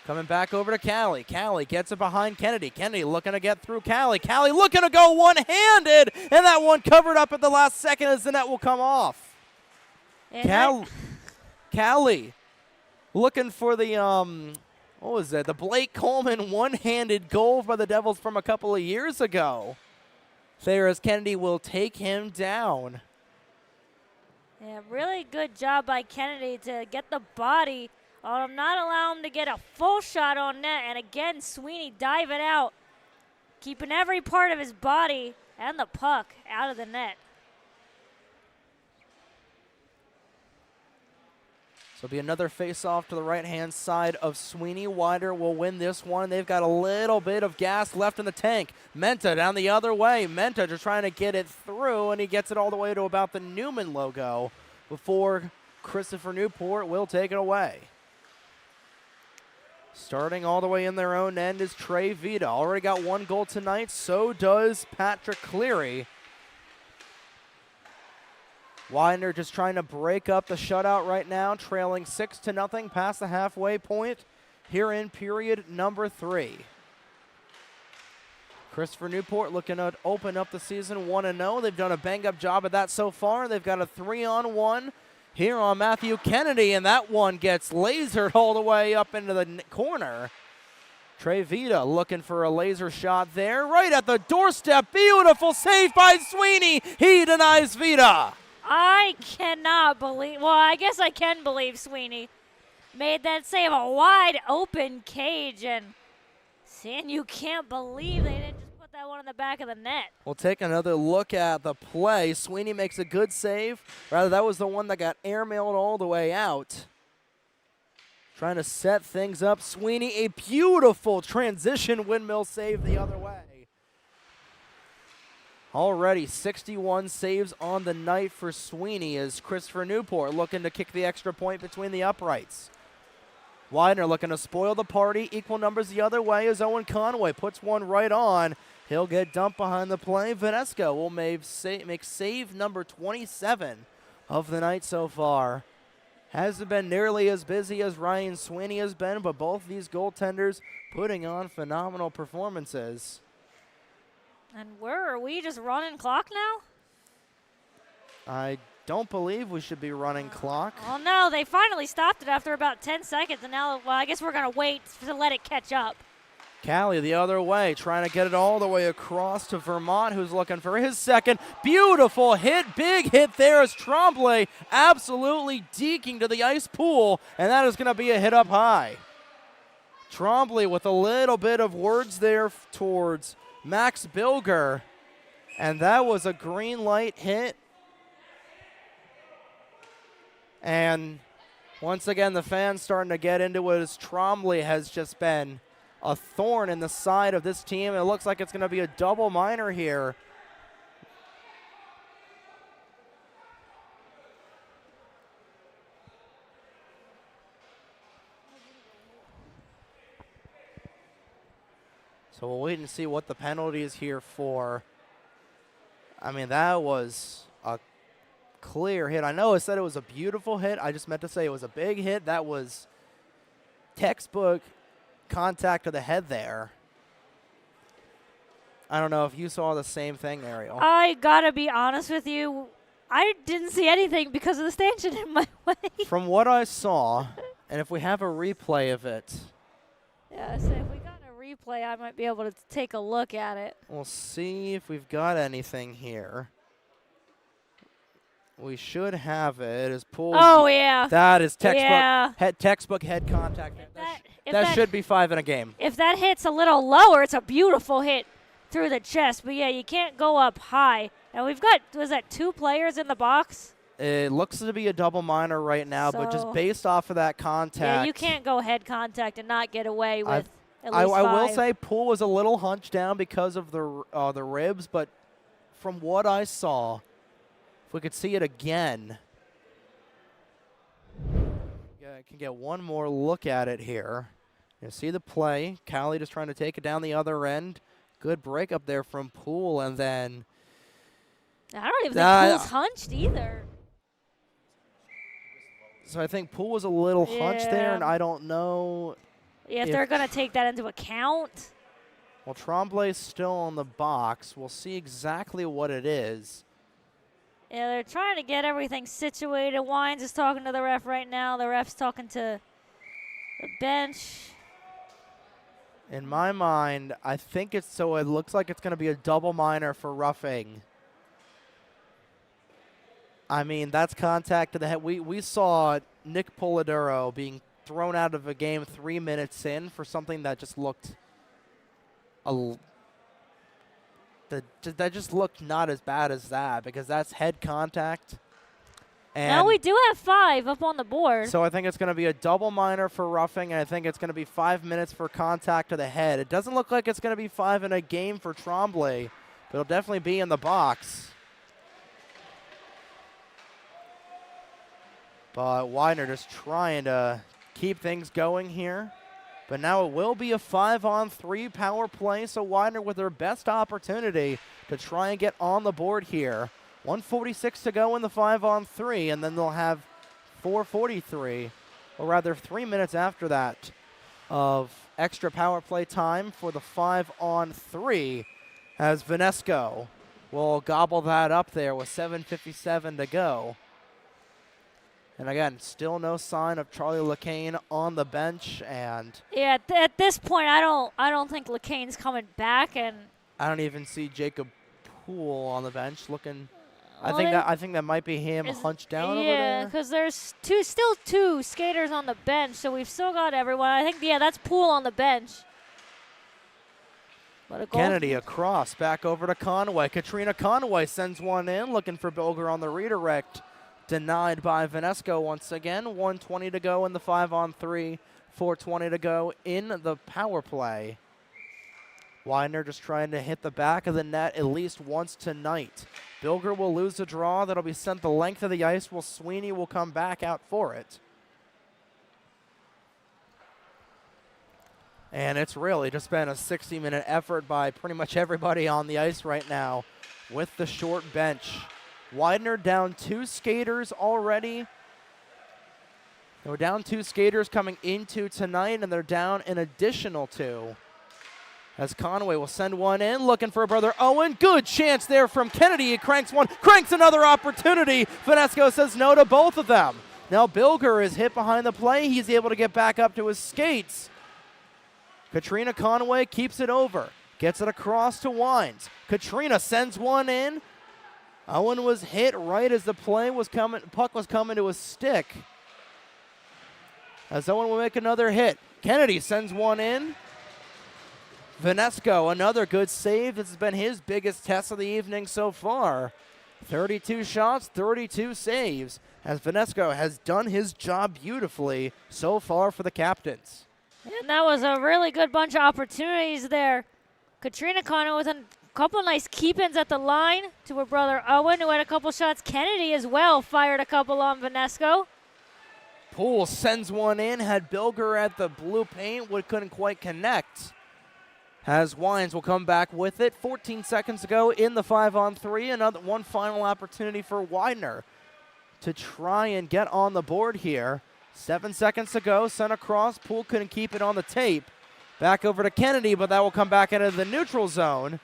Coming back over to Callie. Callie gets it behind Kennedy. Kennedy looking to get through Callie. Callie looking to go one-handed, and that one covered up at the last second as the net will come off. Callie looking for the, what was that? The Blake Coleman one-handed goal by the Devils from a couple of years ago. There as Kennedy will take him down. Yeah, really good job by Kennedy to get the body on him, not allow him to get a full shot on net. And again, Sweeney diving out, keeping every part of his body and the puck out of the net. So it'll be another face-off to the right-hand side of Sweeney. Widener will win this one. They've got a little bit of gas left in the tank. Menta down the other way. Menta just trying to get it through, and he gets it all the way to about the Newman logo before Christopher Newport will take it away. Starting all the way in their own end is Trey Vita. Already got one goal tonight. So does Patrick Cleary. Widener just trying to break up the shutout right now, trailing 6-0 past the halfway point here in period number 3. Christopher Newport looking to open up the season 1-0. They've done a bang-up job of that so far. They've got a 3-on-1 here on Matthew Kennedy, and that one gets lasered all the way up into the corner. Trey Vita looking for a laser shot there, right at the doorstep. Beautiful save by Sweeney. He denies Vita. I cannot believe, well, I guess I can believe Sweeney made that save, a wide open cage, and you can't believe they didn't just put that one in the back of the net. We'll take another look at the play. Sweeney makes a good save. Rather, that was the one that got airmailed all the way out. Trying to set things up. Sweeney, a beautiful transition windmill save the other way. Already 61 saves on the night for Sweeney as Christopher Newport looking to kick the extra point between the uprights. Widener looking to spoil the party. Equal numbers the other way as Owen Conway puts one right on. He'll get dumped behind the play. Venesco will make save number 27 of the night so far. Hasn't been nearly as busy as Ryan Sweeney has been, but both these goaltenders putting on phenomenal performances. And where are we just running clock now? I don't believe we should be running clock. Oh no, they finally stopped it after about 10 seconds, and now, well, I guess we're going to wait to let it catch up. Callie the other way, trying to get it all the way across to Vermont, who's looking for his second. Beautiful hit, big hit there as Tremblay absolutely deking to the ice pool, and that is going to be a hit up high. Tremblay with a little bit of words there towards Max Bilger, and that was a green light hit. And once again, the fans starting to get into it as Tremblay has just been a thorn in the side of this team. It looks like it's going to be a double minor here. So we'll wait and see what the penalty is here for. I mean, that was a clear hit. I know I said it was a beautiful hit. I just meant to say it was a big hit. That was textbook contact to the head there. I don't know if you saw the same thing, Ariel. I gotta be honest with you. I didn't see anything because of the stanchion in my way. From what I saw, and if we have a replay of it, Yeah, so if we got a replay, I might be able to take a look at it. we'll see if we've got anything here. We should have it. As pulled. Oh, yeah. That is textbook, Yeah. textbook head contact. If That should be 5 in a game. If that hits a little lower, it's a beautiful hit through the chest. But, yeah, you can't go up high. And we've got, was that 2 players in the box? It looks to be a double minor right now, but just So- based off of that contact. Yeah, you can't go head contact and not get away with at least I 5. will say Poole was a little hunched down because of the ribs, but from what I saw, if we could see it again, I can get one more look at it here. You see the play. Callie just trying to take it down the other end. Good break up there from Poole, and then I don't even think Poole's hunched either. so I think Poole was a little hunched there, and Yeah. I don't know. Yeah, if they're going to take that into account. Well, Tremblay's still on the box. We'll see exactly what it is. Yeah, they're trying to get everything situated. Wines is talking to the ref right now. The ref's talking to the bench. In my mind, I think it's so it looks like it's going to be a double minor for roughing. I mean, that's contact to the head. We saw Nick Polidoro being thrown out of a game 3 minutes in for something that just looked that just looked not as bad as that, because that's head contact. And Now we do have 5 up on the board. so I think it's going to be a double minor for roughing, and I think it's going to be 5 minutes for contact to the head. It doesn't look like it's going to be 5 in a game for Tremblay, but it'll definitely be in the box. But Widener just trying to keep things going here. But now it will be a 5-on-3 power play, so Widener with their best opportunity to try and get on the board here. 1:46 to go in the 5-on-3, and then they'll have 4:43, or rather 3 minutes after that, of extra power play time for the 5-on-3, as Venesco will gobble that up there with 7:57 to go. And again, still no sign of Charlie LeCain on the bench, and Yeah, at this point, I don't think LeCain's coming back, and I don't even see Jacob Poole on the bench looking. Well, I think that might be him hunched down over yeah, there. because there's still two skaters on the bench, so we've still got everyone. I think, yeah, that's Poole on the bench. But a goal. Kennedy across, back over to Conway. Katrina Conway sends one in, looking for Bilger on the redirect. Denied by Venesco once again. 1:20 to go in the 5-on-3. 4:20 to go in the power play. Widener just trying to hit the back of the net at least once tonight. Bilger will lose the draw. That'll be sent the length of the ice, while Sweeney will come back out for it. And it's really just been a 60-minute effort by pretty much everybody on the ice right now with the short bench. Widener down 2 skaters already. They were down 2 skaters coming into tonight, and they're down an additional 2. As Conway will send one in, looking for brother Owen. Good chance there from Kennedy. He cranks one, cranks another opportunity. Vanesco says no to both of them. Now Bilger is hit behind the play. He's able to get back up to his skates. Katrina Conway keeps it over, gets it across to Wines. Katrina sends one in. Owen was hit right as the puck was coming to his stick. As Owen will make another hit. Kennedy sends one in. Vanesco, another good save. This has been his biggest test of the evening so far. 32 shots, 32 saves, as Vanesco has done his job beautifully so far for the captains. And that was a really good bunch of opportunities there. Katrina Conway with a couple nice keep-ins at the line to her brother Owen, who had a couple shots. Kennedy as well fired a couple on Vanesco. Poole sends one in, had Bilger at the blue paint, but couldn't quite connect. As Wines will come back with it. 14 seconds to go in the 5-on-3. One final opportunity for Widener to try and get on the board here. 7 seconds to go, sent across. Poole couldn't keep it on the tape. Back over to Kennedy, but that will come back into the neutral zone.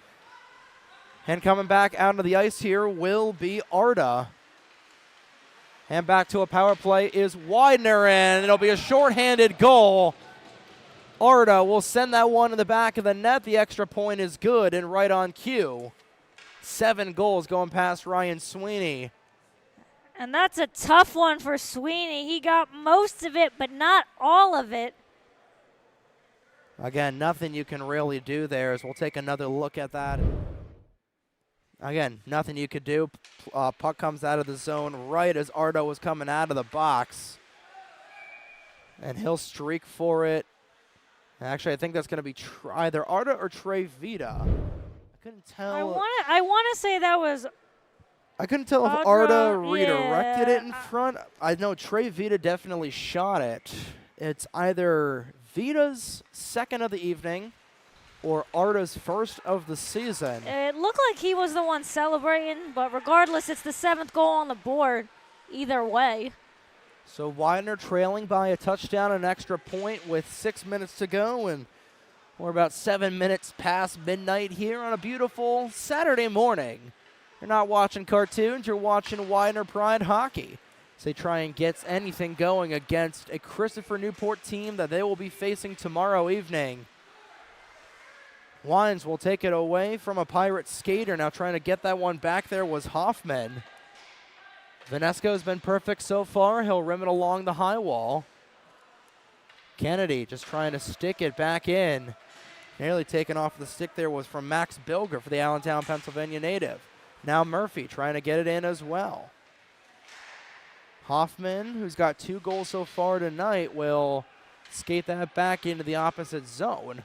And coming back out of the ice here will be Arda. And back to a power play is Widener, and it'll be a shorthanded goal. Arda will send that one in the back of the net. The extra point is good and right on cue. 7 goals going past Ryan Sweeney. And that's a tough one for Sweeney. He got most of it, but not all of it. Again, nothing you can really do there, as we'll take another look at that. Again, nothing you could do. Puck comes out of the zone right as Arda was coming out of the box. And he'll streak for it. Actually, I think that's going to be either Arda or Trey Vita. I couldn't tell. I want to say that was. I couldn't tell if Arda redirected it in front. I know Trey Vita definitely shot it. It's either Vita's second of the evening or Arda's first of the season. It looked like he was the one celebrating, but regardless, it's the 7th goal on the board either way. So Widener trailing by a touchdown and an extra point with 6 minutes to go, and we're about 7 minutes past midnight here on a beautiful Saturday morning. You're not watching cartoons, you're watching Widener Pride hockey. As they try and get anything going against a Christopher Newport team that they will be facing tomorrow evening. Wines will take it away from a Pirate skater. Now trying to get that one back there was Hoffman. Vanesco's been perfect so far. He'll rim it along the high wall. Kennedy just trying to stick it back in. Nearly taken off the stick there was from Max Bilger for the Allentown, Pennsylvania native. Now Murphy trying to get it in as well. Hoffman, who's got 2 goals so far tonight, will skate that back into the opposite zone.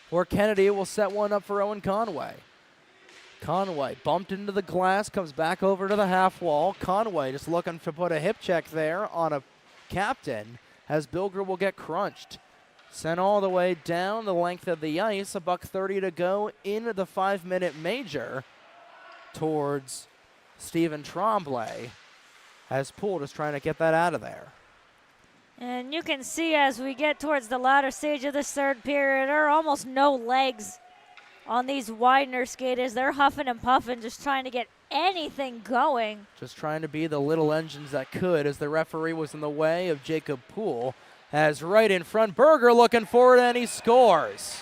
Or Kennedy will set one up for Owen Conway. Conway bumped into the glass, comes back over to the half wall. Conway just looking to put a hip check there on a captain, as Bilger will get crunched. Sent all the way down the length of the ice, $1:30 to go into the 5-minute major towards Stephen Tremblay, as Poole just trying to get that out of there. And you can see as we get towards the latter stage of this 3rd period, there are almost no legs on these Widener skaters. They're huffing and puffing, just trying to get anything going. Just trying to be the little engines that could, as the referee was in the way of Jacob Poole. As right in front, Berger looking for it, and he scores.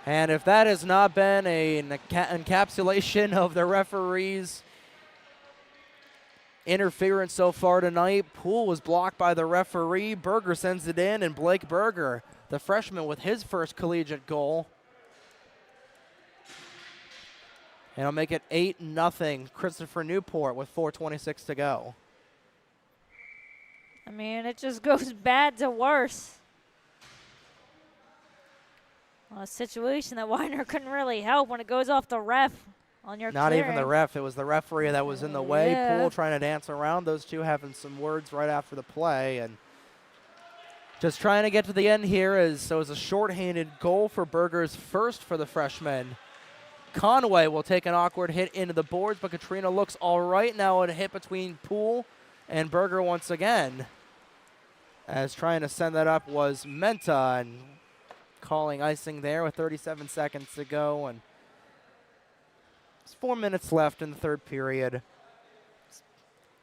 And if that has not been an encapsulation of the referee's interference so far tonight, Poole was blocked by the referee. Berger sends it in, and Blake Berger, the freshman, with his first collegiate goal. And it'll make it 8-0 Christopher Newport with 4:26 to go. I mean, it just goes bad to worse. Well, a situation that Widener couldn't really help when it goes off the ref on your Not clearing. even the ref. It was the referee that was in the way. Yeah. Poole trying to dance around. Those two having some words right after the play. And Just trying to get to the end here as it was a shorthanded goal for Berger's first for the freshman. Conway will take an awkward hit into the boards, but Katrina looks all right. Now a hit between Poole and Berger once again. As trying to send that up was Menta, and calling icing there with 37 seconds to go. And it's 4 minutes left in the third period.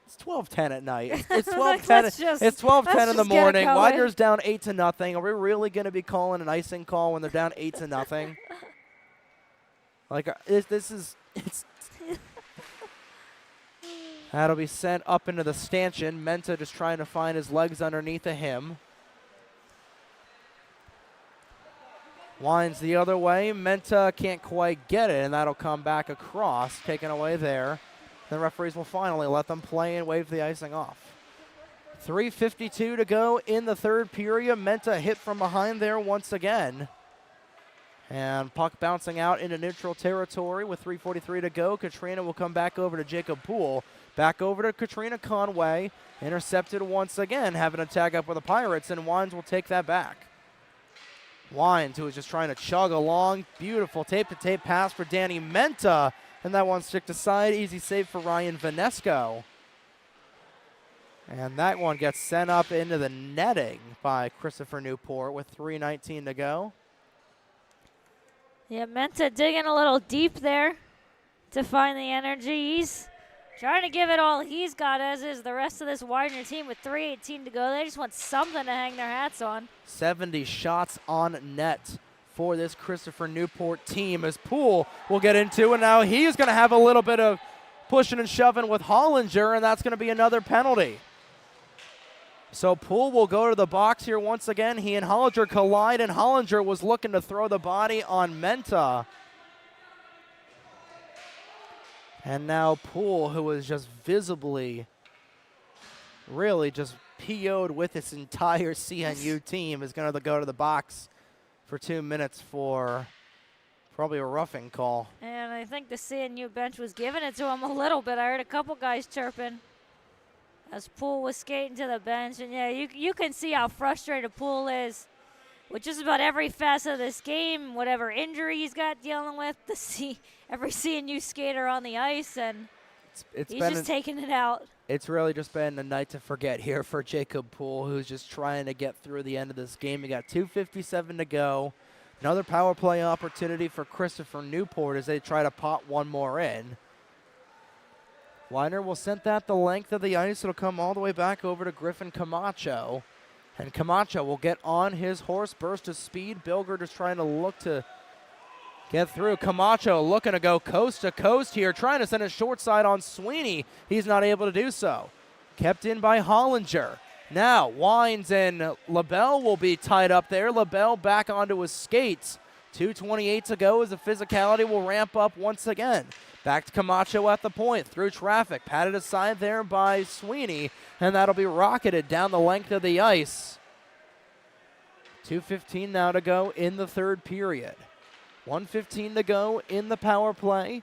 It's 12:10 at night. It's 12:10. It's 12:10 in the morning. Widener's down 8-0. Are we really going to be calling an icing call when they're down 8-0? Like this is it's. That'll be sent up into the stanchion. Menta just trying to find his legs underneath of him. Winds the other way. Menta can't quite get it, and that'll come back across, taken away there. The referees will finally let them play and wave the icing off. 3:52 to go in the third period. Menta hit from behind there once again. And puck bouncing out into neutral territory with 3:43 to go. Katrina will come back over to Jacob Poole. Back over to Katrina Conway. Intercepted once again, having a tag up with the Pirates, and Wines will take that back. Wines, who was just trying to chug along. Beautiful tape-to-tape pass for Danny Menta. And that one sticked aside. Easy save for Ryan Vanesco. And that one gets sent up into the netting by Christopher Newport with 3:19 to go. Yeah, Menta digging a little deep there to find the energy. He's trying to give it all he's got, as is the rest of this Widener team with 3:18 to go. They just want something to hang their hats on. 70 shots on net for this Christopher Newport team, as Poole will get into, and now he's going to have a little bit of pushing and shoving with Hollinger, and that's going to be another penalty. So Poole will go to the box here once again. He and Hollinger collide, and Hollinger was looking to throw the body on Menta. And now Poole, who was just visibly, really just PO'd with his entire CNU team, is going to go to the box for 2 minutes for probably a roughing call. And I think the CNU bench was giving it to him a little bit. I heard a couple guys chirping as Poole was skating to the bench. And, yeah, you can see how frustrated Poole is with just about every facet of this game, whatever injury he's got dealing with, every CNU skater on the ice, and he's just taking it out. It's really just been a night to forget here for Jacob Poole, who's just trying to get through the end of this game. He got 2:57 to go. Another power play opportunity for Christopher Newport as they try to pot one more in. Widener will send that the length of the ice. It'll come all the way back over to Griffin Camacho. And Camacho will get on his horse, burst of speed. Bilger just trying to look to get through. Camacho looking to go coast to coast here, trying to send a short side on Sweeney. He's not able to do so. Kept in by Hollinger. Now Wines and LaBelle will be tied up there. LaBelle back onto his skates. 2:28 to go as the physicality will ramp up once again. Back to Camacho at the point, through traffic, patted aside there by Sweeney, and that'll be rocketed down the length of the ice. 2:15 now to go in the third period. 1:15 to go in the power play.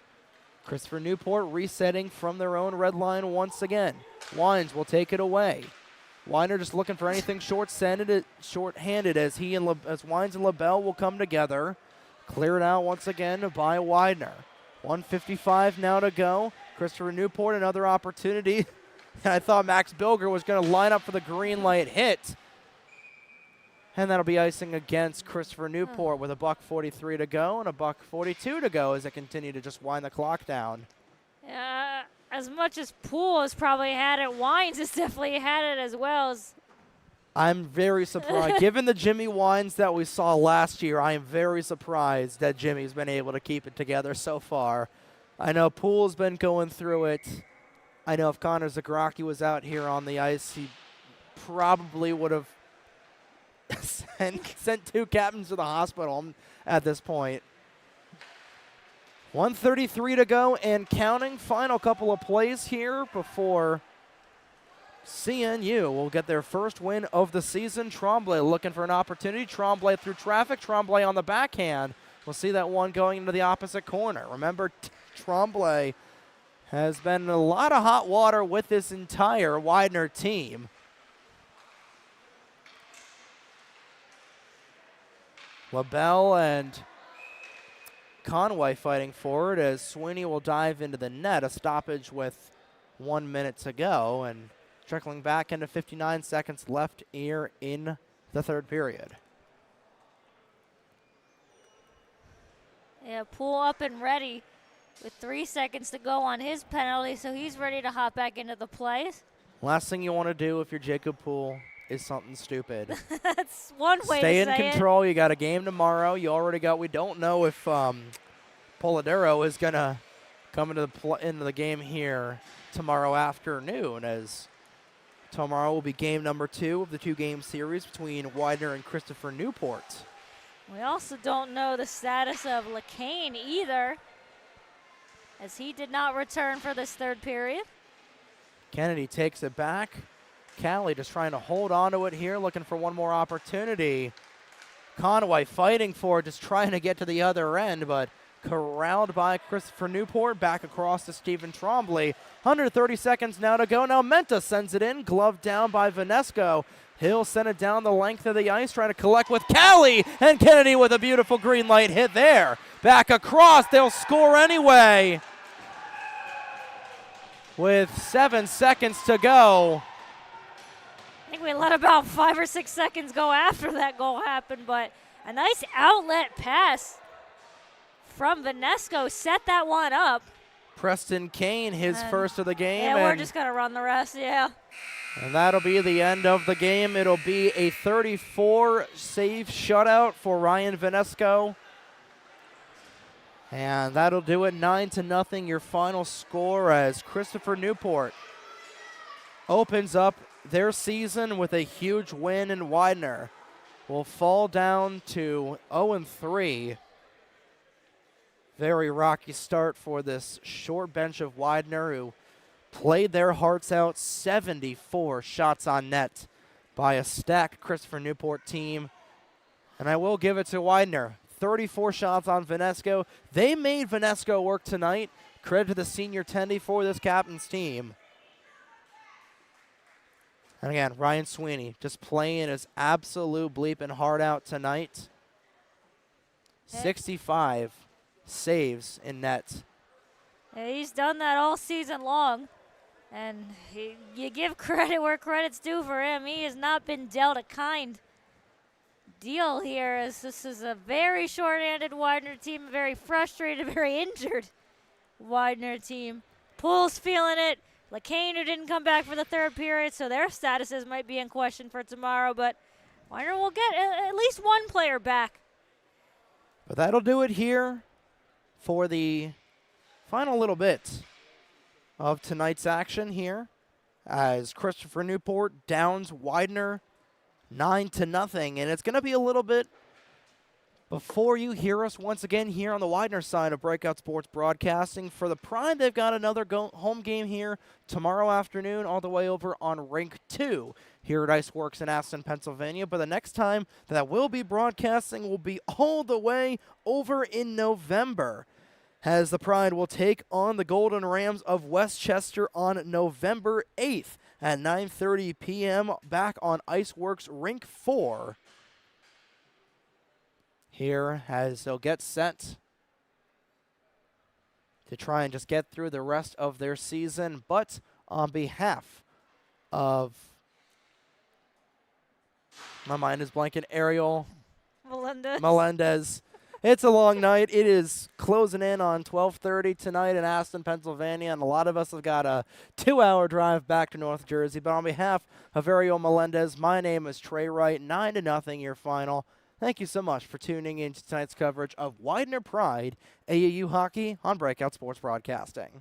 Christopher Newport resetting from their own red line once again. Wines will take it away. Widener just looking for anything short-handed as as Wines and LaBelle will come together. Cleared out once again by Widener. 1:55 now to go. Christopher Newport, another opportunity. I thought Max Bilger was going to line up for the green light hit. And that'll be icing against Christopher Newport with $1:43 to go and $1:42 to go as they continue to just wind the clock down. As much as Poole has probably had it, Wines has definitely had it as well. I'm very surprised. Given the Jimmy Wines that we saw last year, I am very surprised that Jimmy's been able to keep it together so far. I know Poole's been going through it. I know if Connor Zagraki was out here on the ice, he probably would have sent two captains to the hospital at this point. 1:33 to go and counting. Final couple of plays here before CNU will get their first win of the season. Tremblay looking for an opportunity. Tremblay through traffic. Tremblay on the backhand. We'll see that one going into the opposite corner. Remember, Tremblay has been in a lot of hot water with this entire Widener team. LaBelle and Conway fighting forward as Sweeney will dive into the net. A stoppage with 1 minute to go, and trickling back into 59 seconds left here in the third period. Yeah, Poole up and ready with 3 seconds to go on his penalty, so he's ready to hop back into the plays. Last thing you want to do if you're Jacob Poole is something stupid. That's one way Stay to in say control. You got a game tomorrow. You already got. We don't know if Polidoro is gonna come into the game here tomorrow afternoon, as tomorrow will be game number 2 of the 2-game series between Widener and Christopher Newport. it. We also don't know the status of LeCain either, as he did not return for this third period. Kennedy takes it back. Callie just trying to hold on to it here, looking for one more opportunity. Conway fighting for it, just trying to get to the other end, but corralled by Christopher Newport. Back across to Stephen Trombley. 130 seconds now to go. Now Menta sends it in, gloved down by Vanesco. He'll send it down the length of the ice, trying to collect with Callie, and Kennedy with a beautiful green light hit there. Back across, they'll score anyway. With 7 seconds to go. I think we let about 5 or 6 seconds go after that goal happened, but a nice outlet pass from Vanesco set that one up. Preston Kane, his And first of the game. Yeah, we're just going to run the rest, yeah. And that'll be the end of the game. It'll be a 34-save shutout for Ryan Vanesco. And that'll do it, 9-0, your final score, as Christopher Newport opens up their season with a huge win, and Widener will fall down to 0-3. Very rocky start for this short bench of Widener, who played their hearts out. 74 shots on net by a stacked Christopher Newport team. And I will give it to Widener. 34 shots on Vanesco. They made Vanesco work tonight. Credit to the senior Tendy for this captain's team. And again, Ryan Sweeney just playing his absolute bleeping heart out tonight. 65 saves in net. Yeah, he's done that all season long. And you give credit where credit's due for him. He has not been dealt a kind deal here, as this is a very short-handed Widener team, a very frustrated, very injured Widener team. Poole's feeling it. LeCain, who didn't come back for the third period, so their statuses might be in question for tomorrow, but Widener will get at least one player back. But that'll do it here for the final little bit of tonight's action here, as Christopher Newport downs Widener 9-0, and it's going to be a little bit before you hear us once again here on the Widener side of Breakout Sports Broadcasting. For the Pride, they've got another home game here tomorrow afternoon, all the way over on Rink 2 here at IceWorks in Aston, Pennsylvania. But the next time that we'll be broadcasting will be all the way over in November, as the Pride will take on the Golden Rams of Westchester on November 8th at 9:30 p.m. back on IceWorks Rink 4. Here, as they'll get set to try and just get through the rest of their season. But on behalf of, my mind is blanking, Ariel Melendez. It's a long night. It is closing in on 12:30 tonight in Aston, Pennsylvania, and a lot of us have got a 2-hour drive back to North Jersey. But on behalf of Ariel Melendez, my name is Trey Wright. 9-0 your final. Thank you so much for tuning in to tonight's coverage of Widener Pride AAU hockey on Breakout Sports Broadcasting.